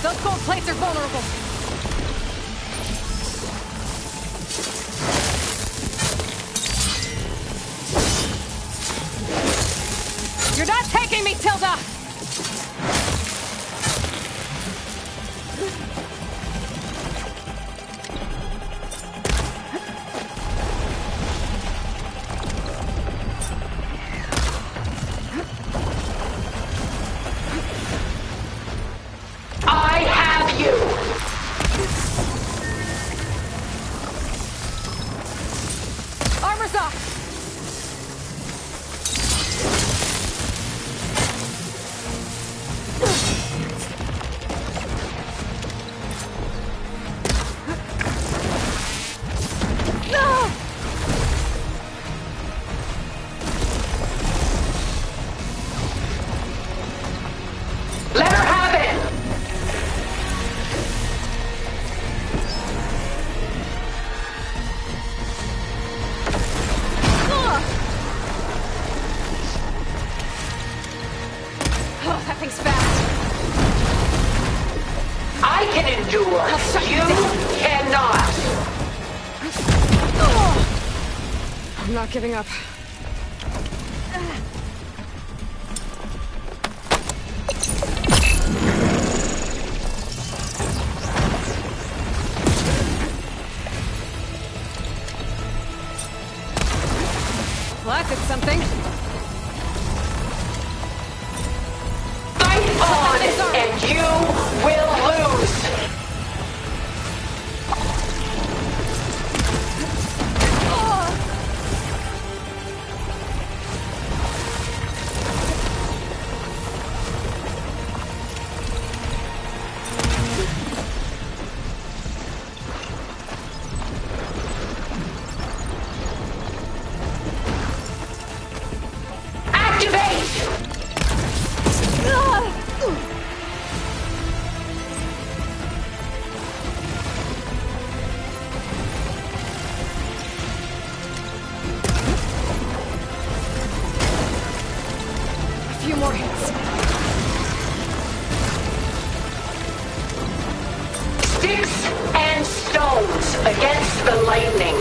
Those gold plates are vulnerable. You're not taking me, Tilda! I'm not giving up. Well, that did something. Against the lightning.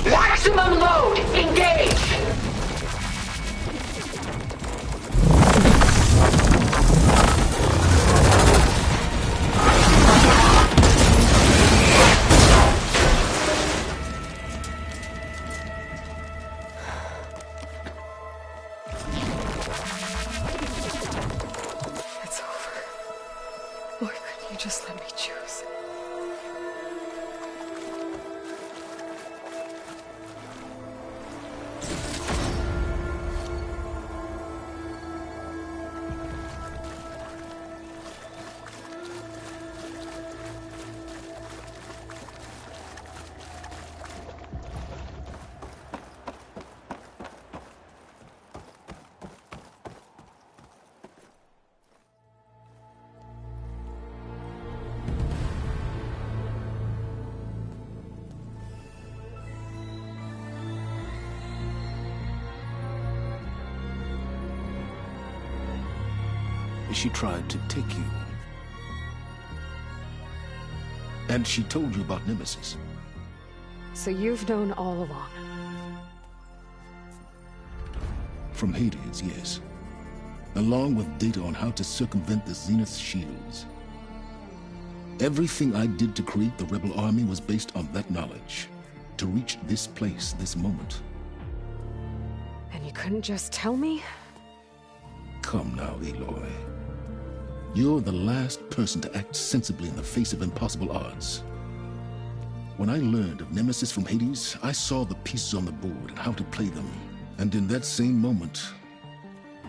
Maximum load! Engage! It's over. Why couldn't you just let me choose? She tried to take you. And she told you about Nemesis. So you've known all along. From Hades, yes. Along with data on how to circumvent the Zenith shields. Everything I did to create the rebel army was based on that knowledge. To reach this place, this moment. And you couldn't just tell me? Come now, Aloy. You're the last person to act sensibly in the face of impossible odds. When I learned of Nemesis from Hades, I saw the pieces on the board and how to play them. And in that same moment,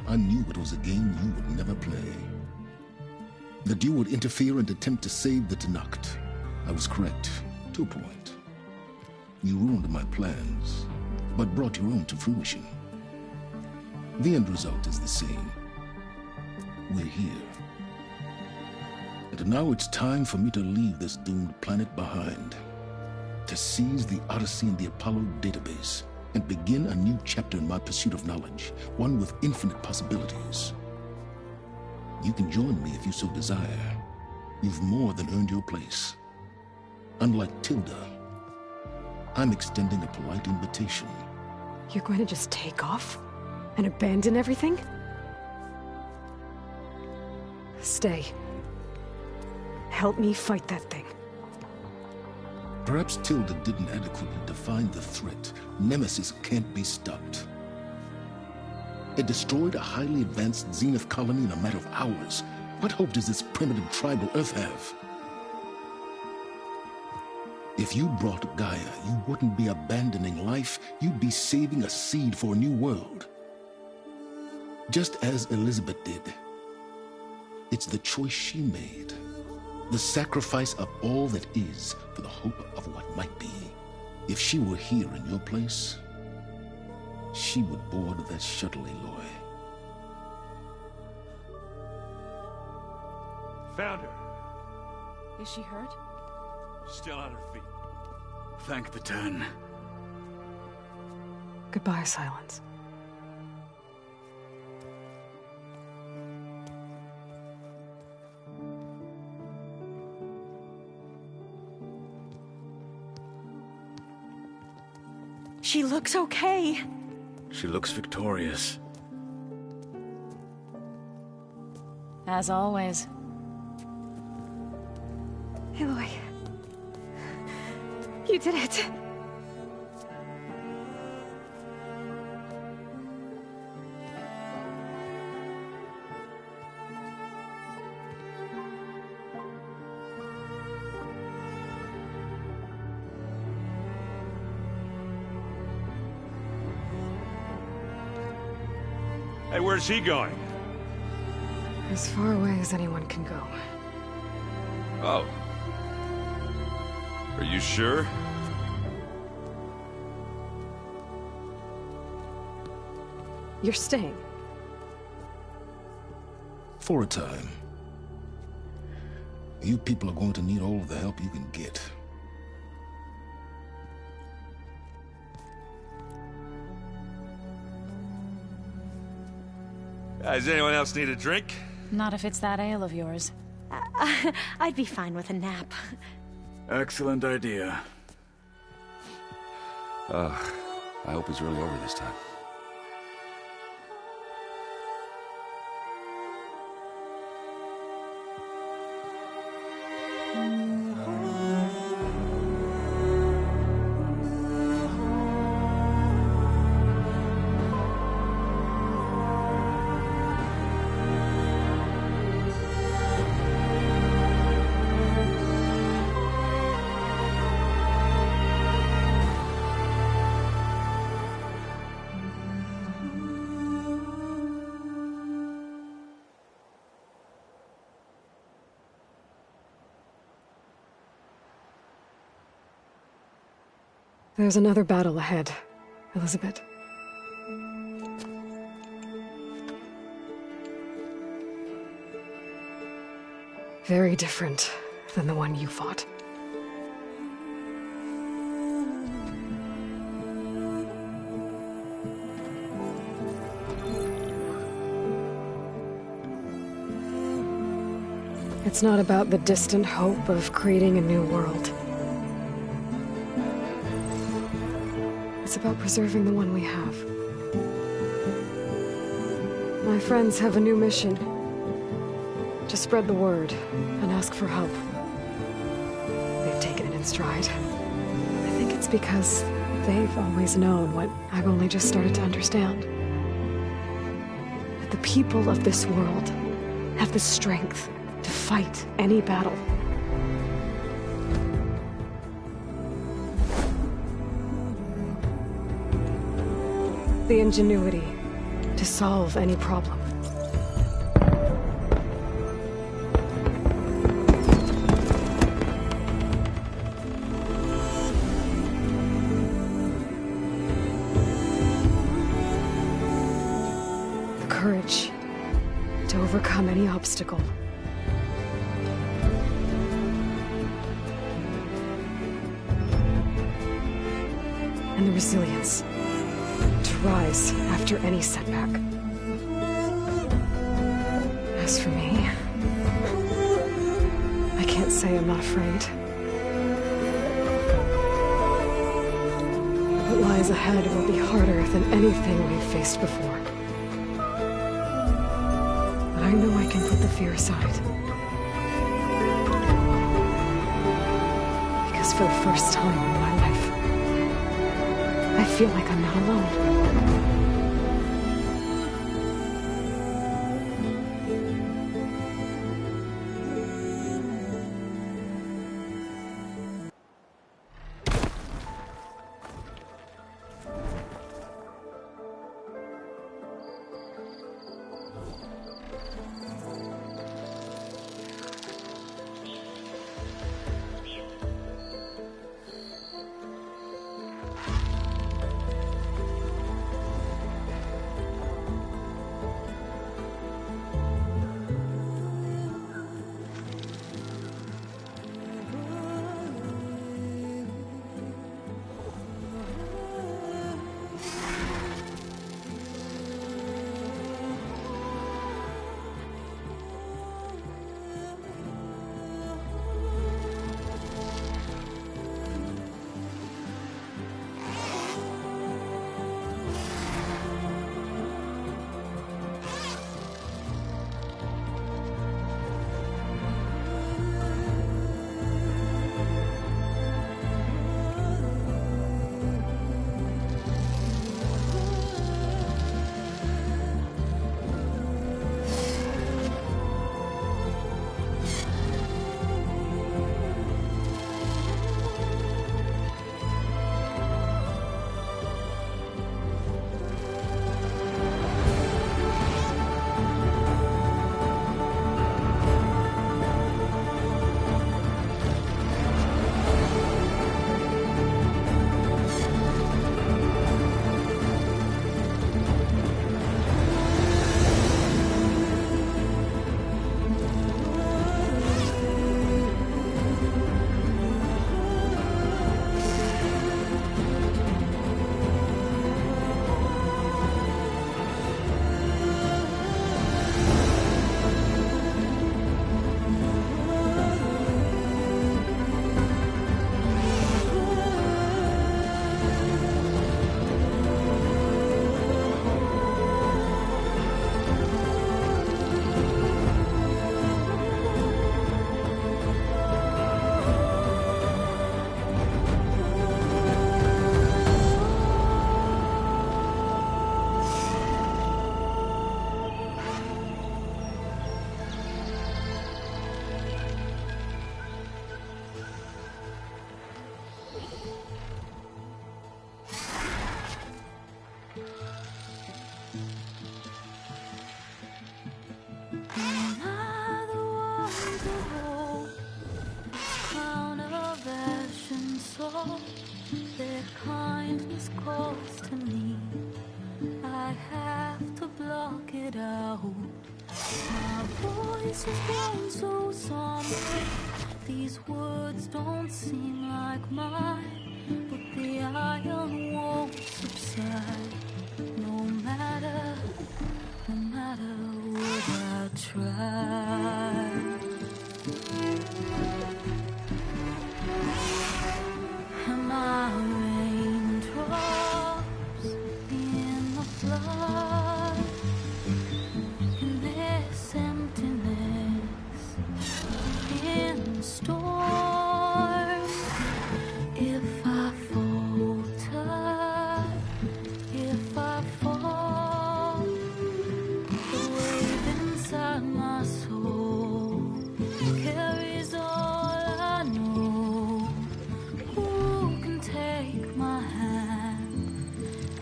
I knew it was a game you would never play. That you would interfere and attempt to save the Tenakth. I was correct, to a point. You ruined my plans, but brought your own to fruition. The end result is the same. We're here. And now it's time for me to leave this doomed planet behind. To seize the Odyssey and the Apollo database, and begin a new chapter in my pursuit of knowledge, one with infinite possibilities. You can join me if you so desire. You've more than earned your place. Unlike Tilda, I'm extending a polite invitation. You're going to just take off? And abandon everything? Stay. Help me fight that thing. Perhaps Tilda didn't adequately define the threat. Nemesis can't be stopped. It destroyed a highly advanced Zenith colony in a matter of hours. What hope does this primitive tribal Earth have? If you brought Gaia, you wouldn't be abandoning life, you'd be saving a seed for a new world. Just as Elizabeth did. It's the choice she made. The sacrifice of all that is for the hope of what might be. If she were here in your place, she would board that shuttle, Aloy. Found her. Is she hurt? Still on her feet. Thank the Ten. Goodbye, Silence. She looks okay. She looks victorious. As always. Aloy. You did it. Hey, where's he going? As far away as anyone can go. Oh. Are you sure? You're staying. For a time. You people are going to need all of the help you can get. Does anyone else need a drink? Not if it's that ale of yours. I'd be fine with a nap. Excellent idea. I hope it's really over this time. There's another battle ahead, Elizabeth. Very different than the one you fought. It's not about the distant hope of creating a new world. It's about preserving the one we have. My friends have a new mission. To spread the word and ask for help. They've taken it in stride. I think it's because they've always known what I've only just started to understand. That the people of this world have the strength to fight any battle. The ingenuity to solve any problem. The courage to overcome any obstacle. And the resilience to rise after any setback. As for me, I can't say I'm not afraid. What lies ahead will be harder than anything we've faced before. But I know I can put the fear aside. Because for the first time in my life, I feel like I'm not alone. has grown so somber. These words don't seem like mine, but the iron won't subside. No matter what I try. Am I raindrops in the flood? In this emptiness, in the storm, if I falter, if I fall, the wave inside my soul carries all I know. Who can take my hand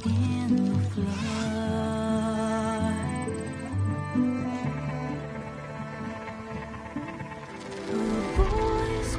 in the flood? A voice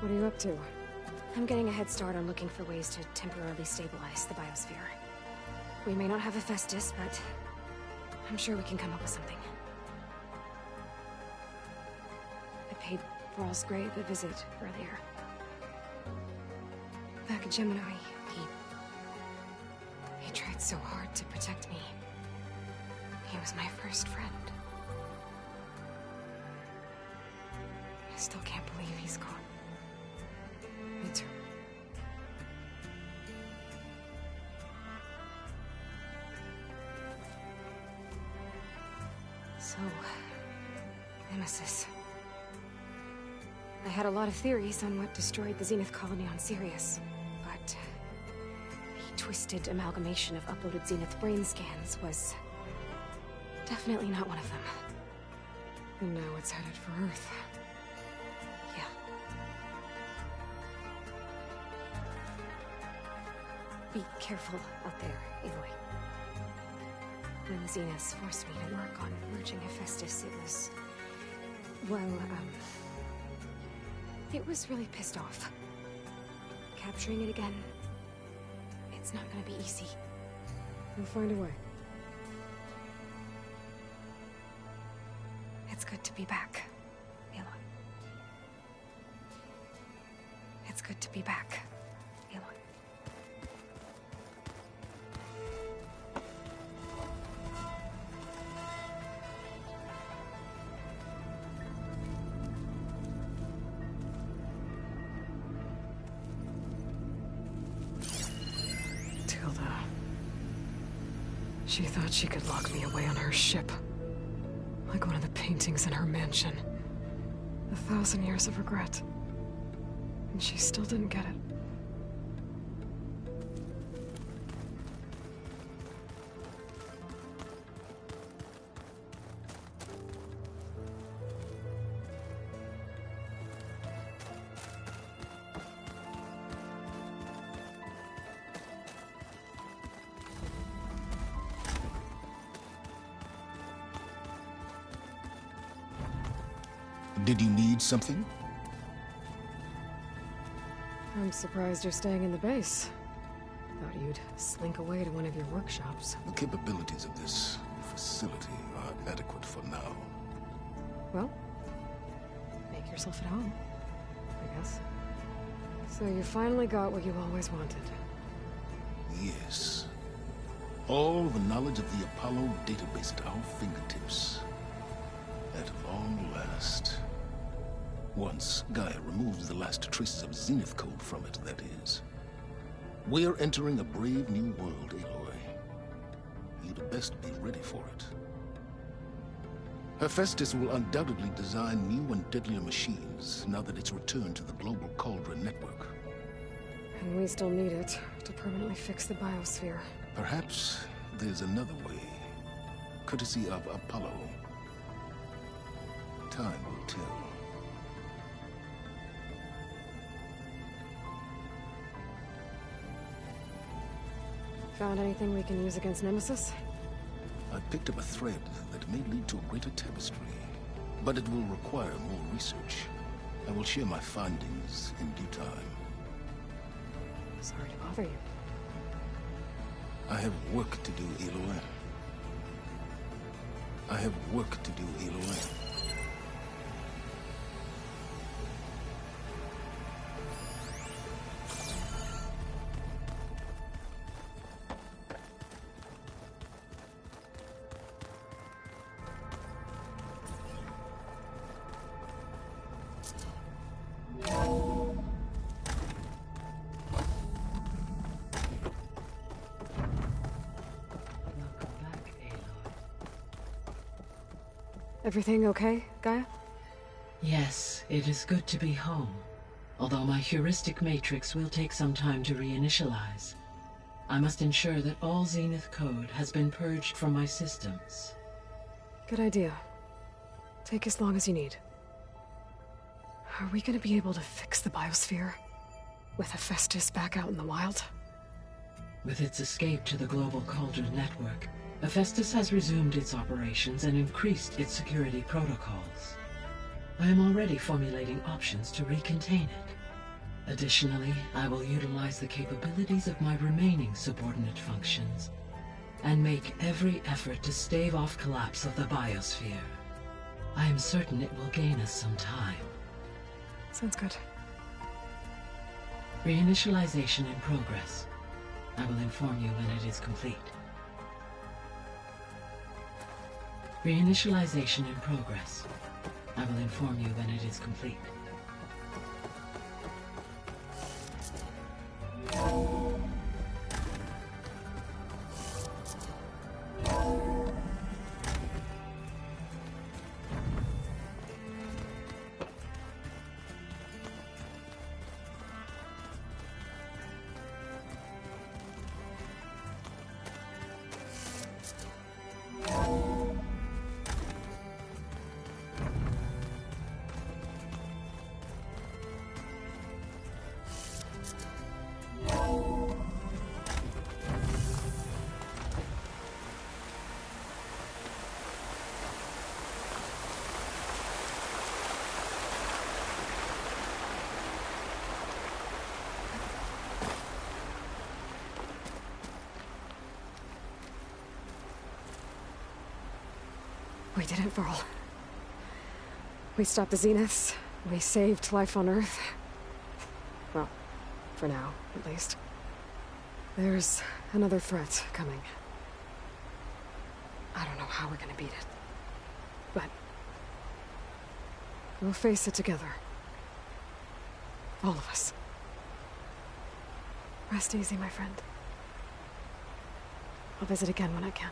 What are you up to? I'm getting a head start on looking for ways to temporarily stabilize the biosphere. We may not have Hephaestus, but I'm sure we can come up with something. I paid Bral's grave a visit earlier. Back at Gemini, he tried so hard to protect me. He was my first friend. I still can't believe he's gone. Me too. So, Nemesis. I had a lot of theories on what destroyed the Zenith colony on Sirius, but the twisted amalgamation of uploaded Zenith brain scans was definitely not one of them. And now it's headed for Earth. Yeah. Be careful out there, Aloy. When the Zeniths forced me to work on merging Hephaestus, it was... well, it was really pissed off. Capturing it again, it's not gonna be easy. We'll find a way. It's good to be back, Aloy. It's good to be back, Aloy. She thought she could lock me away on her ship. Like one of the paintings in her mansion. 1,000 years of regret. And she still didn't get it. Did you need something? I'm surprised you're staying in the base. Thought you'd slink away to one of your workshops. The capabilities of this facility are adequate for now. Well, make yourself at home, I guess. So you finally got what you always wanted. Yes. All the knowledge of the Apollo database at our fingertips. At long last. Once Gaia removes the last traces of Zenith code from it, that is. We're entering a brave new world, Aloy. You'd best be ready for it. Hephaestus will undoubtedly design new and deadlier machines now that it's returned to the global Cauldron network. And we still need it to permanently fix the biosphere. Perhaps there's another way, courtesy of Apollo. Time will tell. Found anything we can use against Nemesis? I picked up a thread that may lead to a greater tapestry, but it will require more research. I will share my findings in due time. Sorry to bother you. I have work to do, Aloy. I have work to do, Aloy. Everything okay, Gaia? Yes, it is good to be home. Although my heuristic matrix will take some time to reinitialize. I must ensure that all Zenith code has been purged from my systems. Good idea. Take as long as you need. Are we gonna be able to fix the biosphere? With Hephaestus back out in the wild? With its escape to the global Cauldron network, Hephaestus has resumed its operations and increased its security protocols. I am already formulating options to recontain it. Additionally, I will utilize the capabilities of my remaining subordinate functions and make every effort to stave off collapse of the biosphere. I am certain it will gain us some time. Sounds good. Reinitialization in progress. I will inform you when it is complete. Reinitialization in progress. I will inform you when it is complete. We did it, Varl. We stopped the Zeniths. We saved life on Earth. Well, for now, at least. There's another threat coming. I don't know how we're gonna beat it. But we'll face it together. All of us. Rest easy, my friend. I'll visit again when I can.